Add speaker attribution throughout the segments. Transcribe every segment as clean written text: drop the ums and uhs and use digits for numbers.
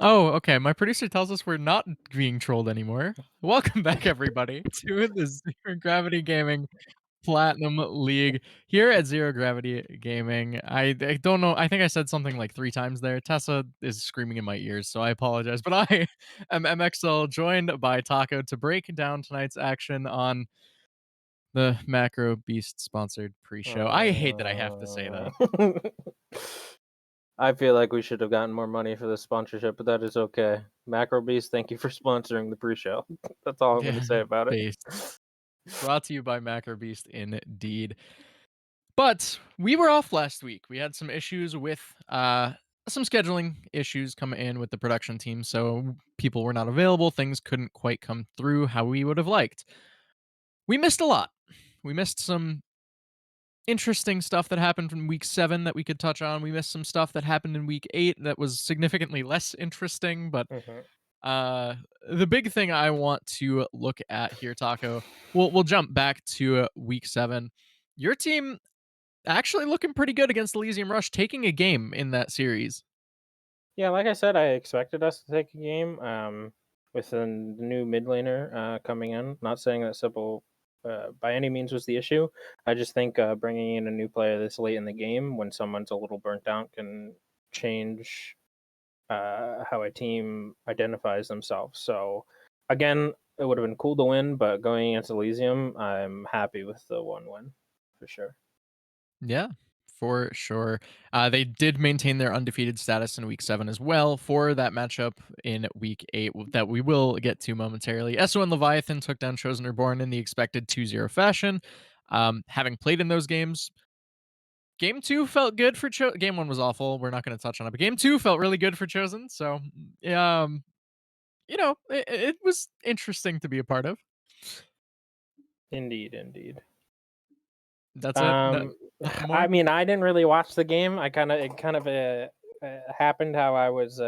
Speaker 1: Oh, okay. My producer tells us we're not being trolled anymore. Welcome back, everybody, to the Zero Gravity Gaming Platinum League here at Zero Gravity Gaming. I don't know. I think I said something like 3 times there. Tessa is screaming in my ears, so I apologize. But I am MXL, joined by Taco to break down tonight's action on the Macro Beast sponsored pre-show. I hate that I have to say
Speaker 2: Uh,
Speaker 1: that.
Speaker 2: I feel like we should have gotten more money for this sponsorship, but that is okay. Macro Beast, thank you for sponsoring the pre-show. That's all I'm going to
Speaker 1: Yeah,
Speaker 2: say about it.
Speaker 1: based. Brought to you by Macro Beast indeed. But we were off last week. We had some issues with some scheduling issues come in with the production team, so people were not available. Things couldn't quite come through how we would have liked. We missed a lot. We missed some interesting stuff that happened from week 7 that we could touch on. We missed some stuff that happened in week 8 that was significantly less interesting, but
Speaker 2: Mhm.
Speaker 1: uh the big thing I want to look at here, Taco, we'll jump back to week 7. Your team actually looking pretty good against Elysium Rush, taking a game in that series.
Speaker 2: Yeah, like I said, I expected us to take a game with the new mid laner coming in. Not saying that Sybil by any means was the issue. I just think bringing in a new player this late in the game when someone's a little burnt out can change how a team identifies themselves. So, again, it would have been cool to win, but going against Elysium, I'm happy with the 1 win for sure.
Speaker 1: Yeah, for sure. They did maintain their undefeated status in week 7 as well for that matchup in week 8 that we will get to momentarily. Esso and Leviathan took down Chosen Reborn in the expected 2-0 fashion. Having played in those games, game 2 felt good for Game 1 was awful. We're not going to touch on it, but game 2 felt really good for Chosen. So, it was interesting to be a part of.
Speaker 2: Indeed, indeed.
Speaker 1: That's it.
Speaker 2: Um,
Speaker 1: Nothing
Speaker 2: I
Speaker 1: more.
Speaker 2: mean, I didn't really watch the game. It kind of happened how I was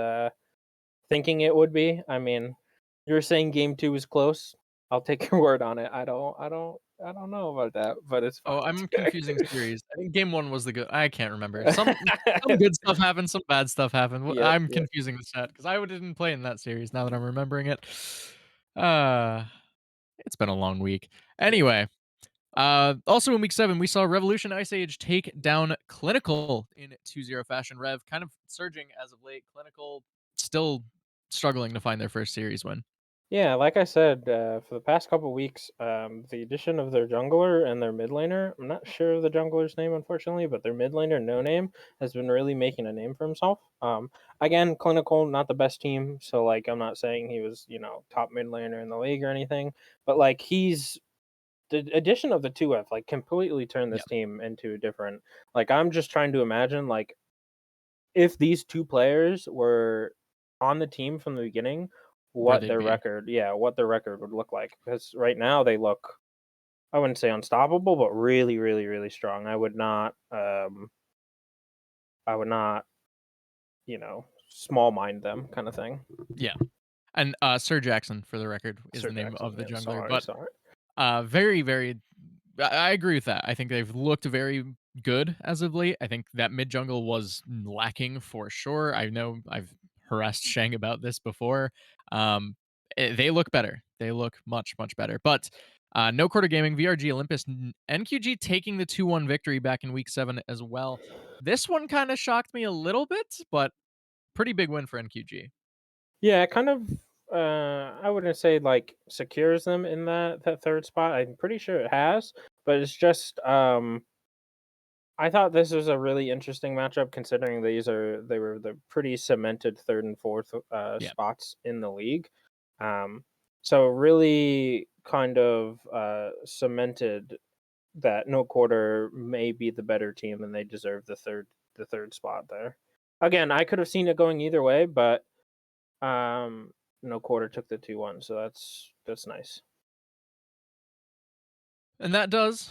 Speaker 2: thinking it would be. I mean, you were saying game 2 was close. I'll take your word on it. I don't know about that, but it's
Speaker 1: Oh,
Speaker 2: fine.
Speaker 1: I'm confusing series. I think game 1 was the good. I can't remember. Some good stuff happened, some bad stuff happened.
Speaker 2: Yep,
Speaker 1: I'm
Speaker 2: yep.
Speaker 1: confusing the set because I didn't play in that series now that I'm remembering it. Uh, it's been a long week.
Speaker 2: Yeah.
Speaker 1: Anyway, also in week 7, we saw Revolution Ice Age take down Clinical in 2-0 fashion. Rev kind of surging as of late. Clinical still struggling to find their first series win.
Speaker 2: Yeah, like I said, for the past couple weeks, the addition of their jungler and their mid laner, I'm not sure of the jungler's name, unfortunately, but their mid laner, No Name, has been really making a name for himself. Again, Clinical, not the best team, so, like, I'm not saying he was, top mid laner in the league or anything, but, like, the addition of the 2 have, like, completely turned
Speaker 1: Yeah,
Speaker 2: this team into a different like, I'm just trying to imagine, like, if these 2 players were on the team from the beginning,
Speaker 1: where they'd be.
Speaker 2: what their record would look like, because right now they look, I wouldn't say unstoppable, but really, really, really strong. I would not, small mind them kinda thing.
Speaker 1: Yeah. And Sir Jackson, for the record, is
Speaker 2: Sir
Speaker 1: the name
Speaker 2: Jackson,
Speaker 1: of the
Speaker 2: yeah,
Speaker 1: jungler.
Speaker 2: sorry,
Speaker 1: But
Speaker 2: sorry.
Speaker 1: very, very. I agree with that. I think they've looked very good as of late. I think that mid jungle was lacking for sure. I know I've harassed Shang about this before. Um, they look better. They look much, much better. But no quarter gaming, VRG Olympus, NQG taking the 2-1 victory back in week 7 as well. This one kind of shocked me a little bit, but pretty big win for NQG.
Speaker 2: Yeah, it kind of, I wouldn't say, like, secures them in that 3rd spot. I'm pretty sure it has, but it's just, I thought this was a really interesting matchup considering they were the pretty cemented 3rd and 4th,
Speaker 1: Yeah,
Speaker 2: spots in the league. Um, so really kind of, cemented that No Quarter may be the better team and they deserve the third spot there. Again, I could have seen it going either way, but, um, No Quarter took the 2-1, so that's nice.
Speaker 1: and that does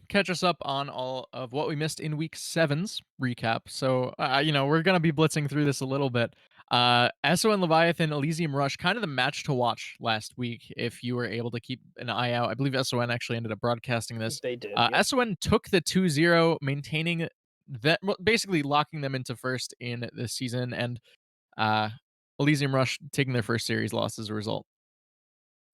Speaker 1: catch us up on all of what we missed in week 7's recap. So, we're going to be blitzing through this a little bit. Esso and Leviathan, Elysium Rush, kind of the match to watch last week if you were able to keep an eye out. I believe SON actually ended up broadcasting this.
Speaker 2: They did, yep.
Speaker 1: SON took the 2-0, maintaining that, well, basically locking them into first in the season. And Elysium Rush taking their first series loss as a result.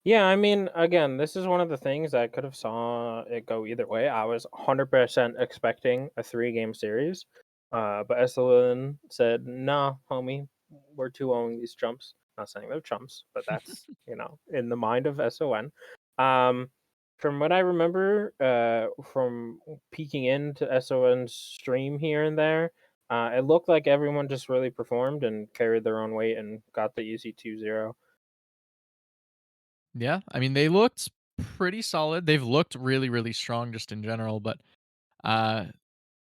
Speaker 2: Yeah, I mean, again, this is one of the things I could have saw it go either way. I was 100% expecting a 3-game series, but SLN said, "Nah, homie, we're 2-0 these chumps." Not saying they're chumps, but that's, in the mind of SON. Um, from what I remember, from peeking into SON's stream here and there, it looked like everyone just really performed and carried their own weight and got the easy 2-0.
Speaker 1: Yeah, I mean, they looked pretty solid. They've looked really, really strong just in general, but, uh,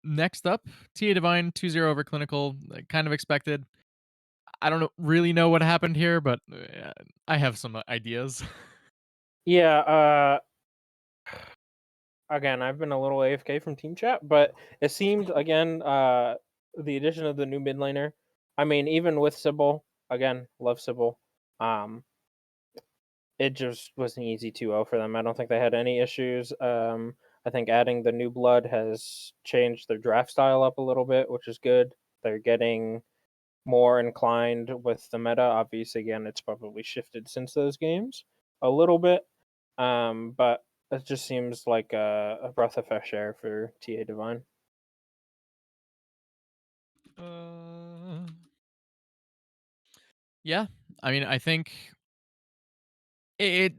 Speaker 1: next up, TA Divine 2-0 over Clinical, kind of expected. I don't really know what happened here, but, I have some ideas.
Speaker 2: Yeah, again, I've been a little AFK from team chat, but it seemed again, the addition of the new mid laner. I mean, even with Sybil, again, love Sybil. Um, it just was an easy 2-0 for them. I don't think they had any issues. I think adding the new blood has changed their draft style up a little bit, which is good. They're getting more inclined with the meta. Obviously, again, it's probably shifted since those games a little bit. But it just seems like a breath of fresh air for TA Divine.
Speaker 1: Uh, yeah, I mean, I think it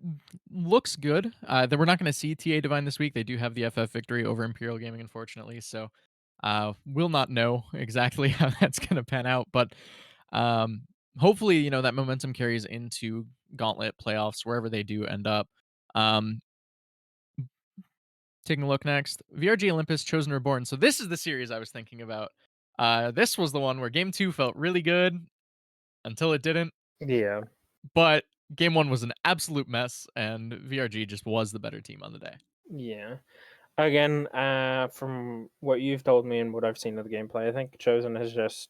Speaker 1: looks good. That we're not going to see TA Divine this week. They do have the FF victory over Imperial Gaming, unfortunately. So, we'll not know exactly how that's going to pan out. But um, hopefully, that momentum carries into Gauntlet playoffs wherever they do end up. Um, Taking a look next, VRG Olympus chosen Reborn. So this is the series I was thinking about. This was the one where Game Two felt really good until it didn't.
Speaker 2: Yeah,
Speaker 1: But game one was an absolute mess, and VRG just was the better team on the day.
Speaker 2: yeah. Again, from what you've told me and what I've seen of the gameplay, I think Chosen has just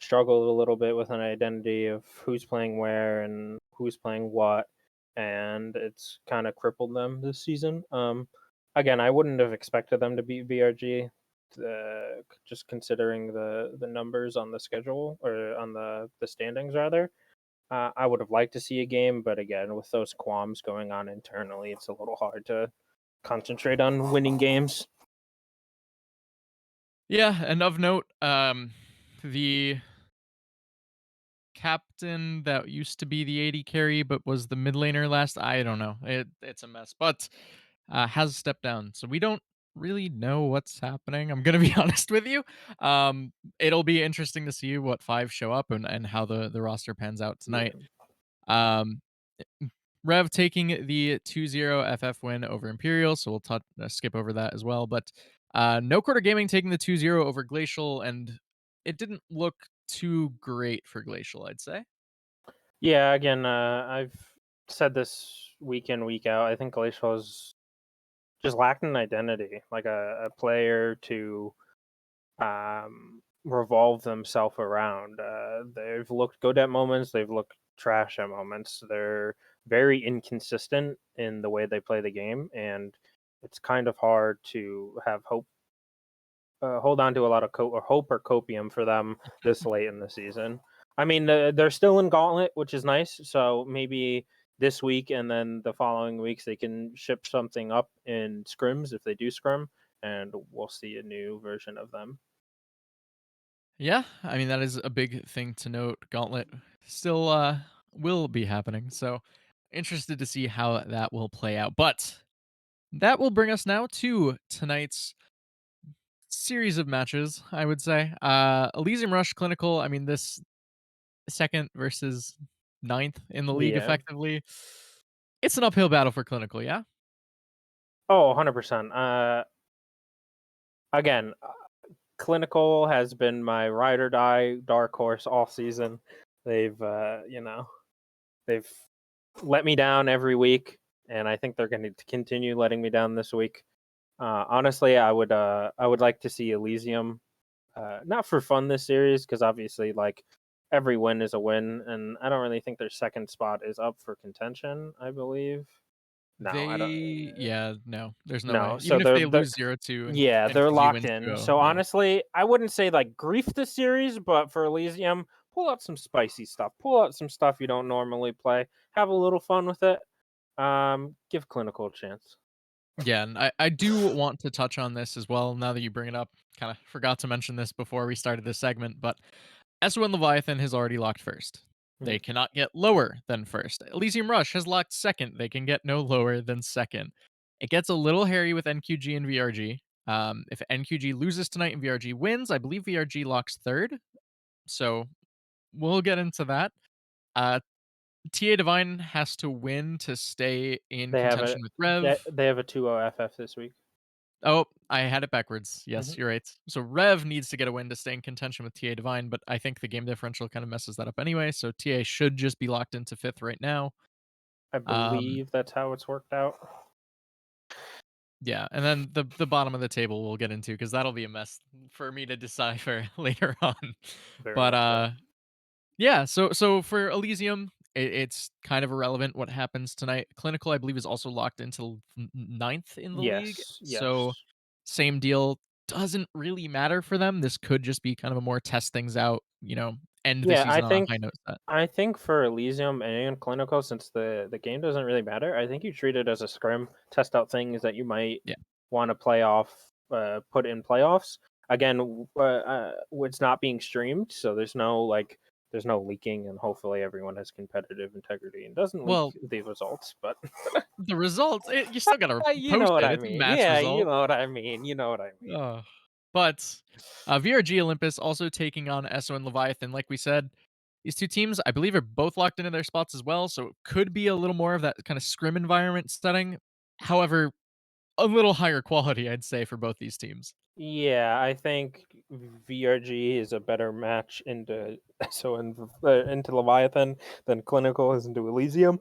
Speaker 2: struggled a little bit with an identity of who's playing where and who's playing what, and it's kind of crippled them this season. Again, I wouldn't have expected them to beat VRG, just considering the numbers on the schedule or on the standings rather. I would have liked to see a game, but again, with those qualms going on internally, it's a little hard to concentrate on winning games.
Speaker 1: Yeah, and of note, the captain that used to be the AD carry but was the mid laner last, I don't know. It's a mess, but has stepped down. So we don't really know what's happening. I'm gonna be honest with you. It'll be interesting to see what five show up and how the roster pans out tonight.
Speaker 2: Yeah.
Speaker 1: Um, Rev taking the 2-0 FF win over Imperial, so we'll skip over that as well. But No Quarter Gaming taking the 2-0 over Glacial, and it didn't look too great for Glacial, I'd say.
Speaker 2: Yeah, again, I've said this week in, week out. I think Glacial has just lacked an identity, like a player to revolve themselves around. They've looked good at moments, they've looked trash at moments. They're very inconsistent in the way they play the game, and it's kind of hard to have hope. Hold on to a lot of or hope or copium for them this late in the season. I mean, they're still in Gauntlet, which is nice. So maybe this week and then the following weeks they can ship something up in scrims if they do scrim, and we'll see a new version of them.
Speaker 1: Yeah, I mean that is a big thing to note. Gauntlet still will be happening, so interested to see how that will play out. But that will bring us now to tonight's series of matches, I would say. Elysium Rush Clinical, I mean, this second versus ninth in the league,
Speaker 2: Yeah.
Speaker 1: effectively. It's an uphill battle for Clinical, yeah?
Speaker 2: Oh, 100%. Again, Clinical has been my ride or die dark horse all season. They've, they've let me down every week, and I think they're going to continue letting me down this week. Honestly, I would like to see Elysium, not for fun this series, because obviously, like every win is a win, and I don't really think their second spot is up for contention. I believe. No, I don't.
Speaker 1: Yeah, no, there's no way.
Speaker 2: No, so
Speaker 1: Even if they
Speaker 2: they're
Speaker 1: lose 0-2
Speaker 2: yeah,
Speaker 1: and
Speaker 2: they're
Speaker 1: PG
Speaker 2: locked
Speaker 1: wins
Speaker 2: in.
Speaker 1: 2-0,
Speaker 2: So
Speaker 1: yeah.
Speaker 2: honestly, I wouldn't say like grief this series, but for Elysium, pull out some spicy stuff. Pull out some stuff you don't normally play. Have a little fun with it. Give Clinical a chance.
Speaker 1: Yeah, and I do want to touch on this as well now that you bring it up. Kind of forgot to mention this before we started this segment, but SON Leviathan has already locked first.
Speaker 2: Mhm.
Speaker 1: They cannot get lower than first. Elysium Rush has locked second. They can get no lower than second. It gets a little hairy with NQG and VRG. If NQG loses tonight and VRG wins, I believe VRG locks third. So we'll get into that. Uh, TA Divine has to win to stay in
Speaker 2: They have a
Speaker 1: contention with Rev.
Speaker 2: they have a 2-0 FF this week.
Speaker 1: Oh, I had it backwards.
Speaker 2: Mhm.
Speaker 1: Yes, you're right. So Rev needs to get a win to stay in contention with TA Divine, but I think the game differential kind of messes that up anyway. So TA should just be locked into fifth right now.
Speaker 2: I
Speaker 1: Um,
Speaker 2: believe that's how it's worked out.
Speaker 1: yeah, and then the bottom of the table we'll get into because that'll be a mess for me to decipher later on.
Speaker 2: Very
Speaker 1: But
Speaker 2: much so.
Speaker 1: yeah, so for Elysium, it's kind of irrelevant what happens tonight. Clinical, I believe, is also locked into ninth in the league.
Speaker 2: Yes,
Speaker 1: So
Speaker 2: yes.
Speaker 1: same deal. Doesn't really matter for them. This could just be kind of a more test things out, end the
Speaker 2: Yeah,
Speaker 1: season on a high note set.
Speaker 2: I think for Elysium and Clinical, since the game doesn't really matter, I think you treat it as a scrim, test out things that you might
Speaker 1: Yeah.
Speaker 2: want to play off, put in playoffs. Again, it's not being streamed, so there's no leaking, and hopefully everyone has competitive integrity and doesn't leak
Speaker 1: Well,
Speaker 2: the results. But
Speaker 1: the results, you still gotta
Speaker 2: you know
Speaker 1: post
Speaker 2: what
Speaker 1: it.
Speaker 2: I
Speaker 1: It's a
Speaker 2: mean.
Speaker 1: match
Speaker 2: Yeah, you
Speaker 1: result.
Speaker 2: know what I mean. You know what I mean.
Speaker 1: Ugh. But VRG Olympus also taking on ESO and Leviathan. Like we said, these two teams, I believe, are both locked into their spots as well. So it could be a little more of that kind of scrim environment setting. However, a little higher quality, I'd say, for both these teams.
Speaker 2: Yeah, I think VRG is a better match into into Leviathan than Clinical is into Elysium.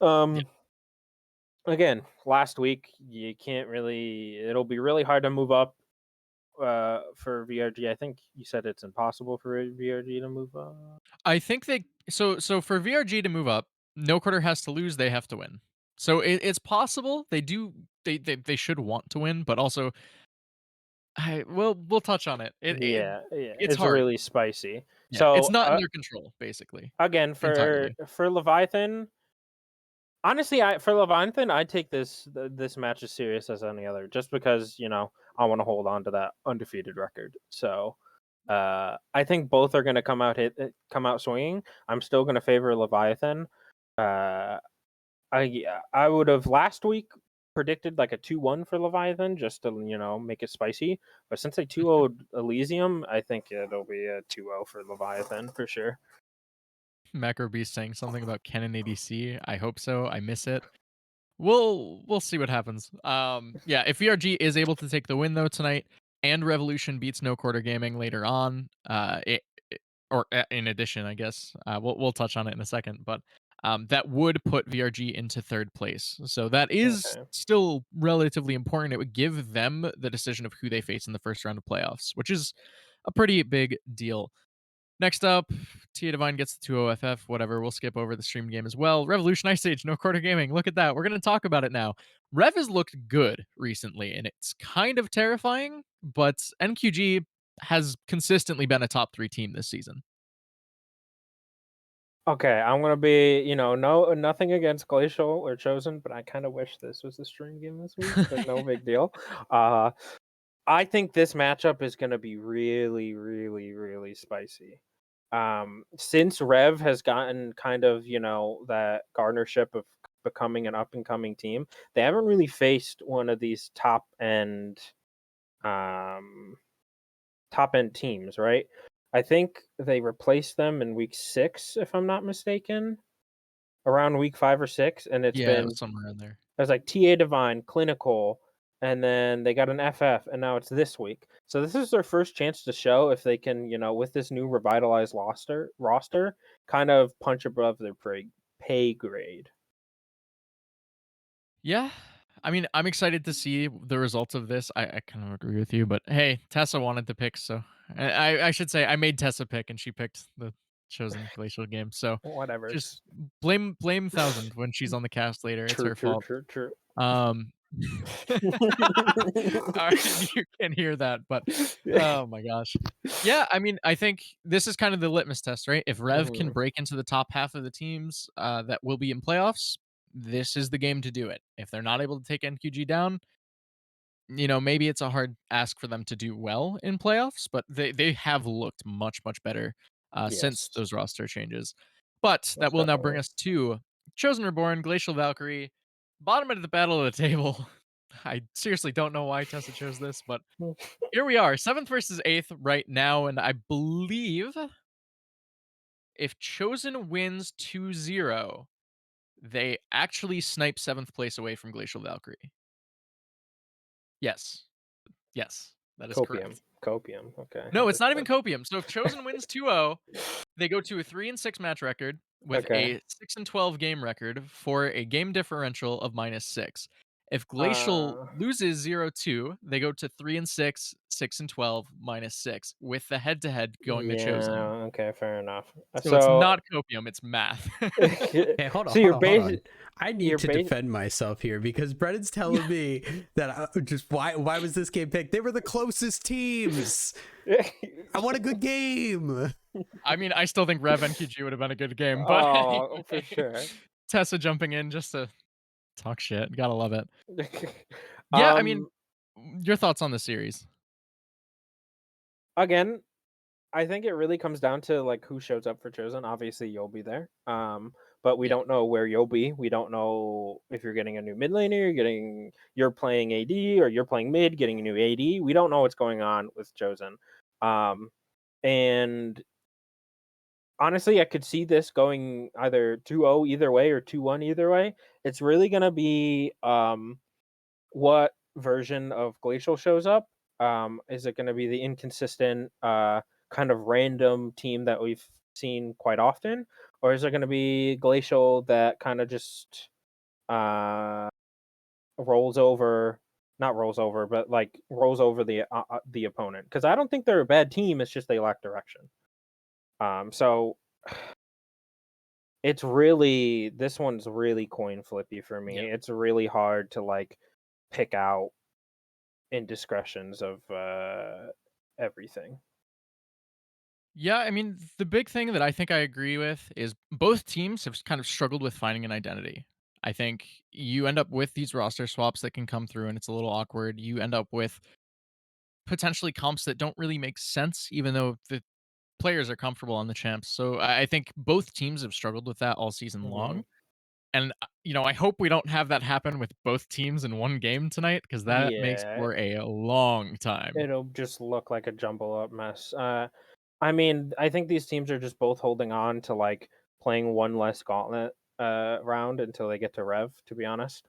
Speaker 1: Yeah.
Speaker 2: Um, Again, last week you can't really. It'll be really hard to move up. For VRG, I think you said it's impossible for VRG to move up.
Speaker 1: I think so for VRG to move up, no quarter has to lose, they have to win. So it's possible. They should want to win, but also we'll touch on it.
Speaker 2: Yeah, yeah,
Speaker 1: It's
Speaker 2: it's
Speaker 1: hard.
Speaker 2: really spicy.
Speaker 1: Yeah, it's
Speaker 2: So
Speaker 1: not in their control, basically,
Speaker 2: again,
Speaker 1: entirely.
Speaker 2: for Leviathan, honestly, I for Leviathan, I take this match as serious as any other, just because I want to hold on to that undefeated record. So, I think both are going to come out swinging. I'm still going to favor Leviathan. Uh, I would have last week predicted like a 2-1 for Leviathan just to make it spicy. But since they 2-0'd Elysium, I think it'll be a 2-0 for Leviathan for sure.
Speaker 1: Macro Beast saying something about Canon ADC. I hope so. I miss it. We'll see what happens. Yeah, if VRG is able to take the win though tonight, and Revolution beats No Quarter Gaming later on, in addition, I guess we'll touch on it in a second, but that would put VRG into third place. So that is
Speaker 2: Okay.
Speaker 1: still relatively important. It would give them the decision of who they face in the first round of playoffs, which is a pretty big deal. Next up, Tia Divine gets the 2 FF, whatever. We'll skip over the stream game as well. Revolution Ice Age, no quarter gaming. Look at that. We're going to talk about it now. Rev has looked good recently, and it's kind of terrifying, but NQG has consistently been a top 3 team this season.
Speaker 2: Okay, I'm gonna be, no, nothing against Glacial or Chosen, but I kind of wish this was the stream game this week, but no big deal. Uh, I think this matchup is gonna be really, really, really spicy. Since Rev has gotten kind of, that garnership of becoming an up and coming team, they haven't really faced one of these um, top end teams, right? I think they replaced them in week 6, if I'm not mistaken, around week 5 or 6, and
Speaker 1: Yeah, it was somewhere in there.
Speaker 2: it was like TA Divine, Clinical, and then they got an FF, and now it's this week. So this is their first chance to show if they can, with this new revitalized roster, kind of punch above their pay grade.
Speaker 1: Yeah. I mean, I'm excited to see the results of this. I kind of agree with you, but hey, Tessa wanted to pick, so I should say I made Tessa pick and she picked the chosen glacial game. So
Speaker 2: Whatever.
Speaker 1: just
Speaker 2: It's
Speaker 1: blame Thousand when she's on the cast later. It's
Speaker 2: true,
Speaker 1: her
Speaker 2: true,
Speaker 1: fault.
Speaker 2: true, true.
Speaker 1: Um You can hear that, but oh my gosh. Yeah, I mean, I think this is kind of the litmus test, right? If Rev can
Speaker 2: Mhm.
Speaker 1: break into the top half of the teams that will be in playoffs, this is the game to do it. If they're not able to take NQG down, maybe it's a hard ask for them to do well in playoffs, but they have looked much much better since
Speaker 2: Yes,
Speaker 1: those roster changes. But that
Speaker 2: most
Speaker 1: will now bring
Speaker 2: definitely.
Speaker 1: us to Chosen Reborn, Glacial Valkyrie, bottom of the battle of the table. I seriously don't know why Tessa chose this, but here we are, seventh versus eighth right now, and I believe if Chosen wins 2-0, they actually snipe seventh place away from Glacial Valkyrie. Yes, yes, that is
Speaker 2: Copium,
Speaker 1: correct.
Speaker 2: copium. Okay,
Speaker 1: No, it's not even
Speaker 2: understood.
Speaker 1: copium. So if Chosen wins 2-0, they go to a 3-6 match record with
Speaker 2: Okay.
Speaker 1: a 6-12 game record for a game differential of -6. If Glacial
Speaker 2: Uh,
Speaker 1: loses 0-2, they go to 3-6, 6-12, -6, with the head-to-head going to Chosen.
Speaker 2: yeah. Okay, fair enough.
Speaker 1: So it's
Speaker 2: So,
Speaker 1: not copium, it's math.
Speaker 3: Hey, hold on,
Speaker 2: so
Speaker 3: hold
Speaker 2: you're
Speaker 3: on, hold
Speaker 2: base,
Speaker 3: on. I need
Speaker 2: you're
Speaker 3: to
Speaker 2: base.
Speaker 3: defend myself here because Brennan's telling me that just why was this game picked? They were the closest teams. I want a good game.
Speaker 1: I mean, I still think Rev NQG would have been a good game, but
Speaker 2: Oh, for
Speaker 1: anyway,
Speaker 2: sure.
Speaker 1: Tessa jumping in just to talk shit. Gotta love it. Yeah, I mean,
Speaker 2: um,
Speaker 1: your thoughts on the series?
Speaker 2: Again, I think it really comes down to like who shows up for Chosen. Obviously, you'll be there. But we
Speaker 1: Yeah.
Speaker 2: don't know where you'll be. We don't know if you're getting a new mid laner, you're playing AD, or you're playing mid, getting a new AD. We don't know what's going on with Chosen. Um, and honestly, I could see this going either 2-0 either way or 2-1 either way. It's really gonna be what version of Glacial shows up. Is it gonna be the inconsistent kind of random team that we've seen quite often? Or is it gonna be Glacial that kind of just uh rolls over, not rolls over, but like rolls over the opponent? Because I don't think they're a bad team, it's just they lack direction. So it's really, this one's really coin flippy for
Speaker 1: Yeah.
Speaker 2: me. It's really hard to like pick out indiscretions of everything.
Speaker 1: Yeah, I mean, the big thing that I think I agree with is both teams have kind of struggled with finding an identity. I think you end up with these roster swaps that can come through and it's a little awkward. You end up with potentially comps that don't really make sense, even though the players are comfortable on the champs. So I think both teams have struggled with that all season
Speaker 2: Hmm.
Speaker 1: long. And, I hope we don't have that happen with both teams in one game tonight because that makes
Speaker 2: Yeah,
Speaker 1: for a long time.
Speaker 2: it'll just look like a jumble up mess. I mean, I think these teams are just both holding on to like playing one less gauntlet round until they get to Rev. To be honest,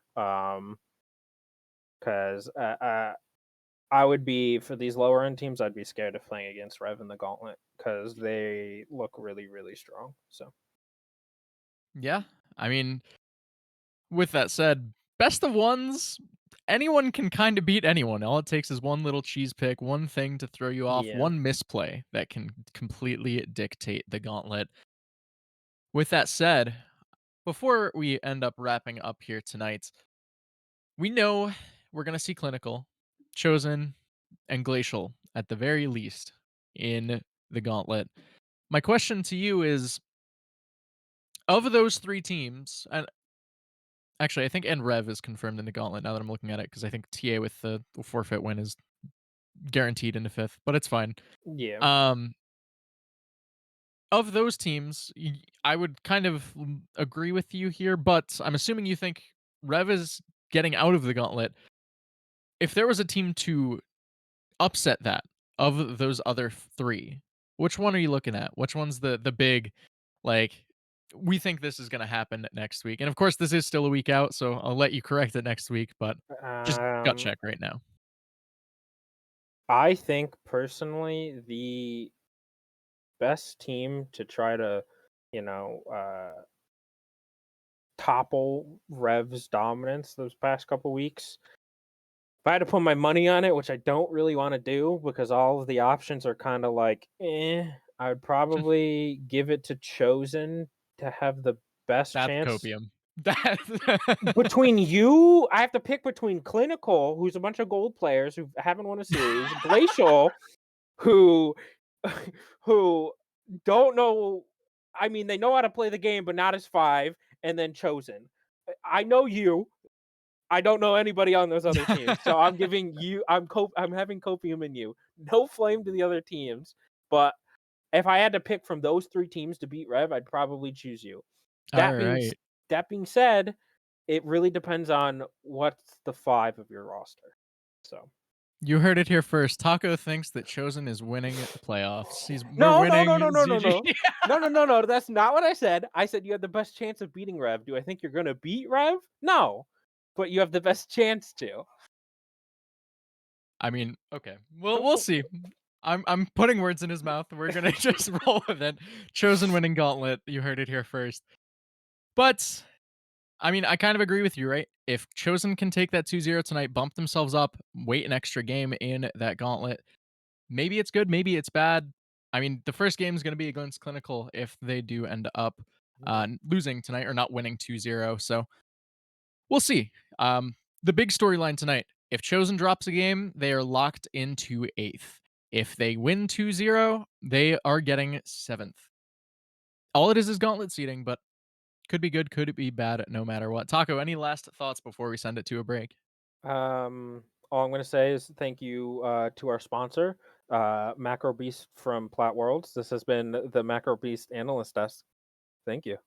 Speaker 2: because I would be, for these lower end teams, I'd be scared of playing against Rev in the gauntlet because they look really really strong. So
Speaker 1: Yeah. I mean, with that said, best of ones, anyone can kind of beat anyone. All it takes is one little cheese pick, one thing to throw you off,
Speaker 2: yeah,
Speaker 1: one misplay that can completely dictate the gauntlet. With that said, before we end up wrapping up here tonight, we know we're going to see Clinical, Chosen, and Glacial at the very least in the gauntlet. My question to you is, of those three teams, and actually, I think Rev is confirmed in the gauntlet now that I'm looking at it because I think TA with the forfeit win is guaranteed into fifth, but it's fine.
Speaker 2: yeah.
Speaker 1: Um, of those teams, I would kind of agree with you here, but I'm assuming you think Rev is getting out of the gauntlet. If there was a team to upset that of those other three, which one are you looking at? Which one's the big, like, we think this is going to happen next week? And of course, this is still a week out, so I'll let you correct it next week, but just gut
Speaker 2: Um,
Speaker 1: check right now.
Speaker 2: I think personally the best team to try to, you know, topple Rev's dominance those past couple weeks. If I had to put my money on it, which I don't really want to do because all of the options are kind of like, I would probably give it to Chosen to have the best
Speaker 1: That's
Speaker 2: chance.
Speaker 1: copium.
Speaker 2: Between you, I have to pick between Clinical, who's a bunch of gold players who haven't won a series, Glacial, who who don't know. I mean, they know how to play the game, but not as 5, and then Chosen. I know you. I don't know anybody on those other teams, so I'm giving you. I'm having copium in you. No flame to the other teams, but if I had to pick from those 3 teams to beat Rev, I'd probably choose you.
Speaker 1: All
Speaker 2: That being
Speaker 1: right.
Speaker 2: that being said, it really depends on what's the 5 of your roster. So
Speaker 1: You heard it here first. Taco thinks that Chosen is winning the playoffs. We're
Speaker 2: no,
Speaker 1: winning
Speaker 2: no.
Speaker 1: ZG.
Speaker 2: No. That's not what I said. I said you have the best chance of beating Rev. Do I think you're gonna beat Rev? No, but you have the best chance to.
Speaker 1: I mean, okay. We'll see. I'm putting words in his mouth. We're gonna just roll with it. Chosen winning gauntlet. You heard it here first. But I mean, I kind of agree with you, right? If Chosen can take that 2-0 tonight, bump themselves up, wait an extra game in that gauntlet, maybe it's good, maybe it's bad. I mean, the first game is going to be against Clinical if they do end up losing tonight or not winning 2-0. So we'll see. The big storyline tonight, if Chosen drops a game, they are locked into 8th. If they win 2-0, they are getting 7th. All it is gauntlet seeding, but could be good, could it be bad, no matter what. Taco, any last thoughts before we send it to a break?
Speaker 2: All I'm gonna say is thank you to our sponsor, Macro Beast from Plat Worlds. This has been the Macro Beast Analyst Desk. Thank you.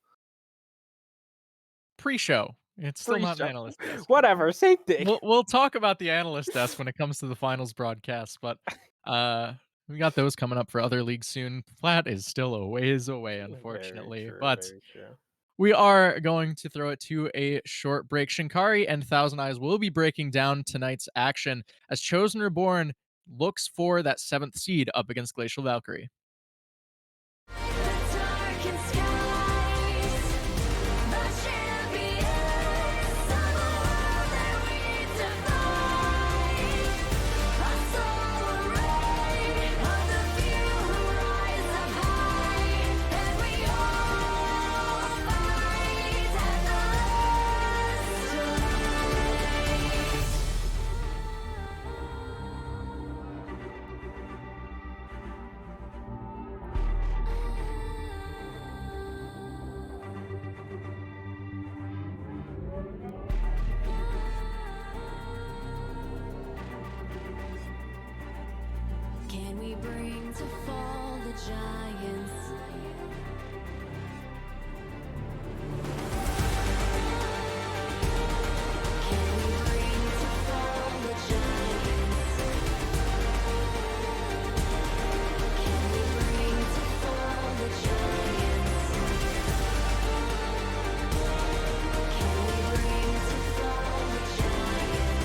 Speaker 1: Pre-show. It's still not an
Speaker 2: Pre-show.
Speaker 1: analyst desk.
Speaker 2: Whatever, same thing.
Speaker 1: We'll talk about the analyst desk when it comes to the finals broadcast, but we got those coming up for other leagues soon. Plat is still a ways away, unfortunately,
Speaker 2: Very true,
Speaker 1: but
Speaker 2: very true.
Speaker 1: we are going to throw it to a short break. Shinkari and Thousand Eyes will be breaking down tonight's action as Chosen Reborn looks for that 7th seed up against Glacial Valkyrie.
Speaker 4: Can we bring to fall the giants? Can we bring to fall the giants? Can we bring to fall the giants? Can we bring to fall the giants?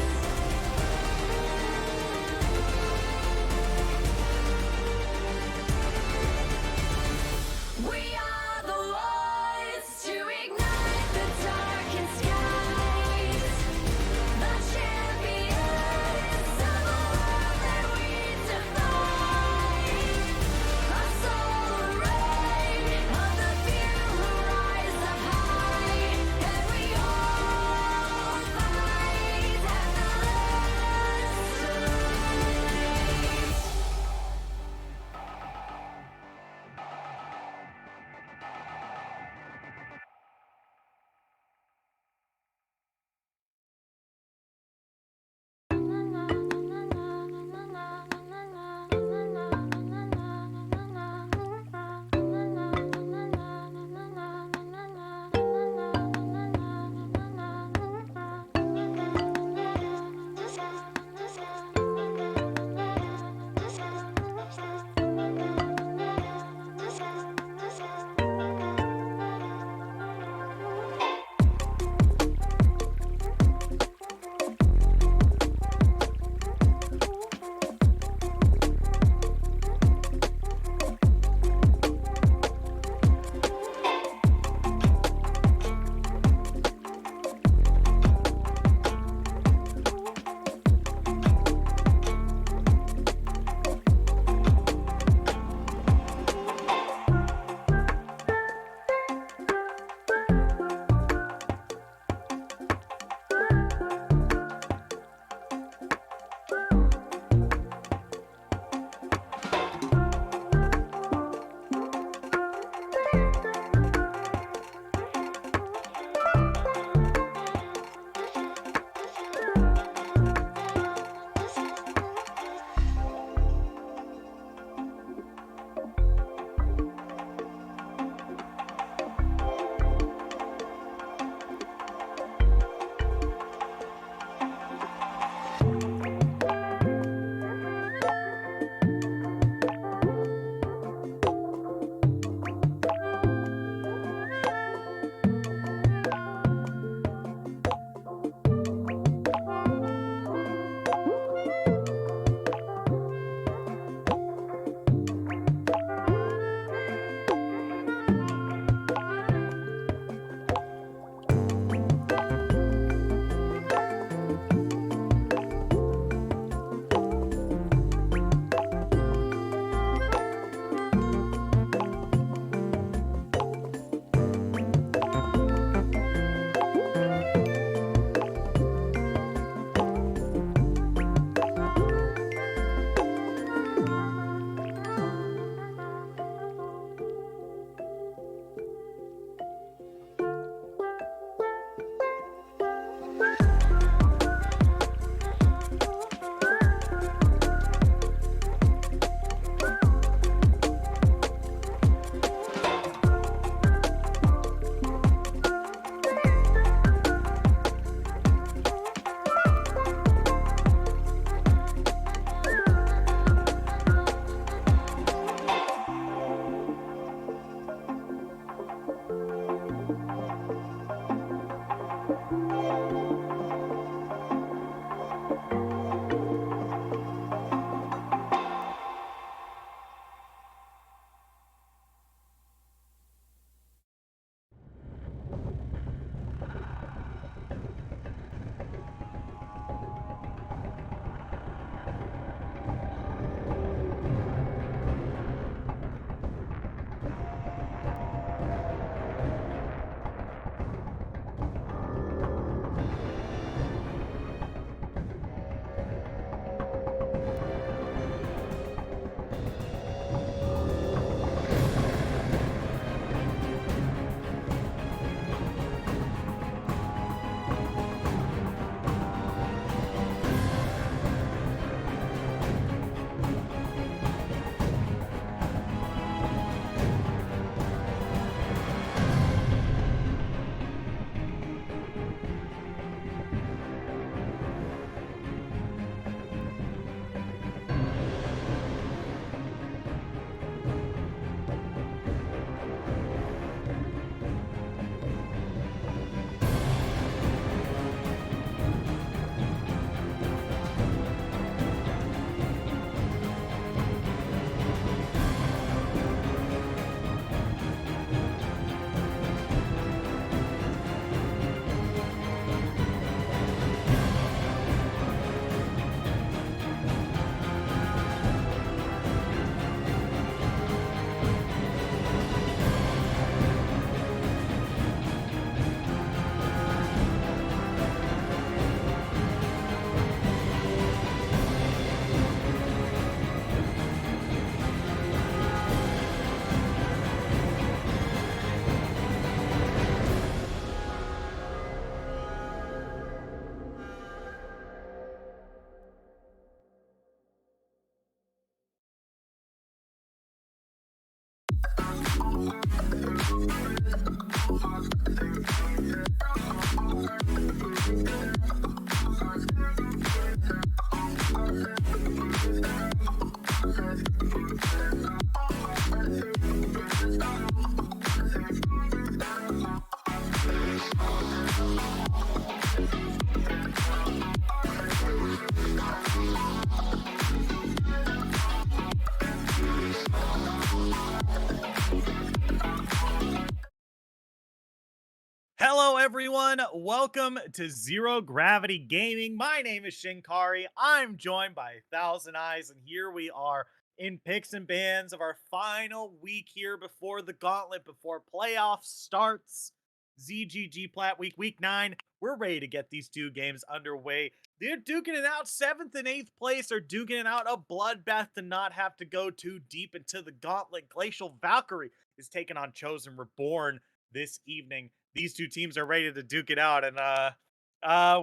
Speaker 5: Hello, everyone. Welcome to Zero Gravity Gaming. My name is Shinkari. I'm joined by Thousand Eyes, and here we are in picks and bans of our final week here before the gauntlet, before playoffs starts. ZGG Plat Week 9. We're ready to get these two games underway. They're duking it out 7th and 8th place. They're duking it out a bloodbath to not have to go too deep into the gauntlet. Glacial Valkyrie is taking on Chosen Reborn this evening. These two teams are ready to duke it out, and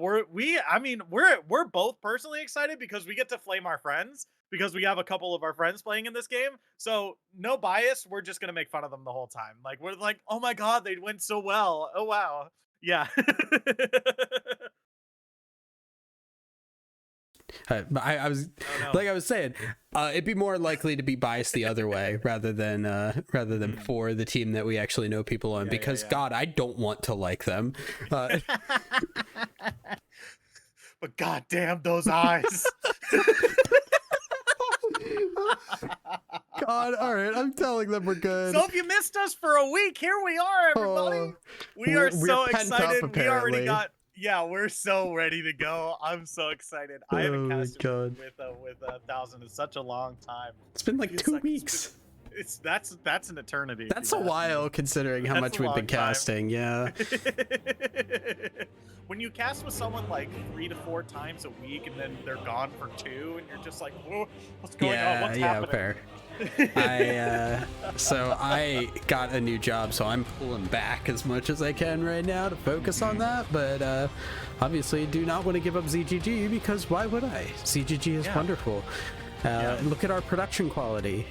Speaker 5: we're both personally excited because we get to flame our friends because we have a couple of our friends playing in this game. So no bias, we're just gonna make fun of them the whole time. Like we're like, oh my god, they went so well. Oh wow, yeah.
Speaker 3: I was
Speaker 5: Oh, no.
Speaker 3: like I was saying, it'd be more likely to be biased the other way rather than for the team that we actually know people on, because God, I don't want to like them.
Speaker 5: But goddamn those eyes.
Speaker 3: God, all right, I'm telling them we're good.
Speaker 5: So if you missed us for a week, here we are, everybody.
Speaker 3: Oh,
Speaker 5: we are
Speaker 3: we're
Speaker 5: so
Speaker 3: pent up,
Speaker 5: excited. We already
Speaker 3: apparently.
Speaker 5: got. Yeah, we're so ready to go. I'm so excited. I
Speaker 3: Oh
Speaker 5: haven't
Speaker 3: my
Speaker 5: casted
Speaker 3: God.
Speaker 5: with a thousand in such a long time.
Speaker 3: It's been like
Speaker 5: Feels
Speaker 3: 2
Speaker 5: like
Speaker 3: weeks.
Speaker 5: That's an eternity. if
Speaker 3: That's
Speaker 5: you
Speaker 3: a
Speaker 5: ask me.
Speaker 3: while considering how
Speaker 5: That's
Speaker 3: much
Speaker 5: a
Speaker 3: we've been
Speaker 5: long time.
Speaker 3: casting. Yeah.
Speaker 5: When you cast with someone like 3 to 4 times a week and then they're gone for 2 and you're just like, whoa, what's going on? What's happening?
Speaker 3: Fair. So I got a new job, so I'm pulling back as much as I can right now to focus on that, but obviously do not want to give up ZGG, because why would I? ZGG is wonderful. Look at our production quality.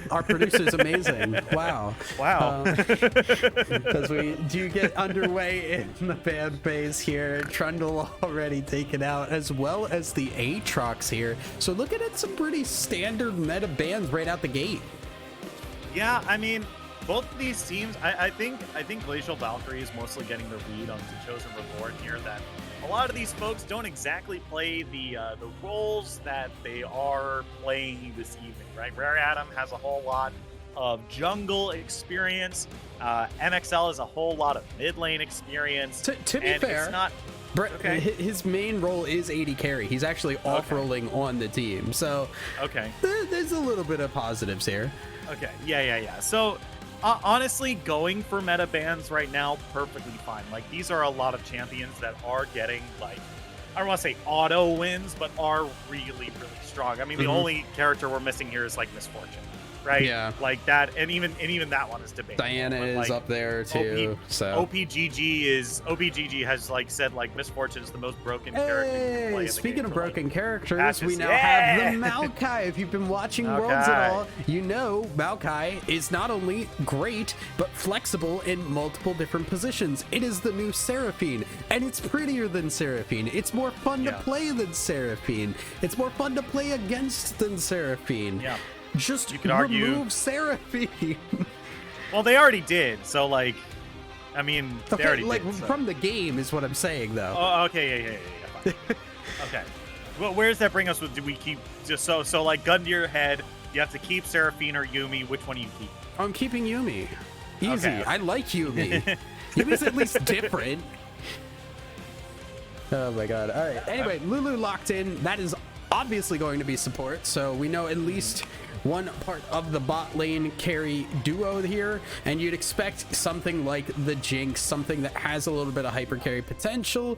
Speaker 3: Our producer's amazing. Wow. As we do get underway in the ban phase here, Trundle already taken out, as well as the Aatrox here. So looking at some pretty standard meta bans right out the gate.
Speaker 5: Yeah, I mean, both of these teams, I think Glacial Valkyrie is mostly getting the lead on the Chosen Reborn here, that a lot of these folks don't exactly play the roles that they are playing this evening, right? Rare Adam has a whole lot of jungle experience. MXL has a whole lot of mid lane experience.
Speaker 3: To be
Speaker 5: and
Speaker 3: fair,
Speaker 5: it's not
Speaker 3: Okay. His main role is AD carry. He's actually off-rolling on the team. So there's a little bit of positives here.
Speaker 5: Okay. Yeah. So honestly, going for meta bans right now, perfectly fine. Like, these are a lot of champions that are getting, like, I don't want to say auto wins, but are really, really strong. I mean, the only character we're missing here is, like, Misfortune, right?
Speaker 3: Yeah.
Speaker 5: Like that, and even that one is debatable.
Speaker 3: Diana
Speaker 5: but,
Speaker 3: is
Speaker 5: like,
Speaker 3: up there too.
Speaker 5: OPGG has, like, said, like, Misfortune is the most broken character you can play in the
Speaker 3: Speaking
Speaker 5: game
Speaker 3: of
Speaker 5: for,
Speaker 3: broken
Speaker 5: like,
Speaker 3: characters,
Speaker 5: patches.
Speaker 3: we now have the Maokai. If you've been watching Worlds at all, you know Maokai is not only great, but flexible in multiple different positions. It is the new Seraphine, and it's prettier than Seraphine. It's more fun to play than Seraphine. It's more fun to play against than Seraphine.
Speaker 5: Yeah.
Speaker 3: Just
Speaker 5: you could argue
Speaker 3: remove Seraphine.
Speaker 5: Well, they already did, so, like, I mean, they already
Speaker 3: like
Speaker 5: did, so.
Speaker 3: from the game is what I'm saying, though.
Speaker 5: Oh, okay, yeah. Fine. Okay. Well, where does that bring us with? Do we keep just so like gun to your head? You have to keep Seraphine or Yumi. Which one do you keep?
Speaker 3: I'm keeping Yumi. Easy.
Speaker 5: Okay.
Speaker 3: I like Yumi. Yumi's at least different. Oh my god. All right. Anyway, Lulu locked in. That is obviously going to be support. So we know at least one part of the bot lane carry duo here, and you'd expect something like the Jinx, something that has a little bit of hyper carry potential.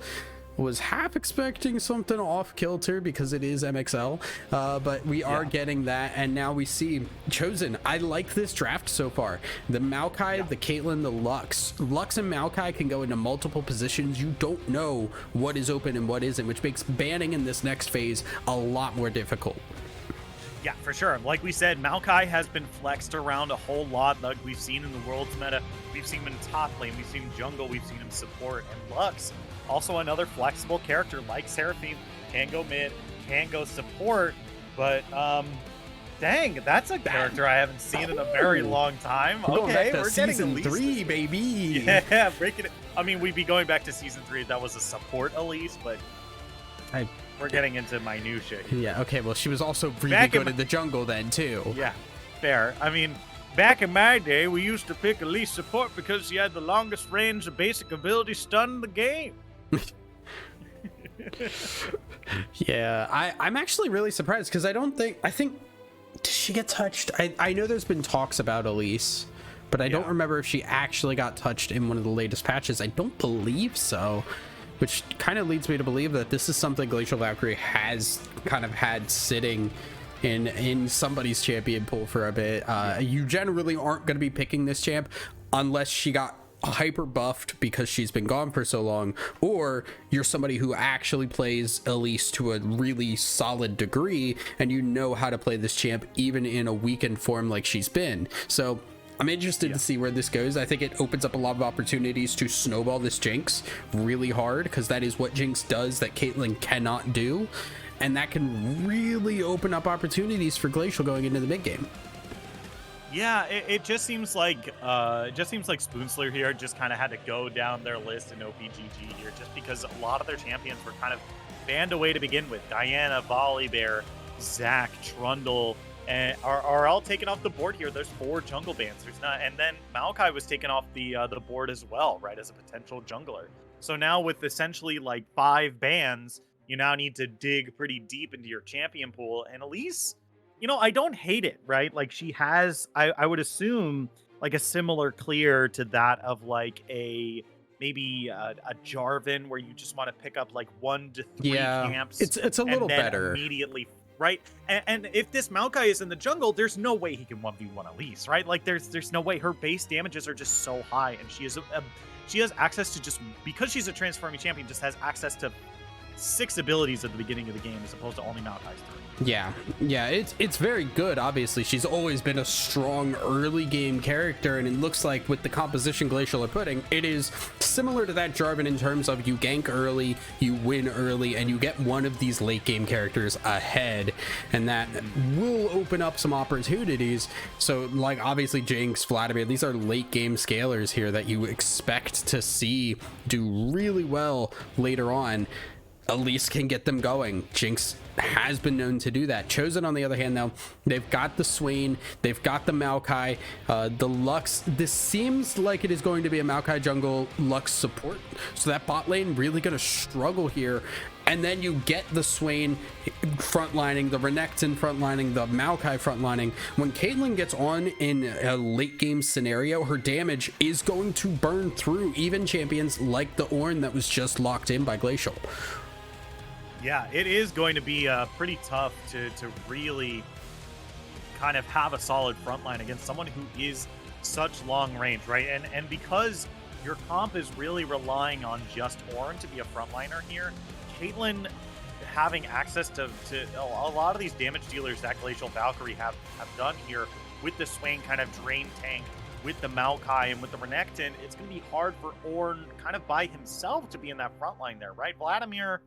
Speaker 3: Was half expecting something off kilter because it is MXL, but we are getting that, and now we see Chosen. I like this draft so far. The Maokai, the Caitlyn, the Lux and Maokai can go into multiple positions. You don't know what is open and what isn't, which makes banning in this next phase a lot more difficult.
Speaker 5: Yeah, for sure. Like we said, Maokai has been flexed around a whole lot. Like we've seen in the world's meta, we've seen him in top lane, we've seen him jungle, we've seen him support, and Lux, also another flexible character like Seraphine, can go mid, can go support, but dang, that's a character I haven't seen in a very long time. Okay, we're getting
Speaker 3: season 3, baby.
Speaker 5: Yeah, breaking it. I mean, we'd be going back to season 3. That was a support Elise, but we're getting into minutia here.
Speaker 3: Yeah, okay, well, she was also really
Speaker 5: Back in
Speaker 3: good in the jungle then, too.
Speaker 5: Yeah, fair. I mean, back in my day, we used to pick Elise support because she had the longest range of basic ability stun in the game.
Speaker 3: Yeah, I'm actually really surprised because I think did she get touched? I know there's been talks about Elise, but I don't remember if she actually got touched in one of the latest patches. I don't believe so, which kind of leads me to believe that this is something Glacial Valkyrie has kind of had sitting in somebody's champion pool for a bit. You generally aren't going to be picking this champ unless she got hyper buffed because she's been gone for so long, or you're somebody who actually plays Elise to a really solid degree and you know how to play this champ even in a weakened form like she's been. So I'm interested to see where this goes. I think it opens up a lot of opportunities to snowball this Jinx really hard, because that is what Jinx does that Caitlyn cannot do, and that can really open up opportunities for Glacial going into the mid game.
Speaker 5: Yeah, it just seems like Spoonsler here just kind of had to go down their list in OPGG here, just because a lot of their champions were kind of banned away to begin with. Diana, Volibear, Zac, Trundle, and are all taken off the board here. There's 4 jungle bans. There's not, and then Maokai was taken off the board as well, right, as a potential jungler. So now with essentially like 5 bans, you now need to dig pretty deep into your champion pool. And Elise, you know, I don't hate it, right? Like she has, I would assume, like a similar clear to that of like maybe a Jarvan, where you just want to pick up like 1 to 3 camps.
Speaker 3: It's a little better
Speaker 5: immediately, right? And if this Maokai is in the jungle, there's no way he can 1v1 Elise, right? Like there's no way. Her base damages are just so high, and she has access to, just because she's a transforming champion, just has access to 6 abilities at the beginning of the game as opposed to only Maokai's 3.
Speaker 3: Yeah, it's very good. Obviously, she's always been a strong early game character, and it looks like with the composition Glacial are putting, it is similar to that Jarvan in terms of you gank early, you win early, and you get one of these late game characters ahead, and that will open up some opportunities. So like obviously Jinx, Vladimir, these are late game scalers here that you expect to see do really well later on. Elise can get them going. Jinx has been known to do that. Chosen, on the other hand, though, they've got the Swain, they've got the Maokai, the Lux. This seems like it is going to be a Maokai jungle Lux support, so that bot lane really going to struggle here. And then you get the Swain frontlining, the Renekton frontlining, the Maokai frontlining. When Caitlyn gets on in a late game scenario, her damage is going to burn through even champions like the Ornn that was just locked in by Glacial.
Speaker 5: Yeah, it is going to be pretty tough to really kind of have a solid front line against someone who is such long range, right? And because your comp is really relying on just Ornn to be a frontliner here, Caitlyn having access to a lot of these damage dealers that Glacial Valkyrie have done here with the Swain kind of drain tank, with the Maokai and with the Renekton, it's going to be hard for Ornn kind of by himself to be in that front line there, right? Vladimir,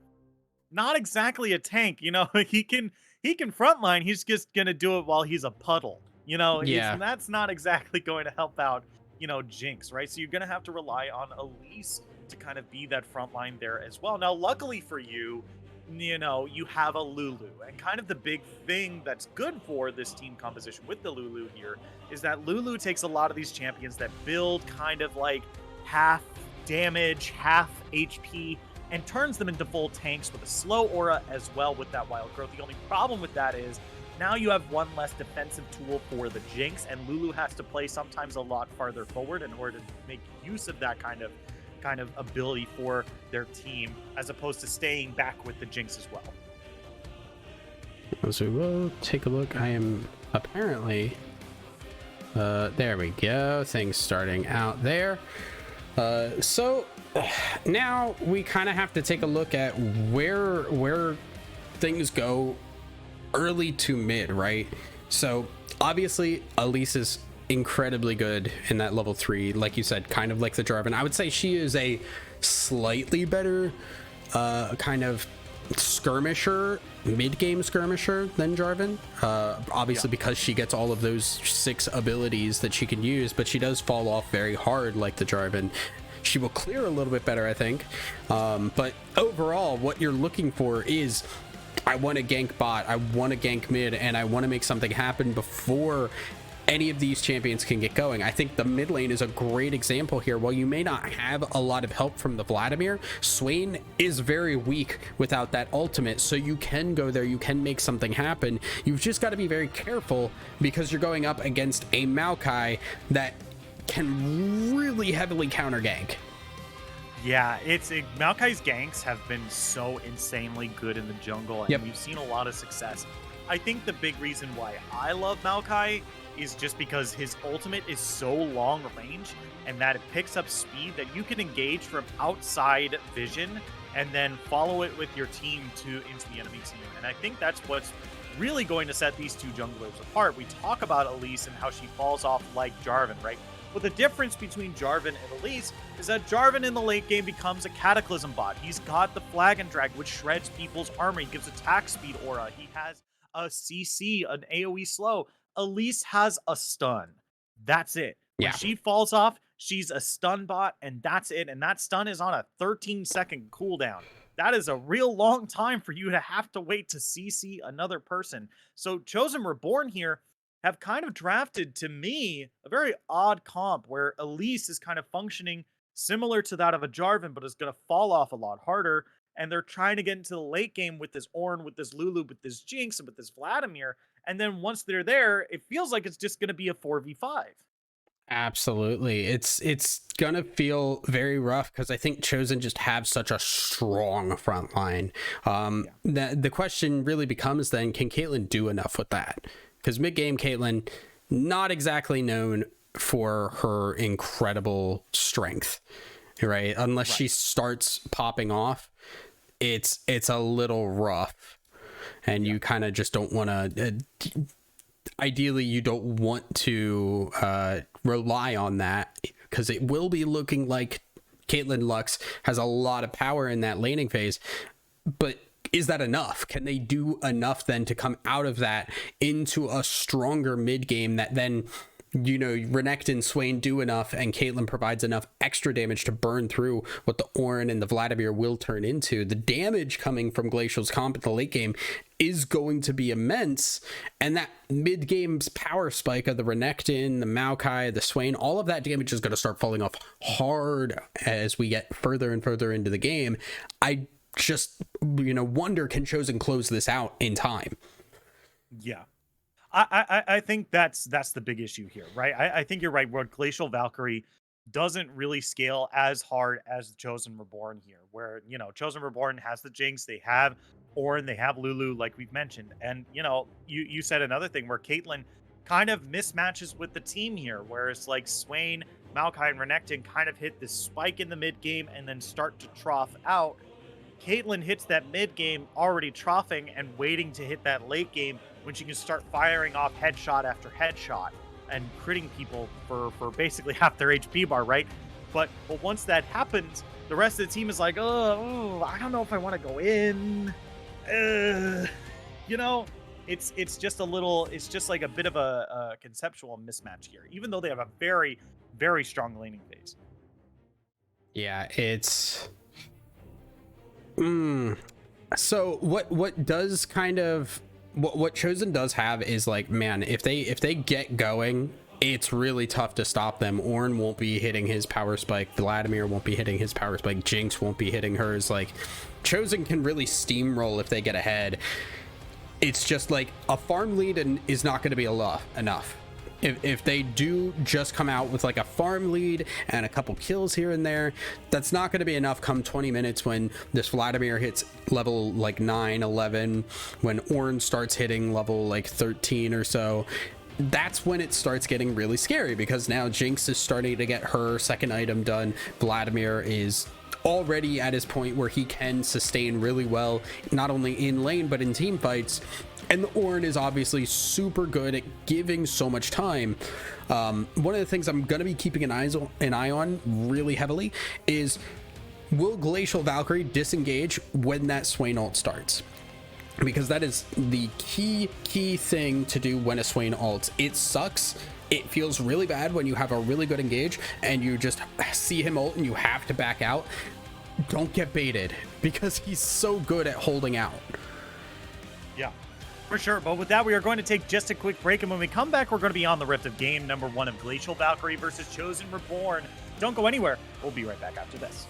Speaker 5: not exactly a tank, you know. he can frontline. He's just gonna do it while he's a puddle, you know.
Speaker 3: Yeah,
Speaker 5: that's not exactly going to help out, you know, Jinx, right? So you're gonna have to rely on Elise to kind of be that frontline there as well. Now, luckily for you, you know, you have a Lulu, and kind of the big thing that's good for this team composition with the Lulu here is that Lulu takes a lot of these champions that build kind of like half damage, half HP, and turns them into full tanks with a slow aura as well with that wild growth. The only problem with that is now you have one less defensive tool for the Jinx, and Lulu has to play sometimes a lot farther forward in order to make use of that kind of ability for their team, as opposed to staying back with the Jinx as well.
Speaker 3: So we'll take a look. I am apparently there we go, things starting out there. So now we kind of have to take a look at where things go early to mid, right? So obviously Elise is incredibly good in that level 3, like you said, kind of like the Jarvan. I would say she is a slightly better kind of skirmisher, mid-game skirmisher than Jarvan, obviously because she gets all of those 6 abilities that she can use, but she does fall off very hard like the Jarvan. She will clear a little bit better, I think, but overall what you're looking for is, I want to gank bot, I want to gank mid, and I want to make something happen before any of these champions can get going. I think the mid lane is a great example here. While you may not have a lot of help from the Vladimir, Swain is very weak without that ultimate, so you can go there, you can make something happen. You've just got to be very careful because you're going up against a Maokai that can really heavily counter gank.
Speaker 5: Yeah, Maokai's ganks have been so insanely good in the jungle, and we've seen a lot of success. I think the big reason why I love Maokai is just because his ultimate is so long range and that it picks up speed that you can engage from outside vision and then follow it with your team into the enemy team. And I think that's what's really going to set these two junglers apart. We talk about Elise and how she falls off like Jarvan, right? But the difference between Jarvan and Elise is that Jarvan in the late game becomes a Cataclysm bot. He's got the Flag and Drag, which shreds people's armor. He gives attack speed aura. He has a CC, an AoE slow. Elise has a stun. That's it. When she falls off, she's a stun bot, and that's it. And that stun is on a 13-second cooldown. That is a real long time for you to have to wait to CC another person. So Chosen Reborn here have kind of drafted, to me, a very odd comp where Elise is kind of functioning similar to that of a Jarvan, but is going to fall off a lot harder. And they're trying to get into the late game with this Ornn, with this Lulu, with this Jinx, and with this Vladimir. And then once they're there, it feels like it's just going to be a 4v5.
Speaker 3: Absolutely. It's gonna feel very rough because I think Chosen just have such a strong front line. The question really becomes then, can Caitlyn do enough with that? Because mid-game Caitlyn, not exactly known for her incredible strength, right? Unless she starts popping off, it's a little rough. And you kind of just don't want to, ideally you don't want to rely on that, because it will be looking like Caitlyn Lux has a lot of power in that laning phase. But is that enough? Can they do enough then to come out of that into a stronger mid game that then, you know, Renekton and Swain do enough and Caitlyn provides enough extra damage to burn through what the Ornn and the Vladimir will turn into? The damage coming from Glacial's comp at the late game is going to be immense, and that mid game's power spike of the Renekton, the Maokai, the Swain, all of that damage is going to start falling off hard as we get further and further into the game. I just, you know, wonder, can Chosen close this out in time?
Speaker 5: Yeah. I think that's the big issue here, right? I think you're right. Where Glacial Valkyrie doesn't really scale as hard as Chosen Reborn here, where, you know, Chosen Reborn has the Jinx, they have Ornn, they have Lulu, like we've mentioned. And, you know, you said another thing where Caitlyn kind of mismatches with the team here, where it's like Swain, Maokai, and Renekton kind of hit this spike in the mid game and then start to trough out. Caitlyn hits that mid game already troughing and waiting to hit that late game when she can start firing off headshot after headshot and critting people for basically half their HP bar, right? But once that happens, the rest of the team is like, oh, I don't know if I want to go in. You know, it's just a little, it's just like a bit of a conceptual mismatch here, even though they have a very, very strong laning phase.
Speaker 3: Yeah, it's... So what does kind of... What Chosen does have is, like, man, if they get going, it's really tough to stop them. Ornn won't be hitting his power spike. Vladimir won't be hitting his power spike. Jinx won't be hitting hers. Like, Chosen can really steamroll if they get ahead. It's just like a farm lead is not going to be enough. If they do just come out with like a farm lead and a couple kills here and there, that's not going to be enough come 20 minutes when this Vladimir hits level like 9, 11, when Ornn starts hitting level like 13 or so. That's when it starts getting really scary, because now Jinx is starting to get her second item done. Vladimir is already at his point where he can sustain really well, not only in lane but in team fights. And the Ornn is obviously super good at giving so much time. One of the things I'm going to be keeping an eye on really heavily is, will Glacial Valkyrie disengage when that Swain ult starts? Because that is the key thing to do when a Swain ults. It sucks. It feels really bad when you have a really good engage and you just see him ult and you have to back out. Don't get baited, because he's so good at holding out.
Speaker 5: Yeah, for sure. But with that, we are going to take just a quick break. And when we come back, we're going to be on the Rift of game number 1 of Glacial Valkyrie versus Chosen Reborn. Don't go anywhere. We'll be right back after this.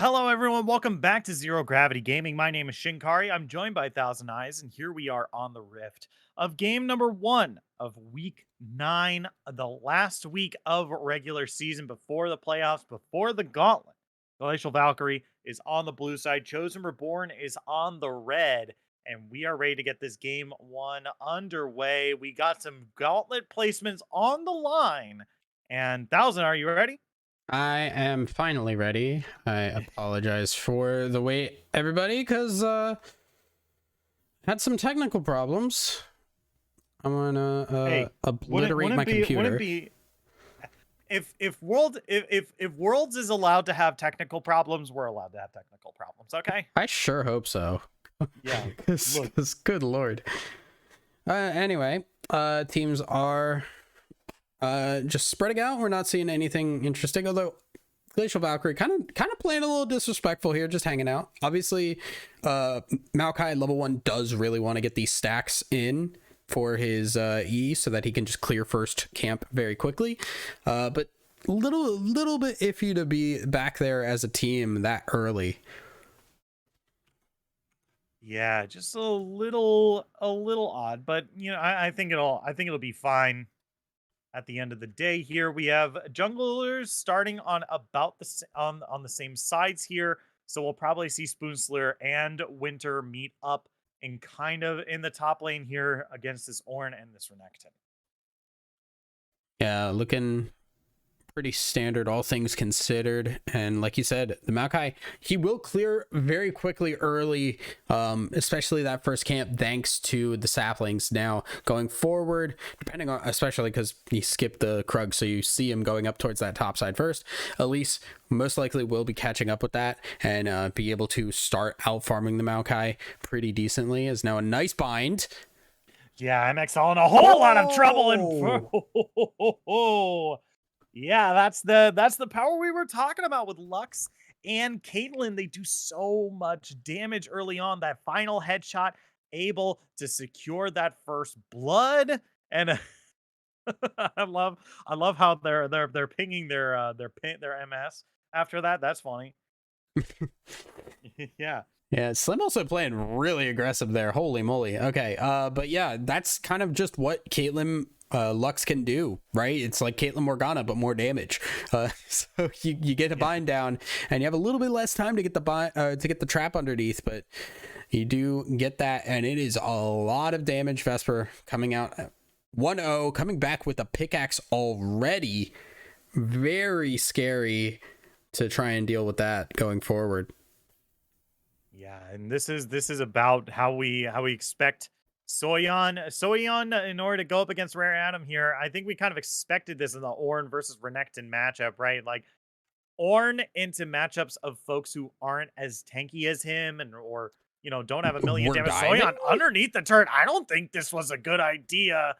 Speaker 5: Hello, everyone. Welcome back to Zero Gravity Gaming. My name is Shinkari. I'm joined by Thousand Eyes, and here we are on the Rift of game number 1 of week 9, the last week of regular season before the playoffs, before the gauntlet. Glacial Valkyrie is on the blue side. Chosen Reborn is on the red, and we are ready to get this game 1 underway. We got some gauntlet placements on the line. And Thousand, are you ready?
Speaker 3: I am finally ready. I apologize for the wait, everybody, because had some technical problems. I'm gonna
Speaker 5: Hey,
Speaker 3: obliterate my computer.
Speaker 5: Wouldn't it be if Worlds is allowed to have technical problems, we're allowed to have technical problems, okay?
Speaker 3: I sure hope so.
Speaker 5: Yeah. Look.
Speaker 3: Because good lord. Anyway, teams are just spreading out. We're not seeing anything interesting, although Glacial Valkyrie kind of playing a little disrespectful here, just hanging out. Obviously, Maokai level 1 does really want to get these stacks in for his E so that he can just clear first camp very quickly. But little bit iffy to be back there as a team that early.
Speaker 5: Yeah, just a little odd, but you know, I think it'll be fine. At the end of the day, here we have junglers starting on about on the same sides here, so we'll probably see Spoonsler and Winter meet up in kind of in the top lane here against this Ornn and this Renekton.
Speaker 3: Yeah, looking pretty standard, all things considered. And like you said, the Maokai, he will clear very quickly early, especially that first camp, thanks to the saplings. Now going forward, depending on, especially because he skipped the Krug, so you see him going up towards that top side first. Elise most likely will be catching up with that and be able to start out farming the Maokai pretty decently. Is now a nice bind.
Speaker 5: Yeah, MXL in a whole lot of trouble. And yeah, that's the power we were talking about with Lux and Caitlyn. They do so much damage early on. That final headshot able to secure that first blood, and I love how they're pinging their MS after that. That's funny. Yeah.
Speaker 3: Yeah, Slim also playing really aggressive there. Holy moly. Okay, but yeah, that's kind of just what Caitlyn Lux can do, right? It's like Caitlyn Morgana, but more damage. So you get a bind down, and you have a little bit less time to get the trap underneath, but you do get that, and it is a lot of damage. Vesper coming out 1-0, coming back with a pickaxe already. Very scary to try and deal with that going forward.
Speaker 5: Yeah, and this is about how we expect Soyeon in order to go up against Rare Adam here. I think we kind of expected this in the Ornn versus Renekton matchup, right? Like Ornn into matchups of folks who aren't as tanky as him or you know don't have a million damage. Soyeon underneath the turret. I don't think this was a good idea.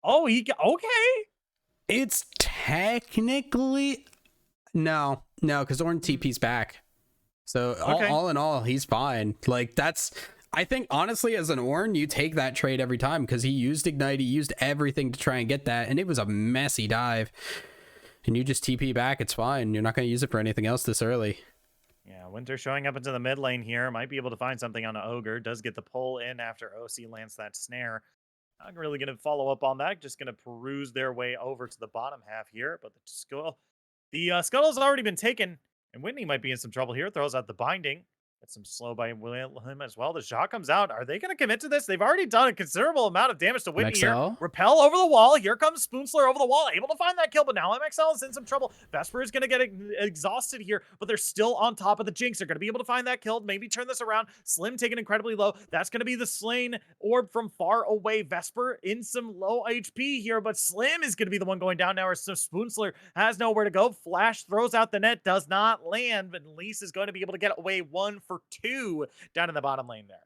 Speaker 5: Oh, okay.
Speaker 3: It's technically no, because Ornn TP's back. So
Speaker 5: Okay.
Speaker 3: all in all, he's fine. Like I think honestly, as an Ornn, you take that trade every time because he used Ignite, he used everything to try and get that, and it was a messy dive. And you just TP back, it's fine. You're not going to use it for anything else this early.
Speaker 5: Yeah, Winter showing up into the mid lane here. Might be able to find something on an Ogre. Does get the pull in after OC lands that snare. Not really going to follow up on that. Just going to peruse their way over to the bottom half here. But the Scuttle's already been taken. And Whitney might be in some trouble here. Throws out the binding. Gets some slow by him as well. The shot comes out. Are they going to commit to this? They've already done a considerable amount of damage to Whitney here.
Speaker 3: MXL?
Speaker 5: Repel over the wall. Here comes Spoonsler over the wall. Able to find that kill, but now MXL is in some trouble. Vesper is going to get exhausted here, but they're still on top of the Jinx. They're going to be able to find that kill. Maybe turn this around. Slim taken incredibly low. That's going to be the slain orb from far away. Vesper in some low HP here, but Slim is going to be the one going down now. So Spoonsler has nowhere to go. Flash throws out the net. Does not land, but Elise is going to be able to get away 1 for 2 down in the bottom lane there.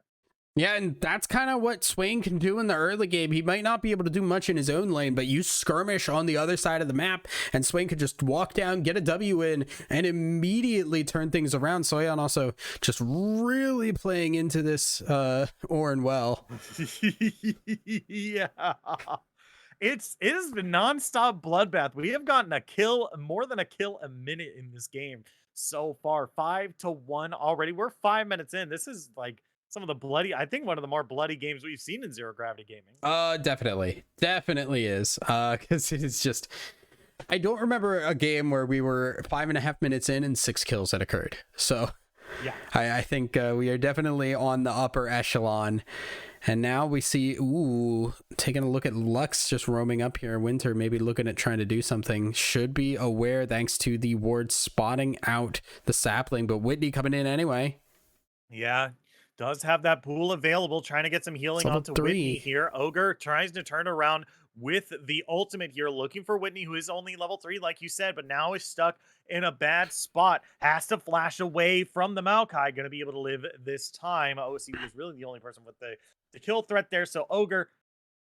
Speaker 3: Yeah, and that's kind of what Swain can do in the early game. He might not be able to do much in his own lane, but you skirmish on the other side of the map, and Swain could just walk down, get a W in, and immediately turn things around. Soyeon also just really playing into this Ornn well.
Speaker 5: Yeah. It has been nonstop bloodbath. We have gotten a kill, more than a kill a minute in this game. so far. 5-1 already. We're 5 minutes in. This is like some of the bloody, I think one of the more bloody games we've seen in Zero Gravity Gaming.
Speaker 3: Definitely is. Because it is just, I don't remember a game where we were 5.5 minutes in and 6 kills had occurred. So
Speaker 5: Yeah.
Speaker 3: I think we are definitely on the upper echelon. And now we see, taking a look at Lux just roaming up here. Winter maybe looking at trying to do something. Should be aware thanks to the ward spotting out the sapling, but Whitney coming in anyway.
Speaker 5: Yeah, does have that pool available, trying to get some healing
Speaker 3: Level
Speaker 5: onto
Speaker 3: 3.
Speaker 5: Whitney here. Ogre tries to turn around with the ultimate here, looking for Whitney, who is only level 3, like you said, but now is stuck in a bad spot. Has to flash away from the Maokai. Going to be able to live this time. OC was really the only person with the kill threat there, so Ogre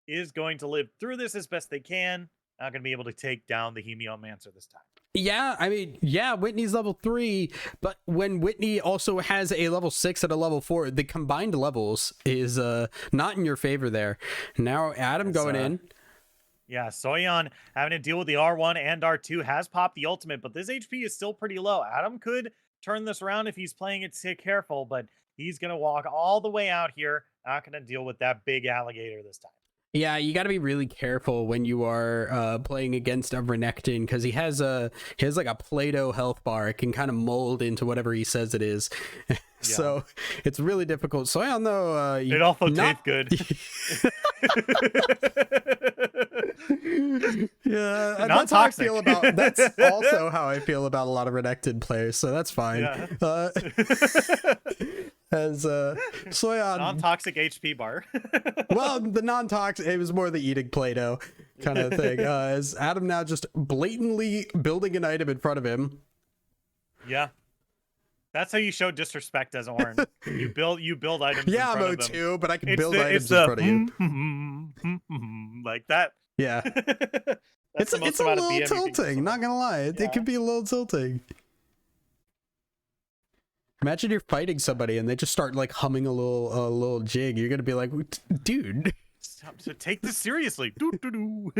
Speaker 5: is going to live through this as best they can. Not going to be able to take down the Hemiomancer this time.
Speaker 3: Yeah, I mean, yeah, Whitney's level 3, but when Whitney also has a level 6 and a level 4, the combined levels is not in your favor there. Now Adam going in.
Speaker 5: Yeah, Soyeon having to deal with the R1 and R2, has popped the ultimate, but this HP is still pretty low. Adam could turn this around if he's playing it careful, but he's going to walk all the way out here. Not going to deal with that big alligator this time.
Speaker 3: Yeah, you got to be really careful when you are playing against a Renekton, because he has like a Play-Doh health bar. It can kind of mold into whatever he says it is. So it's really difficult. So I don't know.
Speaker 5: It also tastes good.
Speaker 3: Yeah,
Speaker 5: Not
Speaker 3: that's how I
Speaker 5: toxic.
Speaker 3: feel about. That's also how I feel about a lot of Renekton players. So that's fine.
Speaker 5: Yeah.
Speaker 3: As Soyeon,
Speaker 5: Non-toxic HP bar.
Speaker 3: well, the non-toxic, it was more the eating Play-Doh kind of thing. As Adam now just blatantly building an item in front of him.
Speaker 5: Yeah. That's how you show disrespect as Orin. You build items in
Speaker 3: Yeah,
Speaker 5: front
Speaker 3: I'm
Speaker 5: of them.
Speaker 3: O2, but I can
Speaker 5: It's
Speaker 3: build
Speaker 5: the-
Speaker 3: items
Speaker 5: it's
Speaker 3: in
Speaker 5: the
Speaker 3: front of you.
Speaker 5: like that.
Speaker 3: Yeah.
Speaker 5: That's the most
Speaker 3: It's a
Speaker 5: amount of
Speaker 3: little
Speaker 5: BM you can
Speaker 3: tilting,
Speaker 5: use.
Speaker 3: not gonna lie. It can be a little tilting. Imagine you're fighting somebody and they just start like humming a little jig. You're gonna be like, dude.
Speaker 5: Stop to take this seriously. Doo, doo,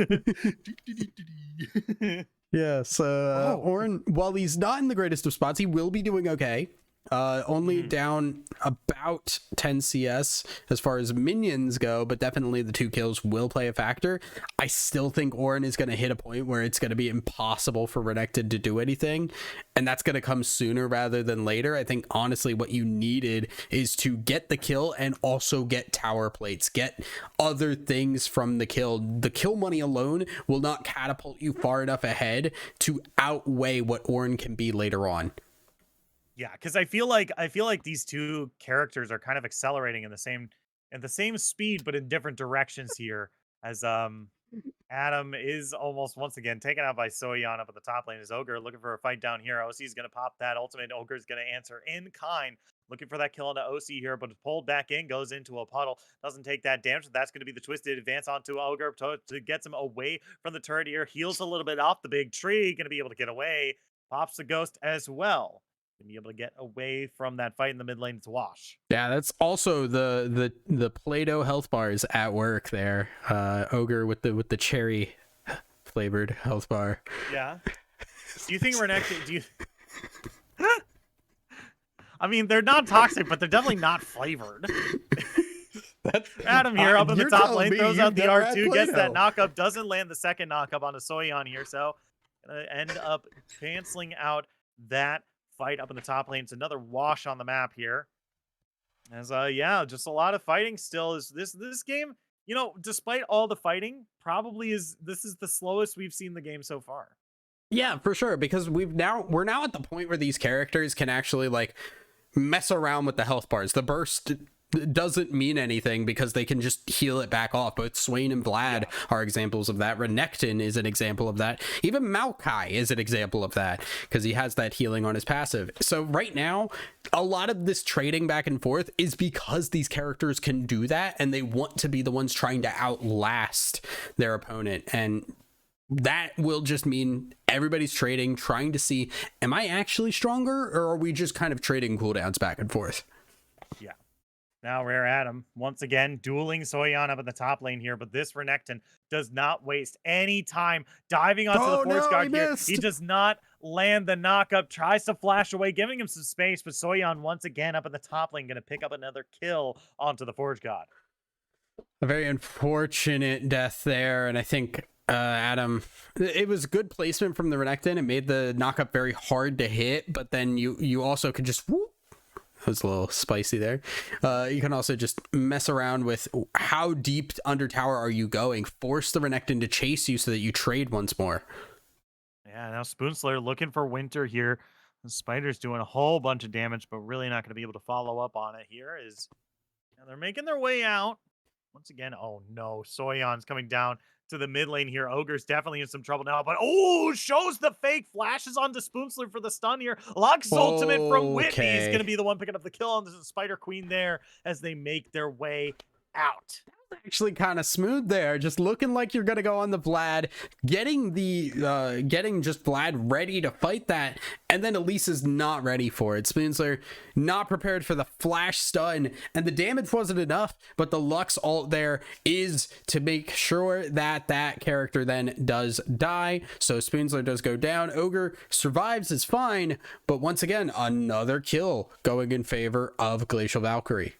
Speaker 5: doo.
Speaker 3: Yeah, so Orin, while he's not in the greatest of spots, he will be doing okay. Only down about 10 CS as far as minions go, but definitely the 2 kills will play a factor. I still think Orin is going to hit a point where it's going to be impossible for Renekton to do anything, and that's going to come sooner rather than later. I think honestly what you needed is to get the kill and also get tower plates, get other things from the kill. The kill money alone will not catapult you far enough ahead to outweigh what Orin can be later on.
Speaker 5: Yeah, because I feel like these two characters are kind of accelerating in the same speed, but in different directions here. As Adam is almost once again taken out by Soyeon up at the top lane. Is Ogre looking for a fight down here? OC is going to pop that ultimate. Ogre is going to answer in kind, looking for that kill onto OC here, but pulled back in, goes into a puddle, doesn't take that damage. That's going to be the twisted advance onto Ogre to get him away from the turret here. Heals a little bit off the big tree, going to be able to get away. Pops the ghost as well. Be able to get away from that fight in the mid lane to wash.
Speaker 3: Yeah, that's also the Play-Doh health bars at work there. Ogre with the cherry flavored health bar.
Speaker 5: Yeah. Do you think Renekton? Do you? I mean, they're not toxic, but they're definitely not flavored. Adam here up in the top lane throws out the R2, gets that knockup, doesn't land the second knockup onto Soyeon here, so gonna end up canceling out that fight up in the top lane. It's another wash on the map here. As yeah, just a lot of fighting still. Is this game, you know, despite all the fighting, this is the slowest we've seen the game so far.
Speaker 3: Yeah, for sure, because we're now at the point where these characters can actually like mess around with the health bars. The burst doesn't mean anything because they can just heal it back off. Both Swain and Vlad are examples of that. Renekton is an example of that. Even Maokai is an example of that because he has that healing on his passive. So right now, a lot of this trading back and forth is because these characters can do that and they want to be the ones trying to outlast their opponent. And that will just mean everybody's trading, trying to see, am I actually stronger or are we just kind of trading cooldowns back and forth?
Speaker 5: Yeah. Now Rare Adam, once again, dueling Soyan up in the top lane here, but this Renekton does not waste any time diving onto the
Speaker 3: Oh
Speaker 5: Force
Speaker 3: no, he
Speaker 5: Guard here.
Speaker 3: missed.
Speaker 5: He does not land the knockup, tries to flash away, giving him some space, but Soyan once again up in the top lane, going to pick up another kill onto the Forge God.
Speaker 3: A very unfortunate death there, and I think Adam, it was good placement from the Renekton. It made the knockup very hard to hit, but then you also could just whoop. That was a little spicy there. You can also just mess around with how deep under tower are you going. Force the Renekton to chase you so that you trade once more.
Speaker 5: Yeah, now Spoonslayer looking for Winter here. The Spider's doing a whole bunch of damage, but really not going to be able to follow up on it here. They're making their way out. Once again, oh no, Soyan's coming down to the mid lane here. Ogre's definitely in some trouble now, but shows the fake, flashes onto Spoonsler for the stun here. Lux ultimate from Whitney is going to be the one picking up the kill on the Spider Queen there as they make their way out.
Speaker 3: Actually kind of smooth there, just looking like you're gonna go on the Vlad, getting just Vlad ready to fight that, and then Elise is not ready for it. Spoonsler not prepared for the flash stun, and the damage wasn't enough, but the Lux ult there is to make sure that that character then does die. So Spoonsler does go down. Ogre survives, is fine, but once again another kill going in favor of Glacial Valkyrie.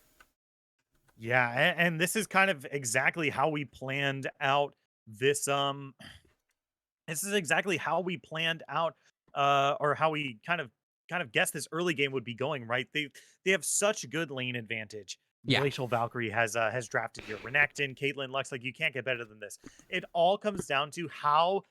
Speaker 5: Yeah, and this is kind of exactly how we planned out this this is exactly how we planned out or how we kind of guessed this early game would be going, right? They have such good lane advantage.
Speaker 3: Yeah.
Speaker 5: Glacial Valkyrie has drafted here. Renekton, Caitlyn, Lux, like you can't get better than this. It all comes down to how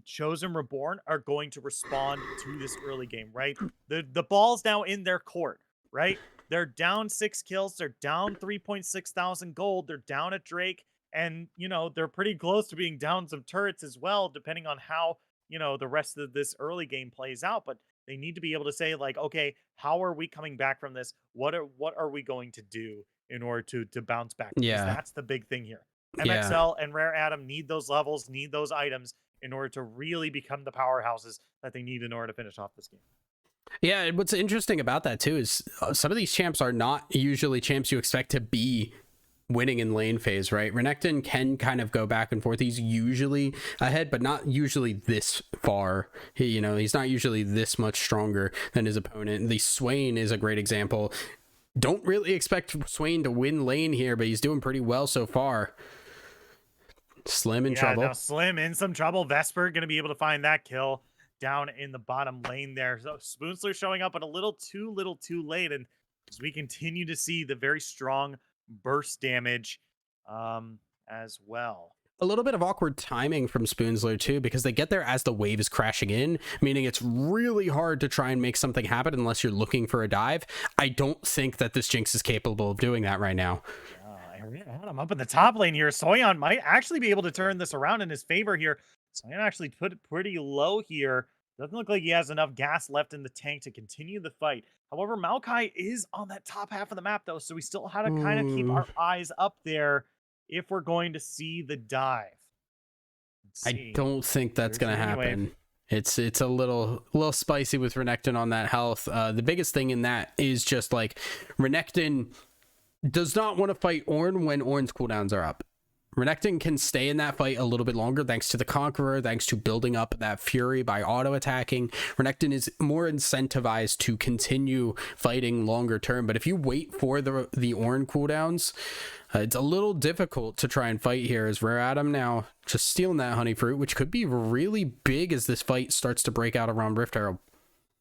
Speaker 5: Chosen Reborn are going to respond to this early game, right? The ball's now in their court, right? They're down 6 kills. They're down 3.6 thousand gold. They're down at Drake. And, they're pretty close to being down some turrets as well, depending on how, the rest of this early game plays out. But they need to be able to say, like, okay, how are we coming back from this? What are we going to do in order to bounce back? Because
Speaker 3: Yeah.
Speaker 5: that's the big thing here.
Speaker 3: Yeah.
Speaker 5: MXL and Rare Adam need those levels, need those items in order to really become the powerhouses that they need in order to finish off this game.
Speaker 3: Yeah, and what's interesting about that too is some of these champs are not usually champs you expect to be winning in lane phase, right? Renekton can kind of go back and forth. He's usually ahead, but not usually this far. He's not usually this much stronger than his opponent. The Swain is a great example. Don't really expect Swain to win lane here, but he's doing pretty well so far. Slim in trouble.
Speaker 5: Now Slim in some trouble. Vesper going to be able to find that kill down in the bottom lane there. So Spoonsler showing up, but a little too late. And as we continue to see the very strong burst damage as well.
Speaker 3: A little bit of awkward timing from Spoonsler too, because they get there as the wave is crashing in, meaning it's really hard to try and make something happen unless you're looking for a dive. I don't think that this Jinx is capable of doing that right now.
Speaker 5: I'm up in the top lane here. Soyan might actually be able to turn this around in his favor here. Soyan actually put it pretty low here. Doesn't look like he has enough gas left in the tank to continue the fight. However, Maokai is on that top half of the map, though, so we still have to kind of keep our eyes up there if we're going to see the dive.
Speaker 3: I don't think that's going to happen. It's a little spicy with Renekton on that health. The biggest thing in that is just like Renekton does not want to fight Ornn when Ornn's cooldowns are up. Renekton can stay in that fight a little bit longer thanks to the Conqueror, thanks to building up that Fury by auto-attacking. Renekton is more incentivized to continue fighting longer term, but if you wait for the Ornn cooldowns, it's a little difficult to try and fight here as Rare Adam now just stealing that honey fruit, which could be really big as this fight starts to break out around Rift Herald.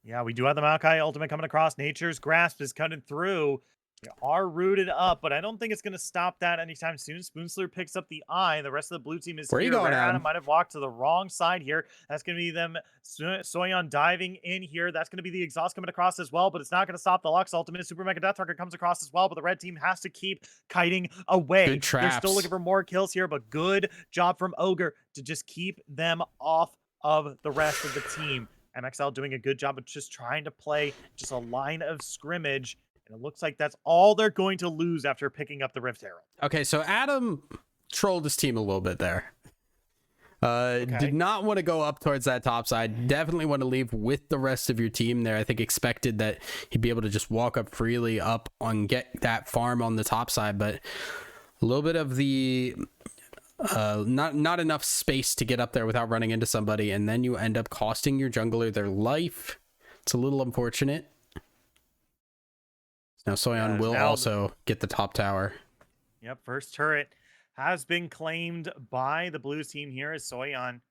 Speaker 5: Yeah, we do have the Maokai ultimate coming across. Nature's Grasp is cutting through. They are rooted up, but I don't think it's going to stop that anytime soon. Spoonsler picks up the eye. The rest of the blue team is
Speaker 3: Where
Speaker 5: here.
Speaker 3: you going,
Speaker 5: Rare
Speaker 3: Adam?
Speaker 5: Adam might have walked to the wrong side here. That's going to be them Soyan diving in here. That's going to be the exhaust coming across as well, but it's not going to stop the Lux ultimate. Super Mega Death Rocket comes across as well, but the red team has to keep kiting away.
Speaker 3: Good traps.
Speaker 5: They're still looking for more kills here, but good job from Ogre to just keep them off of the rest of the team. MXL doing a good job of just trying to play just a line of scrimmage. And it looks like that's all they're going to lose after picking up the Rift Herald.
Speaker 3: Okay, so Adam trolled his team a little bit there. Did not want to go up towards that top side. Definitely want to leave with the rest of your team there. I think expected that he'd be able to just walk up freely up and get that farm on the top side, but a little bit of the not enough space to get up there without running into somebody, and then you end up costing your jungler their life. It's a little unfortunate. Now Soyeon will also get the top tower.
Speaker 5: Yep, first turret has been claimed by the Blues team here as Soyeon.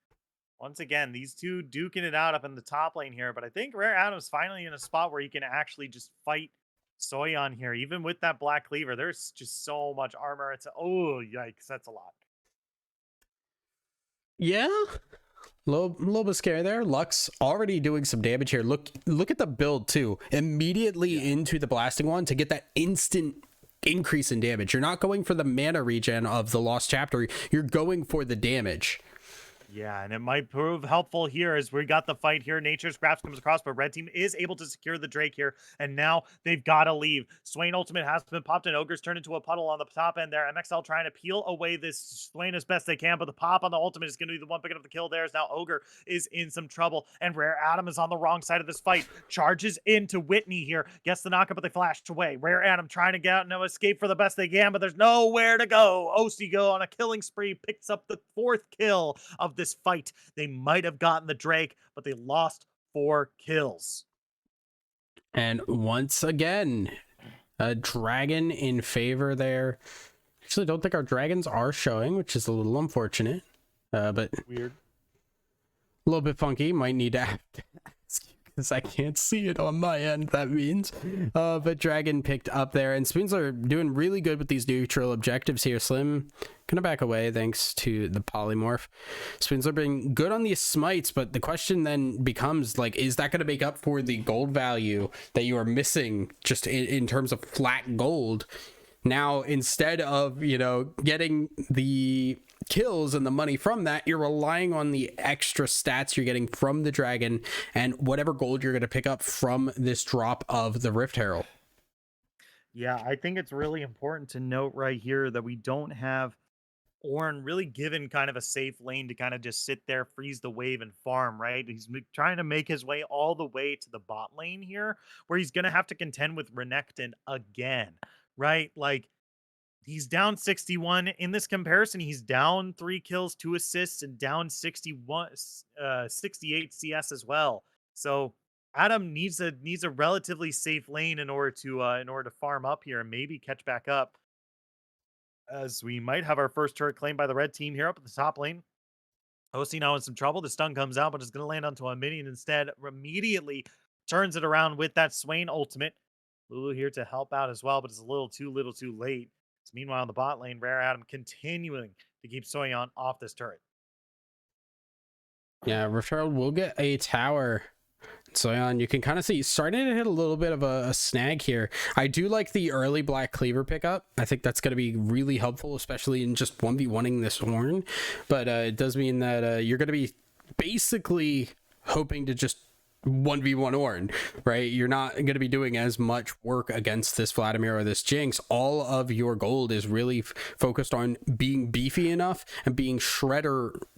Speaker 5: Once again, these two duking it out up in the top lane here, but I think Rare Adam's finally in a spot where he can actually just fight Soyeon here. Even with that Black Cleaver, there's just so much armor. It's, oh, yikes, that's a lot.
Speaker 3: Yeah, little bit scary there. Lux already doing some damage here. Look at the build too. Immediately into the blasting one to get that instant increase in damage. You're not going for the mana regen of the Lost Chapter. You're going for the damage.
Speaker 5: Yeah, and it might prove helpful here as we got the fight here. Nature's Grasp comes across, but red team is able to secure the Drake here, and now they've got to leave. Swain ultimate has been popped, and Ogre's turned into a puddle on the top end there. MXL trying to peel away this Swain as best they can, but the pop on the ultimate is going to be the one picking up the kill there. As now Ogre is in some trouble, and Rare Adam is on the wrong side of this fight. Charges into Whitney here, gets the knockup, but they flashed away. Rare Adam trying to get out and escape for the best they can, but there's nowhere to go. Ostigo on a killing spree picks up the 4th kill of this fight. They might have gotten the Drake, but they lost 4 kills.
Speaker 3: And once again, a dragon in favor there. Actually, don't think our dragons are showing, which is a little unfortunate. But
Speaker 5: weird.
Speaker 3: A little bit funky. Might need to ask because I can't see it on my end, that means. But dragon picked up there, and Spoons are doing really good with these neutral objectives here. Slim gonna back away thanks to the polymorph. Spoons are being good on these smites, but the question then becomes, like, is that gonna make up for the gold value that you are missing just in terms of flat gold? Now, instead of, you know, getting the kills and the money from that, you're relying on the extra stats you're getting from the dragon and whatever gold you're going to pick up from this drop of the Rift Herald.
Speaker 5: Yeah, I think it's really important to note right here that we don't have Ornn really given kind of a safe lane to kind of just sit there, freeze the wave, and farm, right? He's trying to make his way all the way to the bot lane here, where he's going to have to contend with Renekton again, right? Like, he's down 61 in this comparison. He's down 3 kills, 2 assists, and down 68 CS as well. So Adam needs a relatively safe lane in order to farm up here and maybe catch back up, as we might have our first turret claimed by the red team here up at the top lane. OC now in some trouble. The stun comes out, but it's going to land onto a minion instead. Immediately turns it around with that Swain ultimate. Lulu here to help out as well, but it's a little too late. So meanwhile, in the bot lane, Rare Adam continuing to keep Soyeon off this turret.
Speaker 3: Yeah, Rift Herald will get a tower. Soyeon, you can kind of see starting to hit a little bit of a snag here. I do like the early Black Cleaver pickup. I think that's going to be really helpful, especially in just 1v1ing this Ornn. But it does mean that you're going to be basically hoping to just 1v1 Ornn, right? You're not going to be doing as much work against this Vladimir or this Jinx. All of your gold is really focused on being beefy enough and being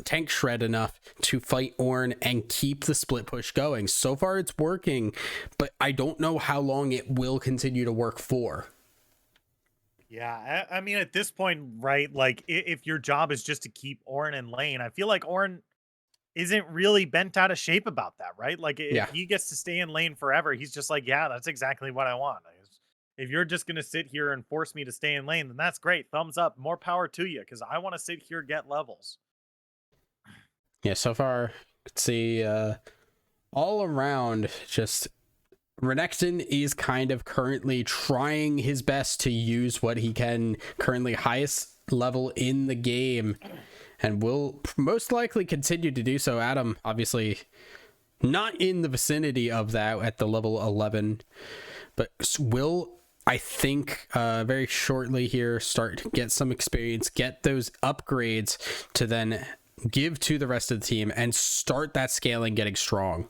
Speaker 3: tank shred enough to fight Ornn and keep the split push going. So far it's working, but I don't know how long it will continue to work for.
Speaker 5: Yeah, I mean, at this point, right, like, if your job is just to keep Ornn in lane, I feel like Ornn isn't really bent out of shape about that, right? Like, if he gets to stay in lane forever, he's just like, yeah, that's exactly what I want. If you're just going to sit here and force me to stay in lane, then that's great. Thumbs up. More power to you, because I want to sit here, get levels.
Speaker 3: Yeah, so far, let's see, all around, just Renekton is kind of currently trying his best to use what he can currently highest level in the game, and will most likely continue to do so. Adam, obviously, not in the vicinity of that at the level 11, but will, I think, very shortly here start to get some experience, get those upgrades to then give to the rest of the team and start that scaling getting strong.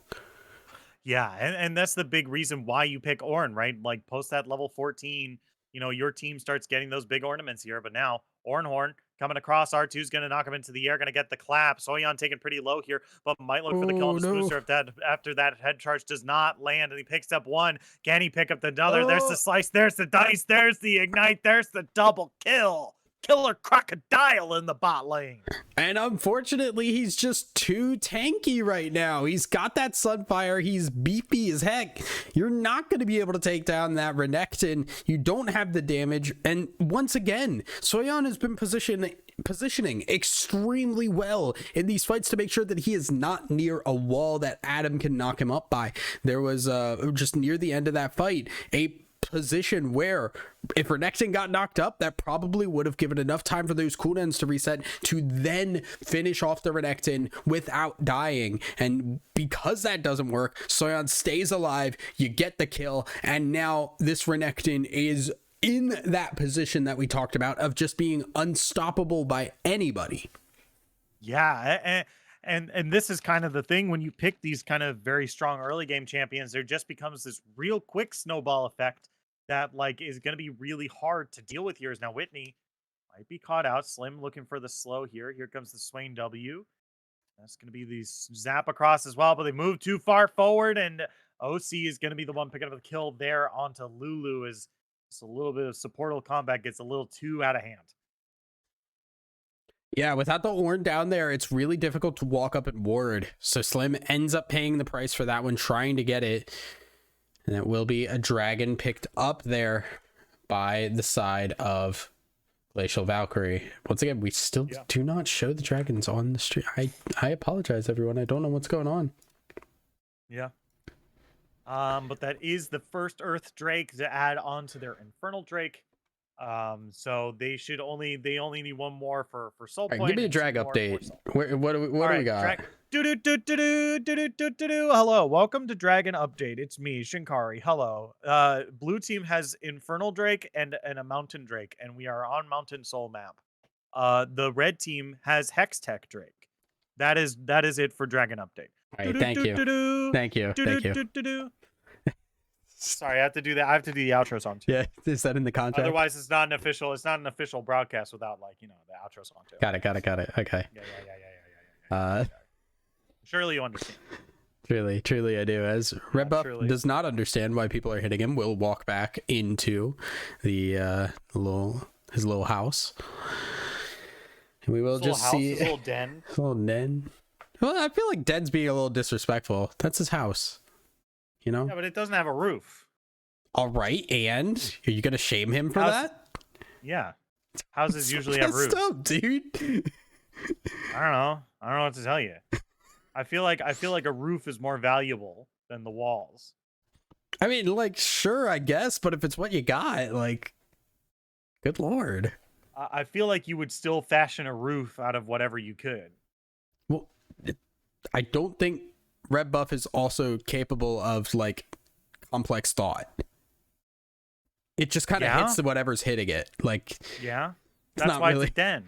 Speaker 5: Yeah, and that's the big reason why you pick Ornn, right? Like, post that level 14, your team starts getting those big ornaments here. But now Ornhorn coming across, R2 is going to knock him into the air, going to get the clap. Soyeon taken pretty low here, but might look for the kill on
Speaker 3: Oh,
Speaker 5: the
Speaker 3: no.
Speaker 5: Spooster if that after that head charge does not land, and he picks up one. Can he pick up the other? There's the slice, there's the dice, there's the ignite, there's the double kill. Killer Crocodile in the bot lane.
Speaker 3: And unfortunately, he's just too tanky right now. He's got that Sunfire. He's beefy as heck. You're not going to be able to take down that Renekton. You don't have the damage. And once again, Soyeon has been positioning extremely well in these fights to make sure that he is not near a wall that Adam can knock him up by. There was just near the end of that fight, a position where if Renekton got knocked up, that probably would have given enough time for those cooldowns to reset to then finish off the Renekton without dying. And because that doesn't work, Soyeon stays alive, you get the kill, and now this Renekton is in that position that we talked about of just being unstoppable by anybody.
Speaker 5: Yeah, and this is kind of the thing when you pick these kind of very strong early game champions, there just becomes this real quick snowball effect that like is going to be really hard to deal with here. Is now Whitney might be caught out. Slim looking for the slow here. Here comes the Swain W. That's going to be the zap across as well, but they move too far forward, and OC is going to be the one picking up the kill there onto Lulu as just a little bit of supportal combat gets a little too out of hand.
Speaker 3: Yeah, without the Ornn down there, it's really difficult to walk up and ward. So Slim ends up paying the price for that one, trying to get it. And it will be a dragon picked up there by the side of Glacial Valkyrie. Once again, we still do not show the dragons on the stream. I apologize, everyone. I don't know what's going on.
Speaker 5: Yeah. But that is the first Earth Drake to add on to their Infernal Drake. So they only need one more for Soul
Speaker 3: All
Speaker 5: Point.
Speaker 3: right, give me a
Speaker 5: and
Speaker 3: drag
Speaker 5: two more
Speaker 3: update.
Speaker 5: for Soul.
Speaker 3: What do we got?
Speaker 5: Hello, welcome to Dragon Update. It's me, Shinkari. Hello. Blue team has Infernal Drake and a Mountain Drake, and we are on Mountain Soul map. The red team has Hextech Drake. That is it for Dragon Update.
Speaker 3: All right, thank you. Thank you.
Speaker 5: Sorry, I have to do that. I have to do the outro song too.
Speaker 3: Yeah, is that in the contract?
Speaker 5: Otherwise, it's not an official broadcast without the outro song too.
Speaker 3: Got it. Okay.
Speaker 5: Yeah. Surely you understand.
Speaker 3: Truly I do. As Red Buff
Speaker 5: truly.
Speaker 3: does not understand why people are hitting him, we'll walk back into the his little house. And we will just see
Speaker 5: his little den.
Speaker 3: His little den. Well, I feel like Den's being a little disrespectful. That's his house. You know?
Speaker 5: Yeah, but it doesn't have a roof.
Speaker 3: All right, and are you gonna shame him for that?
Speaker 5: Yeah. Houses usually have roofs.
Speaker 3: Up, dude.
Speaker 5: I don't know what to tell you. I feel like a roof is more valuable than the walls.
Speaker 3: I mean, like, sure, I guess, but if it's what you got, like, good lord.
Speaker 5: I feel like you would still fashion a roof out of whatever you could.
Speaker 3: Well, I don't think Red Buff is also capable of like complex thought. It just kind of hits whatever's hitting it. Like,
Speaker 5: yeah, that's why it's a den.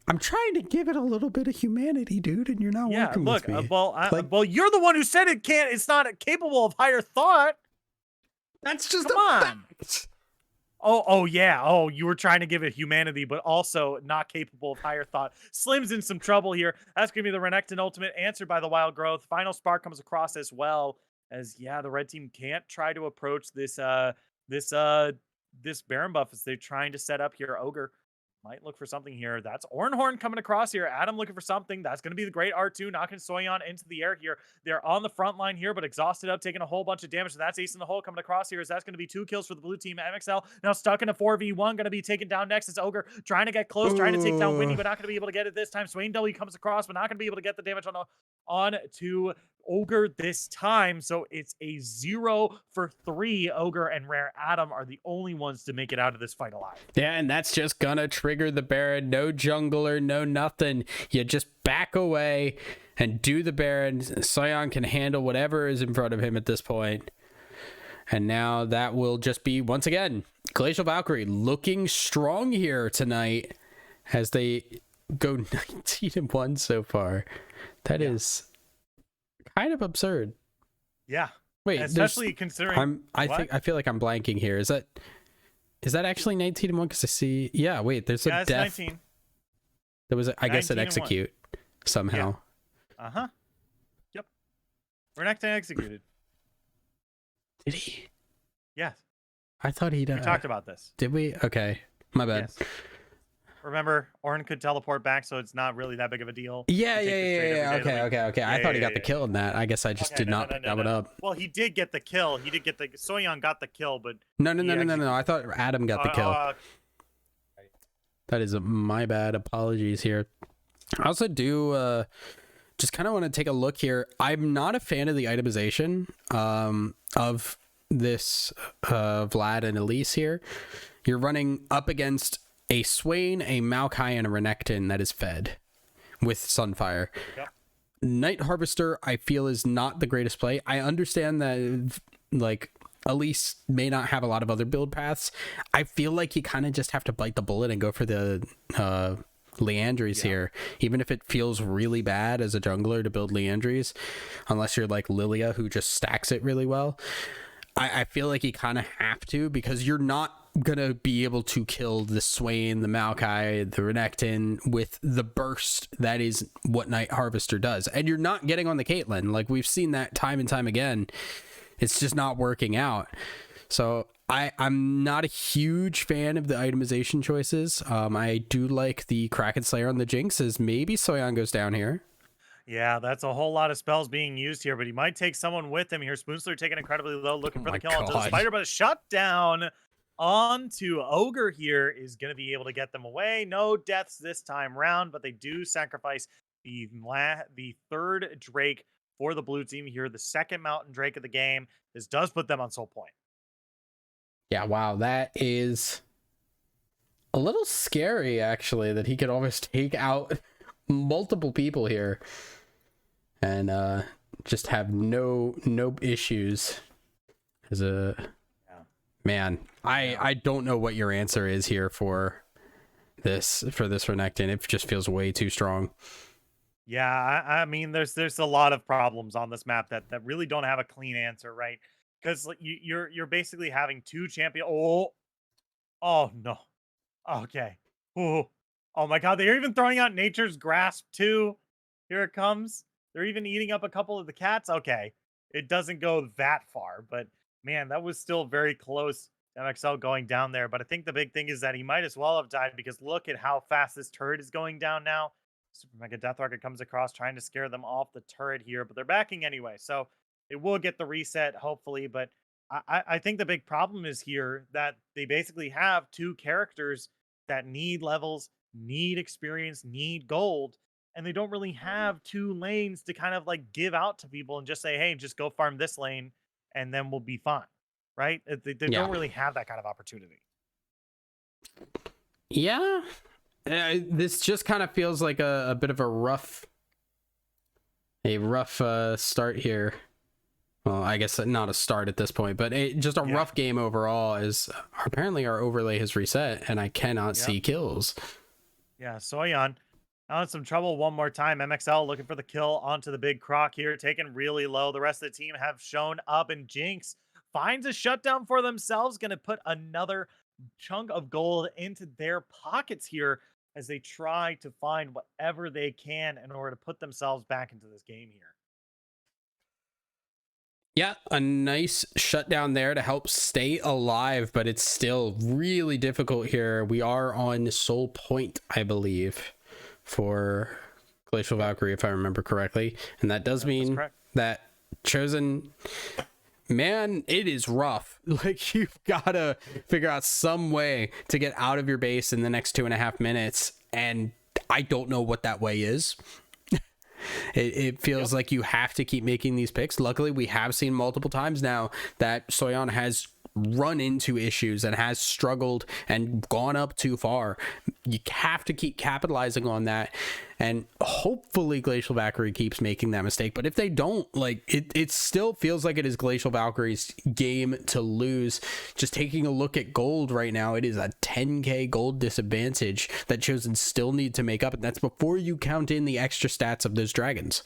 Speaker 3: I'm trying to give it a little bit of humanity, dude, and you're not working with me.
Speaker 5: Well, you're the one who said it can't. It's not capable of higher thought.
Speaker 3: That's just
Speaker 5: come on. Oh yeah. Oh, you were trying to give it humanity, but also not capable of higher thought. Slim's in some trouble here. That's gonna be the Renekton ultimate answered by the Wild Growth. Final Spark comes across as well as the red team can't try to approach this Baron buff as they're trying to set up here. Ogre might look for something here. That's Ornhorn coming across here. Adam looking for something. That's going to be the great R2 knocking Soyeon into the air here. They're on the front line here, but exhausted up, taking a whole bunch of damage. So that's Ace in the hole coming across here. That's going to be 2 kills for the blue team. MXL now stuck in a 4v1. Going to be taken down next. It's Ogre trying to get close, trying to take down Winnie, but not going to be able to get it this time. Swain W comes across, but not going to be able to get the damage on to Ogre this time. So it's a 0 for 3. Ogre and Rare Adam are the only ones to make it out of this fight alive.
Speaker 3: Yeah, and that's just gonna trigger the Baron. No jungler, no nothing. You just back away and do the Baron. Soyeon can handle whatever is in front of him at this point. And now that will just be, once again, Glacial Valkyrie looking strong here tonight as they go 19-1 so far. That is kind of absurd.
Speaker 5: Yeah.
Speaker 3: Wait,
Speaker 5: especially considering
Speaker 3: I feel like I'm blanking here. Is that actually 19-1? Because I see, yeah. Wait, there's a
Speaker 5: it's
Speaker 3: death.
Speaker 5: 19.
Speaker 3: There was, I guess, an
Speaker 5: 19-1.
Speaker 3: execute somehow.
Speaker 5: Uh-huh. Yep. Renekton executed.
Speaker 3: Did he?
Speaker 5: Yes.
Speaker 3: I thought he died.
Speaker 5: We talked about this.
Speaker 3: Did we? Okay, my bad.
Speaker 5: Yes. Remember, Ornn could teleport back, so it's not really that big of a deal.
Speaker 3: Yeah.
Speaker 5: to take the trade every day of the week.
Speaker 3: Okay. I thought he got the kill in that. I guess I just did not pick that one up.
Speaker 5: Well, he did get the kill. He did get the Soyeon got the kill, but
Speaker 3: No. I thought Adam got the kill.
Speaker 5: uh,
Speaker 3: That is my bad. Apologies here. I also do just kind of want to take a look here. I'm not a fan of the itemization of this Vlad and Elise here. You're running up against a Swain, a Maokai, and a Renekton that is fed with Sunfire.
Speaker 5: Yep.
Speaker 3: Night Harvester, I feel, is not the greatest play. I understand that, like, Elise may not have a lot of other build paths. I feel like you kind of just have to bite the bullet and go for the Leandries here, even if it feels really bad as a jungler to build Leandries, unless you're like Lilia, who just stacks it really well. I feel like you kind of have to, because you're not gonna be able to kill the Swain, the Maokai, the Renekton with the burst that is what Night Harvester does. And you're not getting on the Caitlyn. Like, we've seen that time and time again. It's just not working out. So I'm not a huge fan of the itemization choices. I do like the Kraken Slayer on the Jinx, as maybe Soyeon goes down here.
Speaker 5: yeah, that's a whole lot of spells being used here, but he might take someone with him here. Spoonsler taking incredibly low, looking for the kill onto the spider, but a shutdown onto Ogre here is going to be able to get them away. No deaths this time round, but they do sacrifice the third Drake for the blue team here, the second Mountain Drake of the game. This does put them on soul point.
Speaker 3: Yeah, wow, that is a little scary, actually, that he could almost take out multiple people here and just have no issues. As a man, I don't know what your answer is here for this Renekton. It just feels way too strong.
Speaker 5: Yeah, I mean, there's a lot of problems on this map that really don't have a clean answer, right? Because you're basically having two champion. Oh no. Okay. Oh my God, they're even throwing out Nature's Grasp too. Here it comes. They're even eating up a couple of the cats. Okay, it doesn't go that far, but man, that was still very close. MXL going down there, but I think the big thing is that he might as well have died, because look at how fast this turret is going down now. Super Mega Death Rocket comes across trying to scare them off the turret here, but they're backing anyway, so it will get the reset hopefully. But I think the big problem is here that they basically have two characters that need levels, need experience, need gold, and they don't really have two lanes to kind of like give out to people and just say, hey, just go farm this lane and then we'll be fine, right? They don't really have that kind of opportunity.
Speaker 3: Yeah, this just kind of feels like a bit of a rough start here. Well, I guess not a start at this point, but just a rough game overall, as apparently our overlay has reset and I cannot see kills.
Speaker 5: Yeah, Soyeon out in some trouble one more time. MXL looking for the kill onto the big croc here, taken really low. The rest of the team have shown up, and Jinx finds a shutdown for themselves. Going to put another chunk of gold into their pockets here as they try to find whatever they can in order to put themselves back into this game here.
Speaker 3: Yeah, a nice shutdown there to help stay alive, but it's still really difficult here. We are on soul point, I believe, for Glacial Valkyrie, if I remember correctly. And that does mean that Chosen, man, it is rough. Like, you've got to figure out some way to get out of your base in the next 2.5 minutes. And I don't know what that way is. It feels like you have to keep making these picks. Luckily, we have seen multiple times now that Soyeon has run into issues and has struggled and gone up too far. You have to keep capitalizing on that, and hopefully Glacial Valkyrie keeps making that mistake. But if they don't, like, it still feels like it is Glacial Valkyrie's game to lose. Just taking a look at gold right now, it is a 10k gold disadvantage that Chosen still need to make up, and that's before you count in the extra stats of those dragons.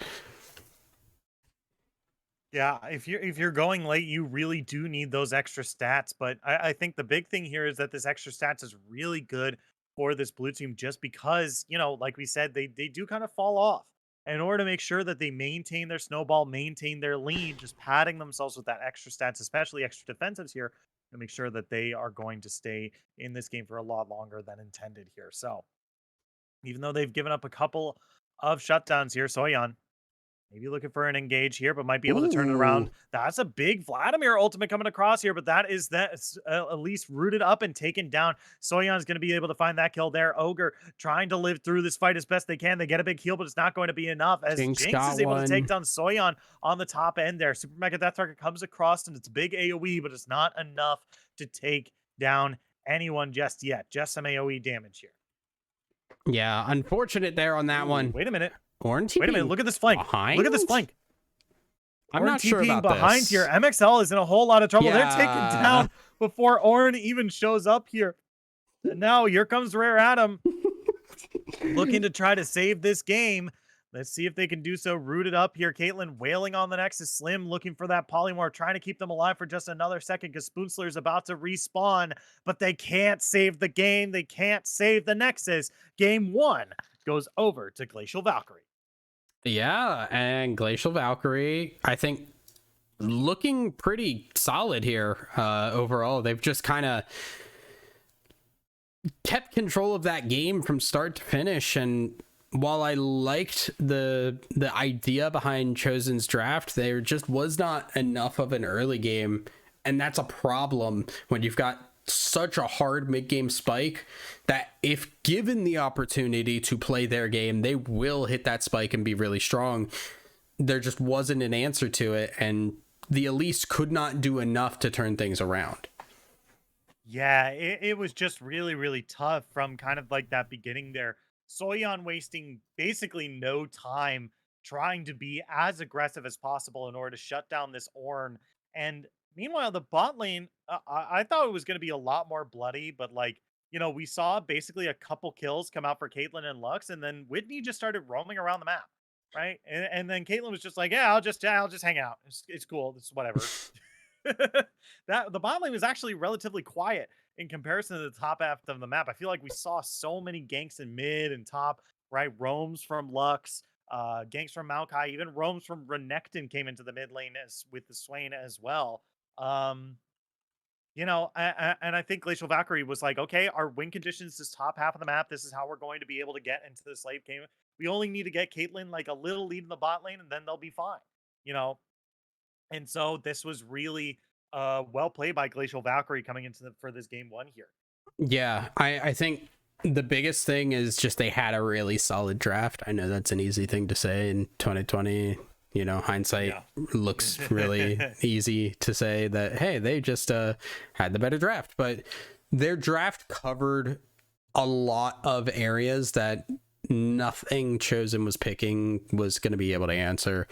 Speaker 5: Yeah, if you're going late, you really do need those extra stats. But I think the big thing here is that this extra stats is really good for this blue team just because, like we said, they do kind of fall off. In order to make sure that they maintain their snowball, maintain their lead, just padding themselves with that extra stats, especially extra defensives here, to make sure that they are going to stay in this game for a lot longer than intended here. So even though they've given up a couple of shutdowns here, Soyeon maybe looking for an engage here, but might be able to turn it around.
Speaker 3: Ooh,
Speaker 5: That's a big Vladimir ultimate coming across here, but that's at least rooted up and taken down. Soyeon is going to be able to find that kill there. Ogre trying to live through this fight as best they can. They get a big heal, but it's not going to be enough as
Speaker 3: Jinx
Speaker 5: Jinx
Speaker 3: got
Speaker 5: is able to take
Speaker 3: one.
Speaker 5: down Soyeon on the top end there. Super Mega Death Target comes across and it's big AoE, but it's not enough to take down anyone just yet. Just some AoE damage here.
Speaker 3: Yeah, unfortunate there on that
Speaker 5: Ooh,
Speaker 3: one.
Speaker 5: wait a minute.
Speaker 3: Orin
Speaker 5: Wait a minute.
Speaker 3: TPing
Speaker 5: Look at this flank. Look at this
Speaker 3: behind?
Speaker 5: flank.
Speaker 3: I'm
Speaker 5: Orin
Speaker 3: not sure
Speaker 5: TPing
Speaker 3: about
Speaker 5: behind
Speaker 3: this.
Speaker 5: here. MXL is in a whole lot of trouble. They're taken
Speaker 3: Yeah.
Speaker 5: down before Orin even shows up here. And now here comes Rare Adam looking to try to save this game. Let's see if they can do so. Rooted up here. Caitlyn wailing on the Nexus. Slim looking for that polymorph, trying to keep them alive for just another second because Spoonsler is about to respawn, but they can't save the game. They can't save the Nexus. Game 1 goes over to Glacial Valkyrie.
Speaker 3: Yeah, and Glacial Valkyrie, I think, looking pretty solid here overall. They've just kind of kept control of that game from start to finish, and while I liked the idea behind Chosen's draft, there just was not enough of an early game, and that's a problem when you've got such a hard mid-game spike that if given the opportunity to play their game, they will hit that spike and be really strong. There just wasn't an answer to it, and the Elise could not do enough to turn things around.
Speaker 5: Yeah, it was just really, really tough from kind of like that beginning there. Soyeon wasting basically no time trying to be as aggressive as possible in order to shut down this Ornn. And meanwhile, the bot lane, I thought it was going to be a lot more bloody, but we saw basically a couple kills come out for Caitlyn and Lux, and then Whitney just started roaming around the map, right? And then Caitlyn was just like, yeah, I'll just hang out. It's cool. It's whatever. That the bot lane was actually relatively quiet in comparison to the top half of the map. I feel like we saw so many ganks in mid and top, right? Roams from Lux, ganks from Maokai, even roams from Renekton came into the mid lane with the Swain as well. And I think Glacial Valkyrie was like, okay, our win conditions this top half of the map. This is how we're going to be able to get into this late game. We only need to get Caitlyn like a little lead in the bot lane, and then they'll be fine. And so this was really well played by Glacial Valkyrie coming into for this game 1 here.
Speaker 3: Yeah, I think the biggest thing is just they had a really solid draft. I know that's an easy thing to say in 2020. Hindsight looks really easy to say that, hey, they just had the better draft. But their draft covered a lot of areas that nothing Chosen was picking was going to be able to answer.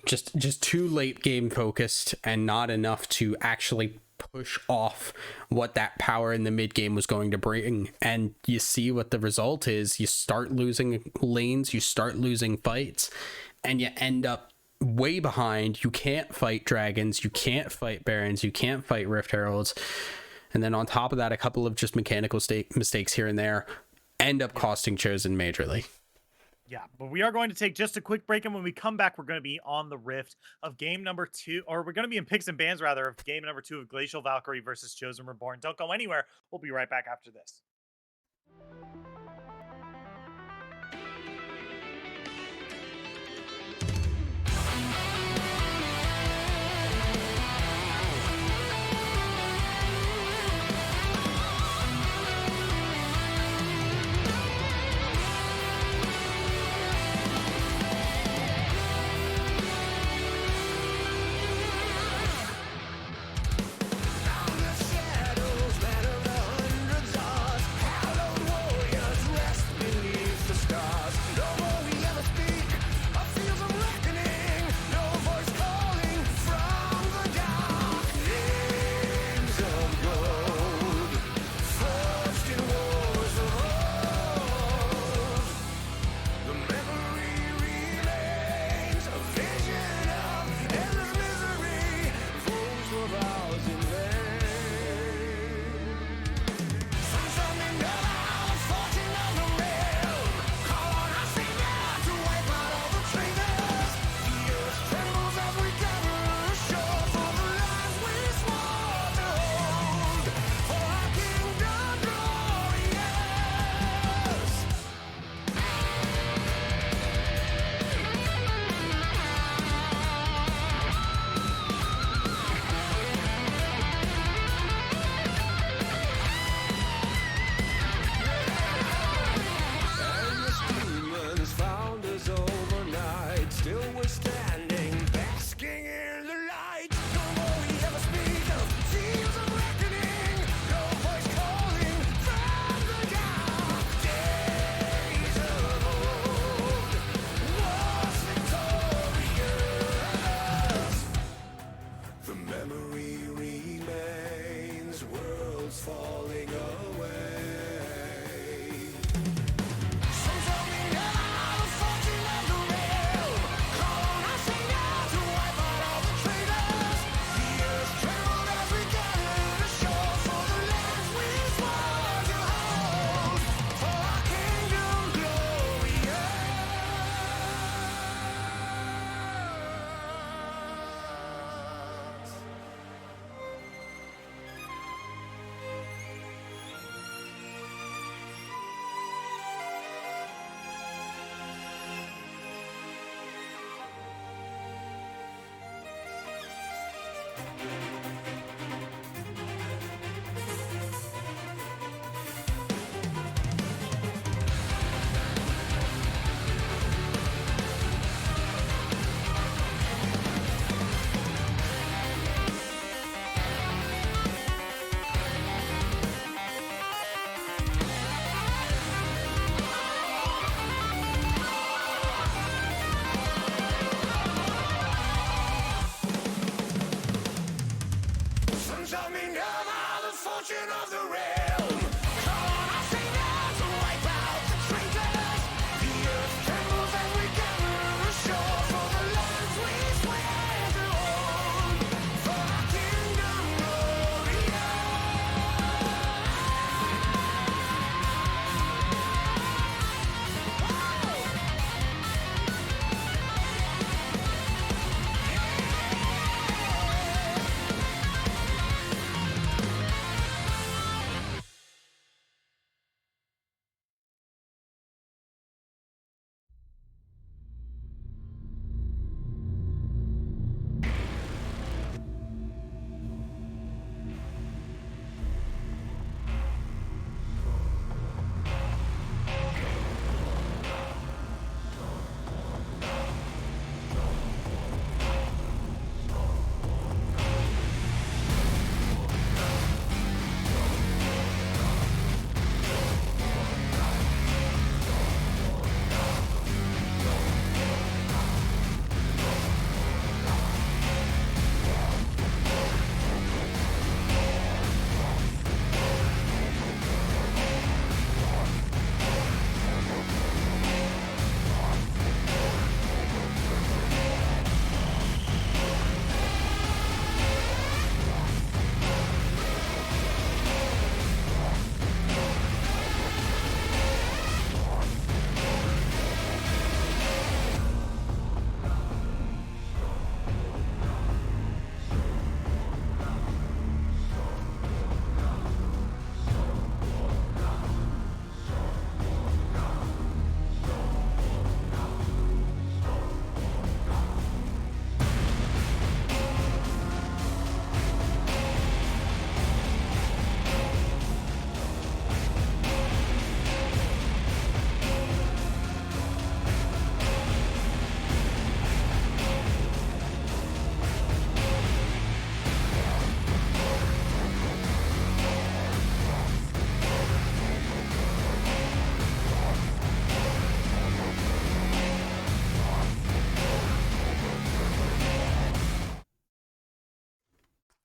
Speaker 3: Just too late game focused and not enough to actually push off what that power in the mid game was going to bring. And you see what the result is. You start losing lanes, you start losing fights, and you end up way behind. You can't fight dragons, you can't fight barons, you can't fight rift heralds. And then on top of that, a couple of just mechanical mistakes here and there end up costing Chosen majorly.
Speaker 5: Yeah, but we are going to take just a quick break, and when we come back, we're going to be on the Rift of game number 2, or we're going to be in picks and bans, rather, of game number 2 of Glacial Valkyrie versus Chosen Reborn. Don't go anywhere. We'll be right back after this.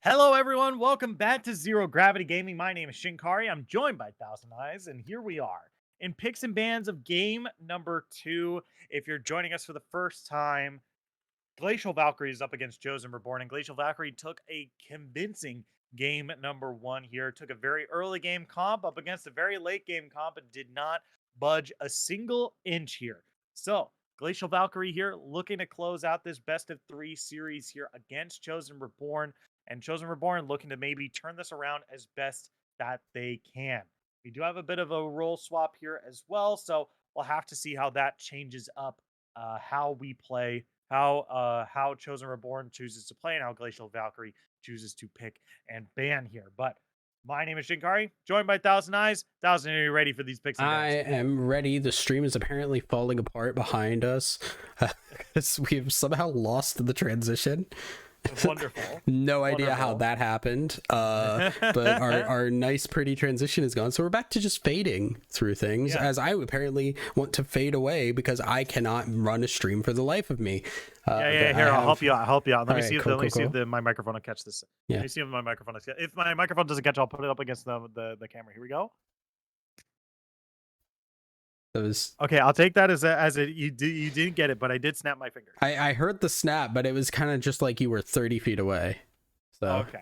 Speaker 5: Hello, everyone. Welcome back to Zero Gravity Gaming. My name is Shinkari. I'm joined by Thousand Eyes, and here we are in picks and bans of game number 2. If you're joining us for the first time, Glacial Valkyrie is up against Chosen Reborn, and Glacial Valkyrie took a convincing game number 1 here. Took a very early game comp up against a very late game comp and did not budge a single inch here. So, Glacial Valkyrie here looking to close out this best of 3 series here against Chosen Reborn, and Chosen Reborn looking to maybe turn this around as best that they can. We do have a bit of a role swap here as well, so we'll have to see how that changes up how we play, how Chosen Reborn chooses to play, and how Glacial Valkyrie chooses to pick and ban here. But my name is Shinkari, joined by Thousand Eyes. Thousand, are you ready for these picks and
Speaker 3: I
Speaker 5: bans?
Speaker 3: am ready. The stream is apparently falling apart behind us because we've somehow lost the transition.
Speaker 5: Wonderful.
Speaker 3: No idea how
Speaker 5: Wonderful.
Speaker 3: that happened. But our nice, pretty transition is gone. So we're back to just fading through things,
Speaker 5: Yeah.
Speaker 3: as I apparently want to fade away because I cannot run a stream for the life of me.
Speaker 5: Yeah.
Speaker 3: but
Speaker 5: Here,
Speaker 3: I
Speaker 5: I'll
Speaker 3: have-
Speaker 5: help you out. Let me
Speaker 3: Alright,
Speaker 5: see if
Speaker 3: cool,
Speaker 5: let me
Speaker 3: cool,
Speaker 5: see if
Speaker 3: cool.
Speaker 5: my microphone will catch this.
Speaker 3: Yeah.
Speaker 5: Let me see if my microphone is. If my microphone doesn't catch, I'll put it up against the camera. Here we go.
Speaker 3: That was.
Speaker 5: Okay, I'll take that as a you didn't get it, but I did snap my fingers.
Speaker 3: I heard the snap, but it was kind of just like you were 30 feet away. So.
Speaker 5: Okay.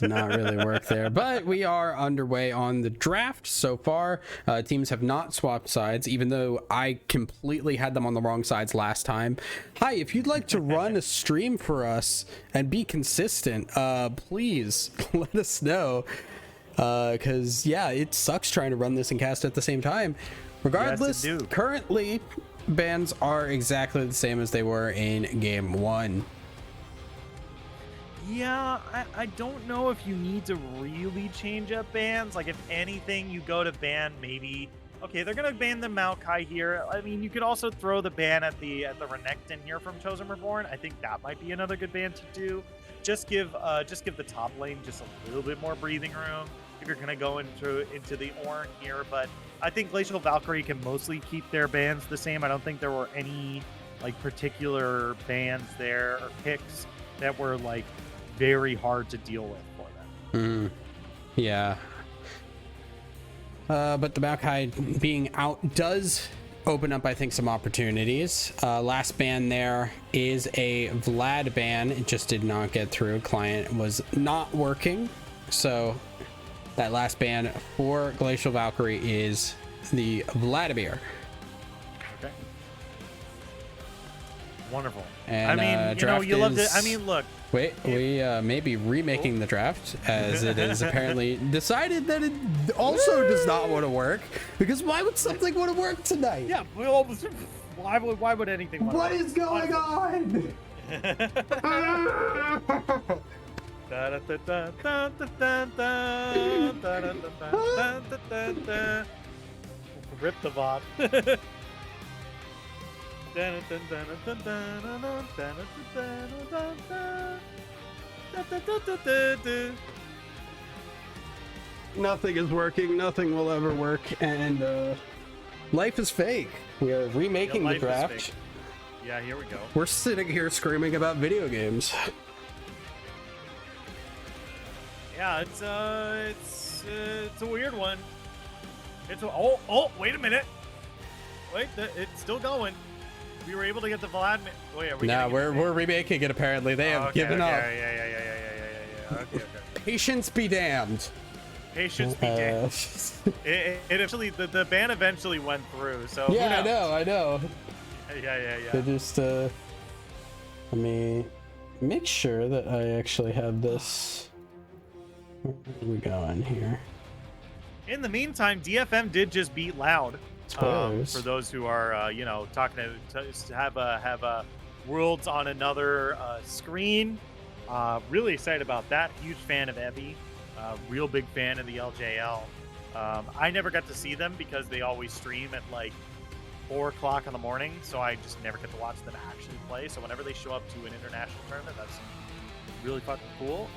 Speaker 3: Did not really work there, but we are underway on the draft so far. Teams have not swapped sides, even though I completely had them on the wrong sides last time. Hi, if you'd like to run a stream for us and be consistent, please let us know, because yeah, it sucks trying to run this and cast at the same time. Regardless,
Speaker 5: do.
Speaker 3: currently bans are exactly the same as they were in game 1.
Speaker 5: Yeah, I don't know if you need to really change up bans. Like, if anything, you go to ban maybe. Okay, they're gonna ban the Maokai here. I mean, you could also throw the ban at the Renekton here from Chosen Reborn. I think that might be another good ban to do. Just give the top lane just a little bit more breathing room if you're gonna go into the Ornn here. But I think Glacial Valkyrie can mostly keep their bans the same. I don't think there were any like particular bans there or picks that were like very hard to deal with for them.
Speaker 3: Yeah. But the Maokai being out does open up, I think, some opportunities. Last ban there is a Vlad ban. It just did not get through. Client was not working. So that last ban for Glacial Valkyrie is the Vladimir.
Speaker 5: Okay. Wonderful.
Speaker 3: And,
Speaker 5: I mean, you know, you loved it. I mean, look.
Speaker 3: Wait, we may be remaking the draft, as it is apparently decided that it also does not want to work. Because why would something want to work tonight?
Speaker 5: Yeah, well, why would anything?
Speaker 3: What is going on?
Speaker 5: Rip the VOD.
Speaker 3: Nothing is working. Nothing will ever work, and life is fake. We are remaking the
Speaker 5: life is
Speaker 3: draft.
Speaker 5: fake. Yeah, here we go.
Speaker 3: We're sitting here screaming about video games.
Speaker 5: Yeah, it's a weird one. Wait a minute. Wait, it's still going. We were able to get the Vladimir. Wait, are we?
Speaker 3: No, we're remaking it. Apparently, they have given up.
Speaker 5: Yeah. Okay.
Speaker 3: Patience be damned.
Speaker 5: Patience be damned. It eventually, the ban eventually went through. So
Speaker 3: Yeah,
Speaker 5: who knows?
Speaker 3: I know.
Speaker 5: Yeah.
Speaker 3: They just let me make sure that I actually have this. Where are we going here?
Speaker 5: In the meantime, DFM did just beat Loud.
Speaker 3: Spoilers.
Speaker 5: For those who are, talking to have Worlds on another screen. Really excited about that. Huge fan of Evie. Real big fan of the LJL. I never got to see them because they always stream at like 4 o'clock in the morning, so I just never get to watch them actually play. So whenever they show up to an international tournament, that's really fucking cool.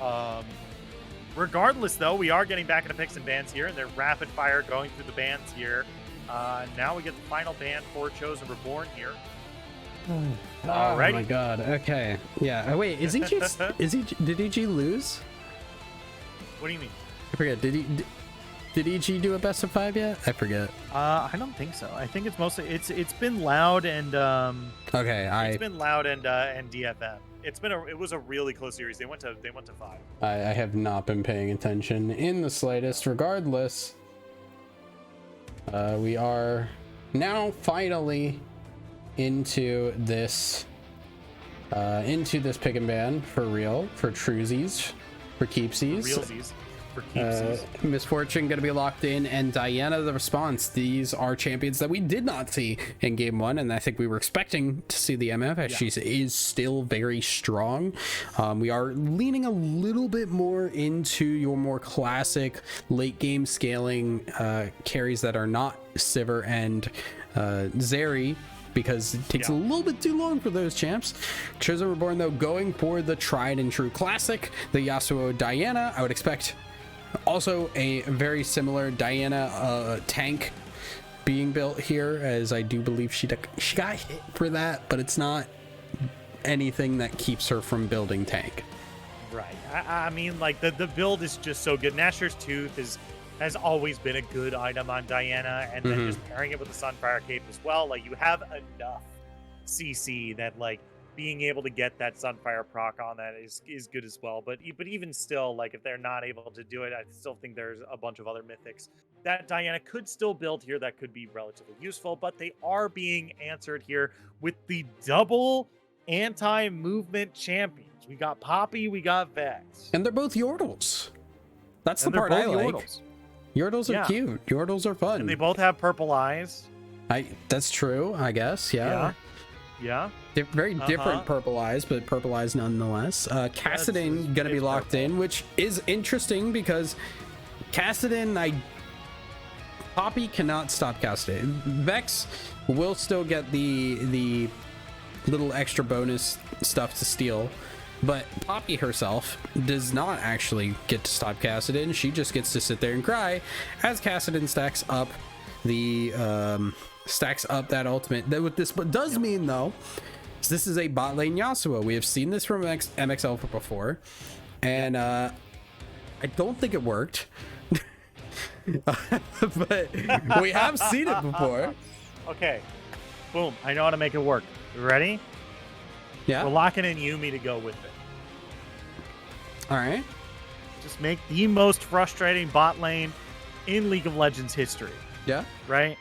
Speaker 5: Regardless, though, we are getting back into picks and bans here, and they're rapid fire going through the bans here. Now we get the final ban for Chosen Reborn here.
Speaker 3: Oh my god. Okay. Yeah. Wait. Is EG? Did EG lose?
Speaker 5: What do you mean?
Speaker 3: I forget. Did EG do a best of 5 yet? I forget.
Speaker 5: I don't think so. I think it's mostly it's been Loud and
Speaker 3: Okay.
Speaker 5: it's been Loud and DFM. It was a really close series. They went to 5.
Speaker 3: I have not been paying attention in the slightest. Regardless, we are now finally into this pick and ban for real, for truesies, for keepsies.
Speaker 5: Realsies. For keepsies.
Speaker 3: Misfortune going to be locked in, and Diana the response. These are champions that we did not see in game 1, and I think we were expecting to see the MF, as she is still very strong. We are leaning a little bit more into your more classic late game scaling carries that are not Sivir and Zeri, because it takes a little bit too long for those champs. Chosen Reborn, though, going for the tried and true classic, the Yasuo Diana. I would expect also a very similar Diana tank being built here, as I do believe she got hit for that, but it's not anything that keeps her from building tank.
Speaker 5: Right. I mean, like, the build is just so good. Nashor's Tooth has always been a good item on Diana, and then just pairing it with the Sunfire Cape as well. Like, you have enough CC that, like, being able to get that Sunfire proc on that is good as well. But even still, like, if they're not able to do it, I still think there's a bunch of other mythics that Diana could still build here that could be relatively useful, but they are being answered here with the double anti-movement champions. We got Poppy, we got Vex.
Speaker 3: And they're both Yordles. That's the part I like. Yordles are cute. Yordles are fun.
Speaker 5: And they both have purple eyes.
Speaker 3: That's true, I guess. Yeah.
Speaker 5: Yeah.
Speaker 3: Very different purple eyes, but purple eyes nonetheless. Kassadin gonna be locked
Speaker 5: purple.
Speaker 3: in, which is interesting because Kassadin, Poppy cannot stop Kassadin. Vex will still get the little extra bonus stuff to steal, but Poppy herself does not actually get to stop Kassadin. She just gets to sit there and cry as Kassadin stacks up that ultimate. That what this does mean though, is this is a bot lane Yasuo. We have seen this from MXL before, and I don't think it worked. But we have seen it before.
Speaker 5: Okay. Boom. I know how to make it work. You ready?
Speaker 3: Yeah.
Speaker 5: We're locking in Yumi to go with it.
Speaker 3: All right.
Speaker 5: Just make the most frustrating bot lane in League of Legends history.
Speaker 3: Yeah.
Speaker 5: Right?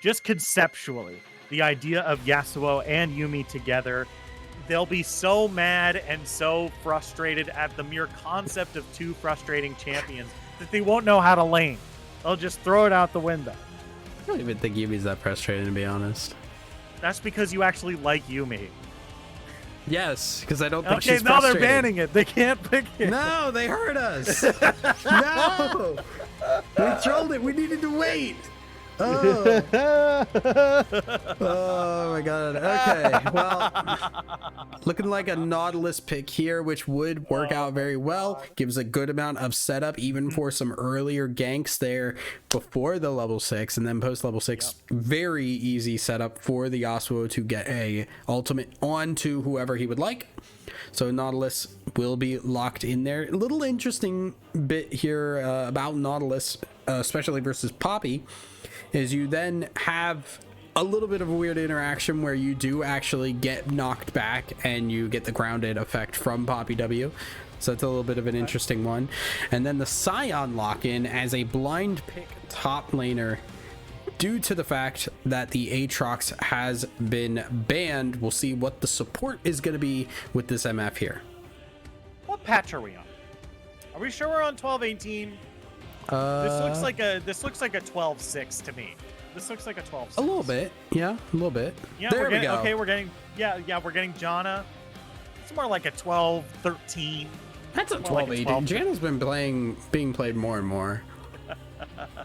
Speaker 5: Just conceptually, the idea of Yasuo and Yumi together, they'll be so mad and so frustrated at the mere concept of two frustrating champions that they won't know how to lane. They'll just throw it out the window.
Speaker 3: I don't even think Yumi's that frustrating, to be honest.
Speaker 5: That's because you actually like Yumi.
Speaker 3: Yes, because I don't think
Speaker 5: Okay,
Speaker 3: she's
Speaker 5: now they're
Speaker 3: frustrating.
Speaker 5: banning it. They can't pick it.
Speaker 3: No, they hurt us. No, we trolled it. We needed to wait. Oh. Oh my god. Okay, well, looking like a Nautilus pick here, which would work out very well. Gives a good amount of setup, even for some earlier ganks there before the level 6, and then post level 6, very easy setup for the Yasuo to get a ultimate onto whoever he would like. So Nautilus will be locked in there. A little interesting bit here about Nautilus, especially versus Poppy, is you then have a little bit of a weird interaction where you do actually get knocked back and you get the grounded effect from Poppy W. So that's a little bit of an interesting one. And then the Scion lock-in as a blind pick top laner due to the fact that the Aatrox has been banned. We'll see what the support is going to be with this MF here.
Speaker 5: What patch are we on? Are we sure we're on 12.18? This looks like a 12.6 to me. This looks like a 12.6.
Speaker 3: A little bit, yeah, a little bit.
Speaker 5: Yeah,
Speaker 3: there
Speaker 5: we're getting,
Speaker 3: we go.
Speaker 5: okay, we're getting we're getting Janna. It's more like a 12.13.
Speaker 3: That's a
Speaker 5: more like
Speaker 3: 12.18.
Speaker 5: 12.
Speaker 3: Janna's been being played more and more.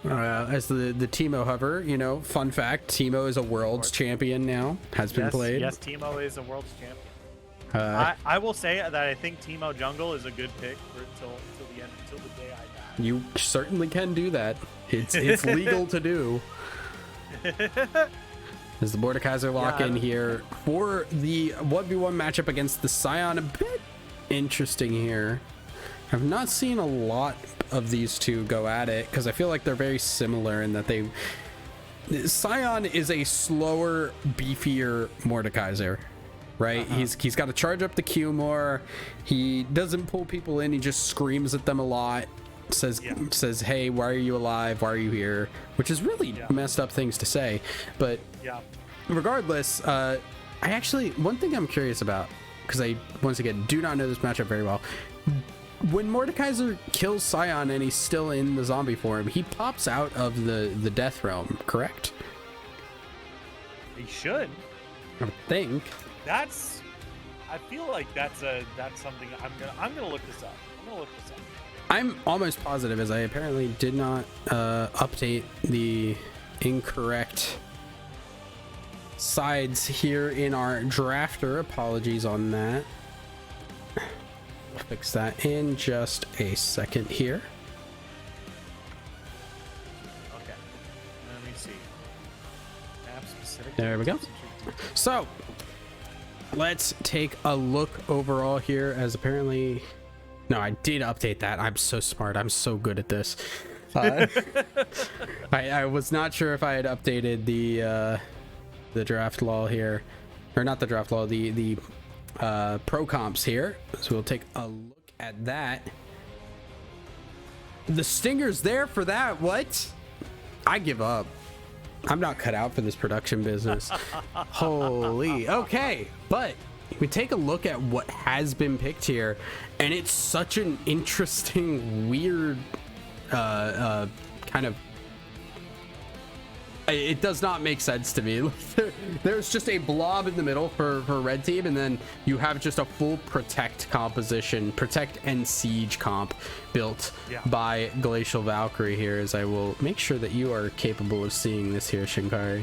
Speaker 3: As the Teemo hover, fun fact, Teemo is a world's champion now. Has been played.
Speaker 5: Yes, Teemo is a world's champion.
Speaker 3: Uh,
Speaker 5: I will say that I think Teemo jungle is a good pick for until the end, until the day I die.
Speaker 3: You certainly can do that. It's legal to do. As the Mordekaiser lock in here for the 1v1 matchup against the Scion. A bit interesting here. I've not seen a lot of these two go at it because I feel like they're very similar in that Scion is a slower, beefier Mordekaiser, right? He's got to charge up the Q more. He doesn't pull people in. He just screams at them a lot. Says, hey, why are you alive? Why are you here? Which is really messed up things to say. But regardless, one thing I'm curious about, because I, once again, do not know this matchup very well. When Mordekaiser kills Scion and he's still in the zombie form, he pops out of the death realm, correct?
Speaker 5: He should.
Speaker 3: I would think.
Speaker 5: I feel like that's something I'm gonna look this up.
Speaker 3: I'm almost positive, as I apparently did not update the incorrect sides here in our drafter. Apologies on that. We'll fix that in just a second here.
Speaker 5: Okay. Let me see. Map specific.
Speaker 3: There we go. So let's take a look overall here, as apparently... No, I did update that. I'm so smart. I'm so good at this. I was not sure if I had updated the draft law here, or not the draft law, the pro comps here. So we'll take a look at that. The Stinger's there for that. What? I give up. I'm not cut out for this production business. Holy. Okay, but we take a look at what has been picked here, and it's such an interesting, weird kind of It does not make sense to me. There's just a blob in the middle for red team, and then you have just a full protect composition, protect and siege comp built by Glacial Valkyrie here, as I will make sure that you are capable of seeing this here, Shinkari.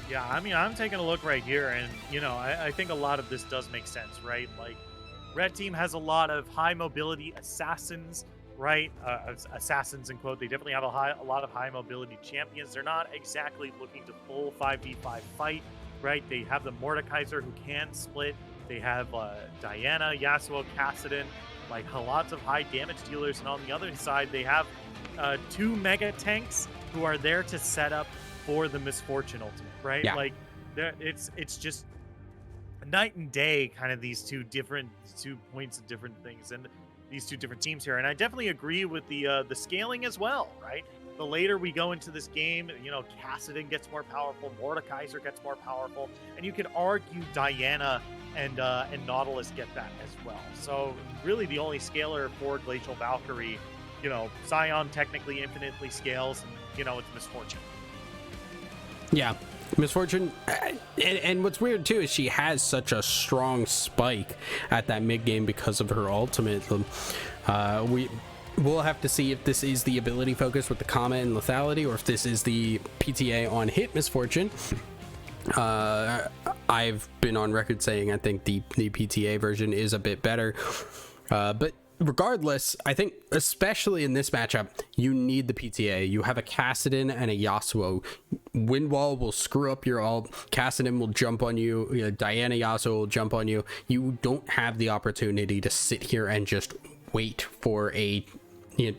Speaker 5: Yeah, I mean, I'm taking a look right here, and, you know, I think a lot of this does make sense, right? Like, red team has a lot of high mobility assassins, right? Assassins in quote. They definitely have a lot of high mobility champions. They're not exactly looking to full 5v5 fight, right? They have the Mordekaiser who can split. They have Diana, Yasuo, Kassadin, like lots of high damage dealers. And on the other side, they have 2 mega tanks who are there to set up for the Misfortune ultimate, right?
Speaker 3: Yeah.
Speaker 5: Like, it's just night and day, kind of these two points of different things, and these two different teams here. And I definitely agree with the scaling as well, right? The later we go into this game, you know, Kassadin gets more powerful, Mordekaiser gets more powerful, and you could argue Diana and Nautilus get that as well. So really the only scaler for Glacial Valkyrie, you know, Scion technically infinitely scales, and, you know, it's Misfortune.
Speaker 3: Yeah, Misfortune, and what's weird too is she has such a strong spike at that mid game because of her ultimate. We'll have to see if this is the ability focus with the Kama and lethality, or if this is the PTA on hit Misfortune. I've been on record saying I think the PTA version is a bit better, but regardless, I think especially in this matchup, you need the PTA. You have a Kassadin and a Yasuo. Windwall will screw up your ult. Kassadin will jump on you. Diana, Yasuo will jump on you. You don't have the opportunity to sit here and just wait for a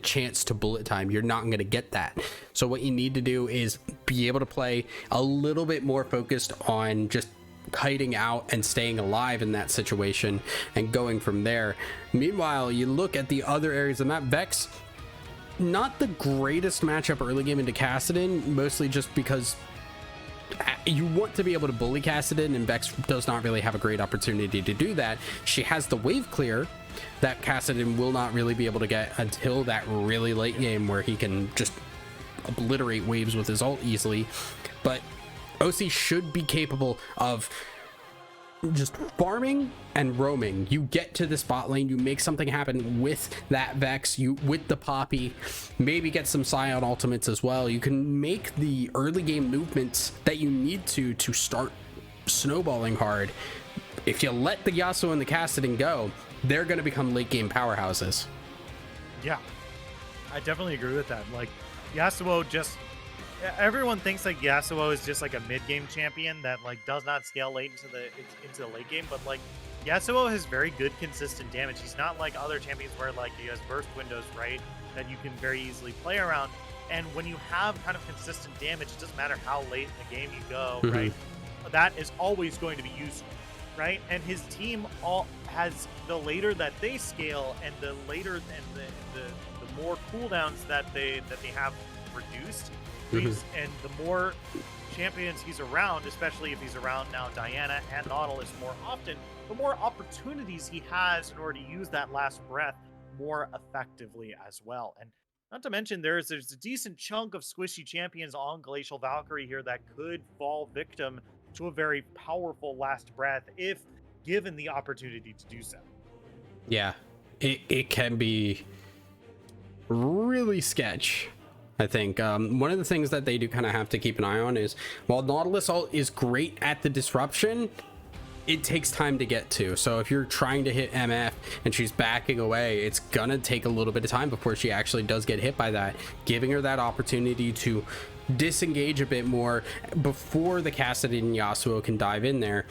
Speaker 3: chance to bullet time. You're not going to get that. So what you need to do is be able to play a little bit more focused on just kiting out and staying alive in that situation and going from there. Meanwhile, you look at the other areas of the map. Vex, not the greatest matchup early game into Kassadin, mostly just because you want to be able to bully Kassadin, and Vex does not really have a great opportunity to do that. She has the wave clear that Kassadin will not really be able to get until that really late game where he can just obliterate waves with his ult easily. But OC should be capable of just farming and roaming. You get to this bot lane, you make something happen with that Vex, with the Poppy, maybe get some Scion ultimates as well. You can make the early game movements that you need to start snowballing hard. If you let the Yasuo and the Kassadin go, they're going to become late game powerhouses.
Speaker 5: Yeah, I definitely agree with that. Like, Yasuo just... Everyone thinks like Yasuo is just like a mid-game champion that like does not scale late into the late game, but like Yasuo has very good consistent damage. He's not like other champions where like he has burst windows, right, that you can very easily play around. And when you have kind of consistent damage, it doesn't matter how late in the game you go, right? That is always going to be useful, right? And his team all has the later that they scale and the later and the more cooldowns that they have reduced. And the more champions he's around, especially if he's around now Diana and Nautilus more often, the more opportunities he has in order to use that last breath more effectively as well. And not to mention, there's a decent chunk of squishy champions on Glacial Valkyrie here that could fall victim to a very powerful last breath if given the opportunity to do so. Yeah,
Speaker 3: it can be really sketch. I think one of the things that they do kind of have to keep an eye on is, while Nautilus ult is great at the disruption, it takes time to get to. So if you're trying to hit MF and she's backing away, it's gonna take a little bit of time before she actually does get hit by that. Giving her that opportunity to disengage a bit more before the Kassadin and Yasuo can dive in there.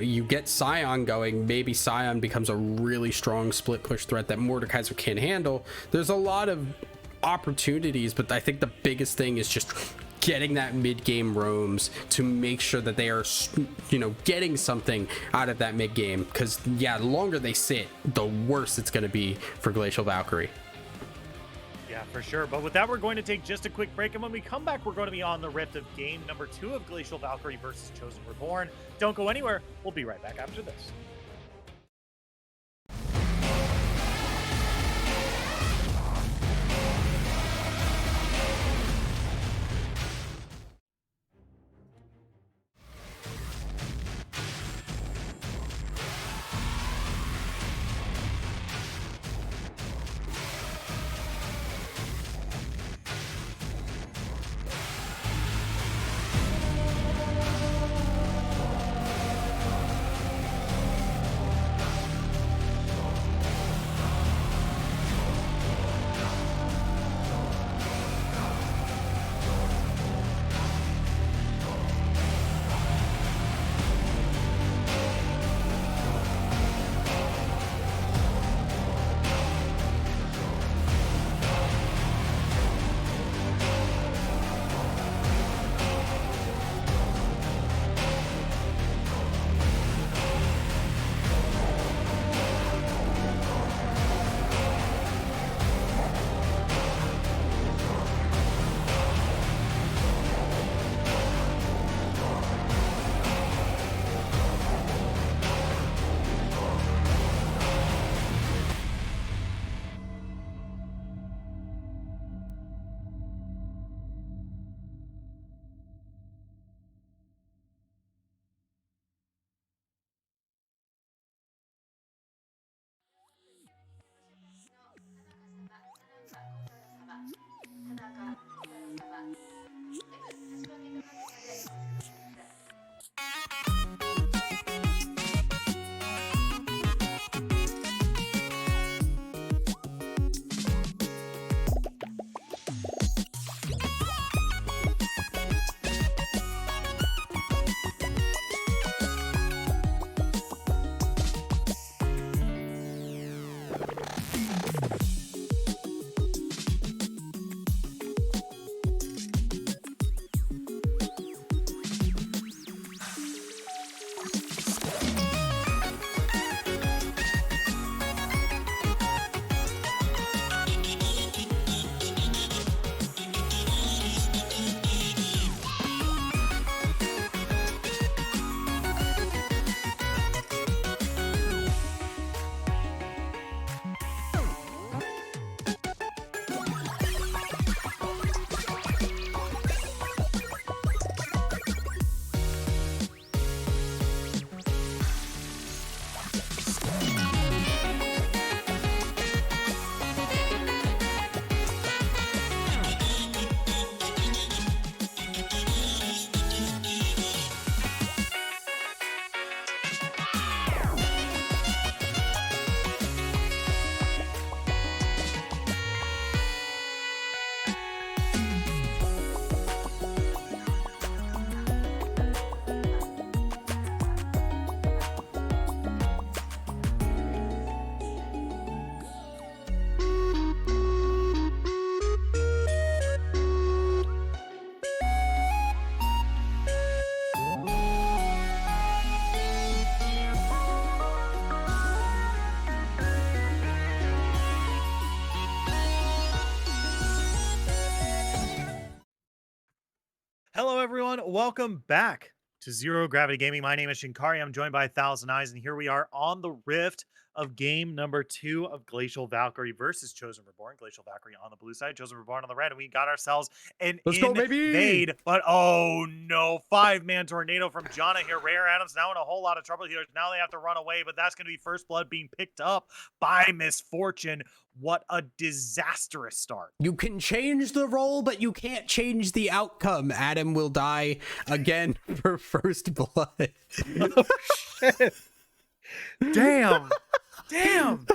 Speaker 3: You get Scion going, maybe Scion becomes a really strong split push threat that Mordekaiser can't handle. There's a lot of opportunities, but I think the biggest thing is just getting that mid-game roams to make sure that they are, getting something out of that mid-game, because the longer they sit, the worse it's going to be for Glacial Valkyrie.
Speaker 5: Yeah, for sure. But with that, we're going to take just a quick break, and when we come back, we're going to be on the rift of game number 2 of Glacial Valkyrie versus Chosen Reborn. Don't go anywhere. We'll be right back after this. Hello, everyone. Welcome back to Zero Gravity Gaming. My name is Shinkari. I'm joined by 1,000 Eyes, and here we are on the Rift of game number 2 of Glacial Valkyrie versus Chosen Reborn. Glacial Valkyrie on the blue side, Chosen Reborn on the red, and we got ourselves an
Speaker 3: Let's go, baby!
Speaker 5: invade. But oh no, 5-man tornado from Jana here. Rare Adams now in a whole lot of trouble here. Now they have to run away, but that's going to be First Blood being picked up by Misfortune. What a disastrous start.
Speaker 3: You can change the role, but you can't change the outcome. Adam will die again for First Blood.
Speaker 5: Oh, shit. Damn. Damn.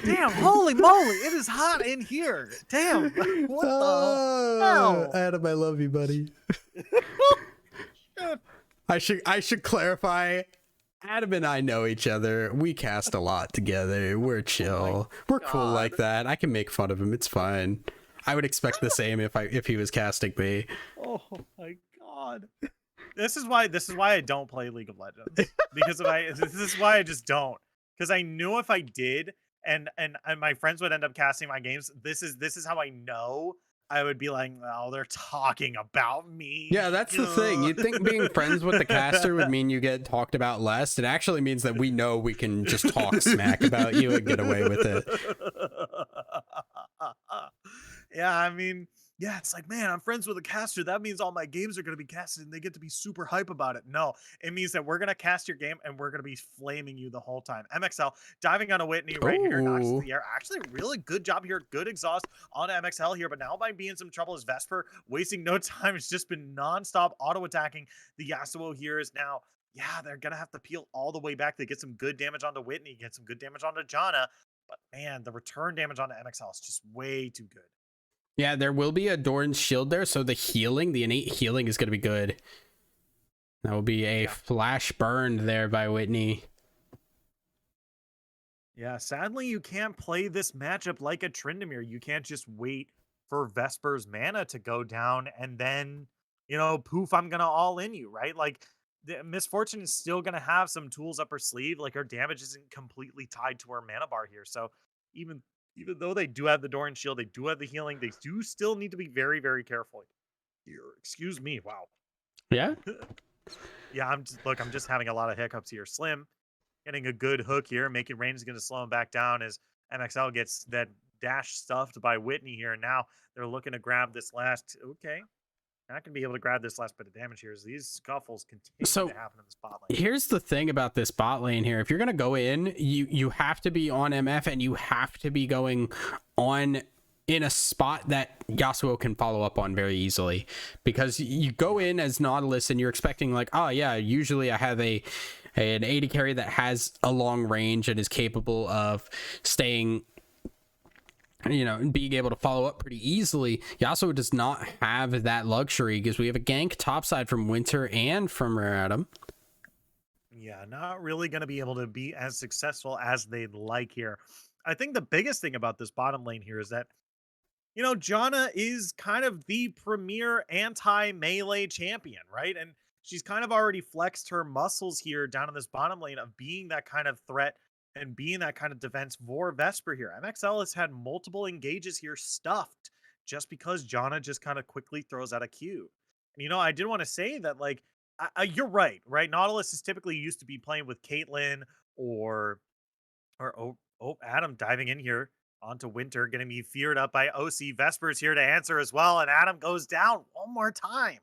Speaker 5: Damn. Holy moly. It is hot in here. Damn. What the hell?
Speaker 3: Adam, I love you, buddy. I should clarify. Adam and I know each other. We cast a lot together. We're chill. We're cool like that. I can make fun of him. It's fine. I would expect the same if he was casting me.
Speaker 5: Oh my god. This is why I don't play League of Legends. Because this is why I just don't. Because I knew if I did and my friends would end up casting my games, this is how I know I would be like, oh, they're talking about me.
Speaker 3: Yeah, that's the thing. You'd think being friends with the caster would mean you get talked about less. It actually means that we know we can just talk smack about you and get away with it.
Speaker 5: Yeah, I mean, yeah, it's like, man, I'm friends with a caster. That means all my games are going to be casted and they get to be super hype about it. No, it means that we're going to cast your game and we're going to be flaming you the whole time. MXL diving on a Whitney right here, knocks to the air. Actually, really good job here. Good exhaust on MXL here, but now might be in some trouble as Vesper wasting no time. It's just been nonstop auto attacking. The Yasuo here is now, yeah, they're going to have to peel all the way back to get some good damage onto Whitney, get some good damage onto Jana. But man, the return damage onto MXL is just way too good.
Speaker 3: Yeah, there will be a Dorn's shield there, so the innate healing is going to be good. That will be a flash burned there by Whitney.
Speaker 5: Yeah, sadly, you can't play this matchup like a Tryndamere. You can't just wait for Vesper's mana to go down and then, poof, I'm going to all in you, right? Like, the Misfortune is still going to have some tools up her sleeve. Like, her damage isn't completely tied to her mana bar here. So even though they do have the Doran shield, they do have the healing, they do still need to be very, very careful here. Excuse me. Wow.
Speaker 3: Yeah?
Speaker 5: Yeah, I'm just having a lot of hiccups here. Slim getting a good hook here, making Rain is going to slow him back down as MXL gets that dash stuffed by Whitney here. And now they're looking to grab this last. Okay. Not going to be able to grab this last bit of damage here as these scuffles continue to happen in the spot lane.
Speaker 3: Here's the thing about this bot lane here. If you're going to go in, you have to be on MF and you have to be going on in a spot that Yasuo can follow up on very easily. Because you go in as Nautilus and you're expecting like, oh yeah, usually I have an AD carry that has a long range and is capable of staying, and being able to follow up pretty easily. Yasuo does not have that luxury because we have a gank topside from Winter and from Rare Adam.
Speaker 5: Yeah, not really going to be able to be as successful as they'd like here. I think the biggest thing about this bottom lane here is that, Jana is kind of the premier anti-melee champion, right? And she's kind of already flexed her muscles here down in this bottom lane of being that kind of threat and being that kind of defense for Vesper here. MXL has had multiple engages here stuffed just because Jana just kind of quickly throws out a Q. And, I did want to say that, like, you're right? Nautilus is typically used to be playing with Caitlyn or Adam diving in here onto Winter, getting me feared up by OC. Vesper's here to answer as well, and Adam goes down one more time.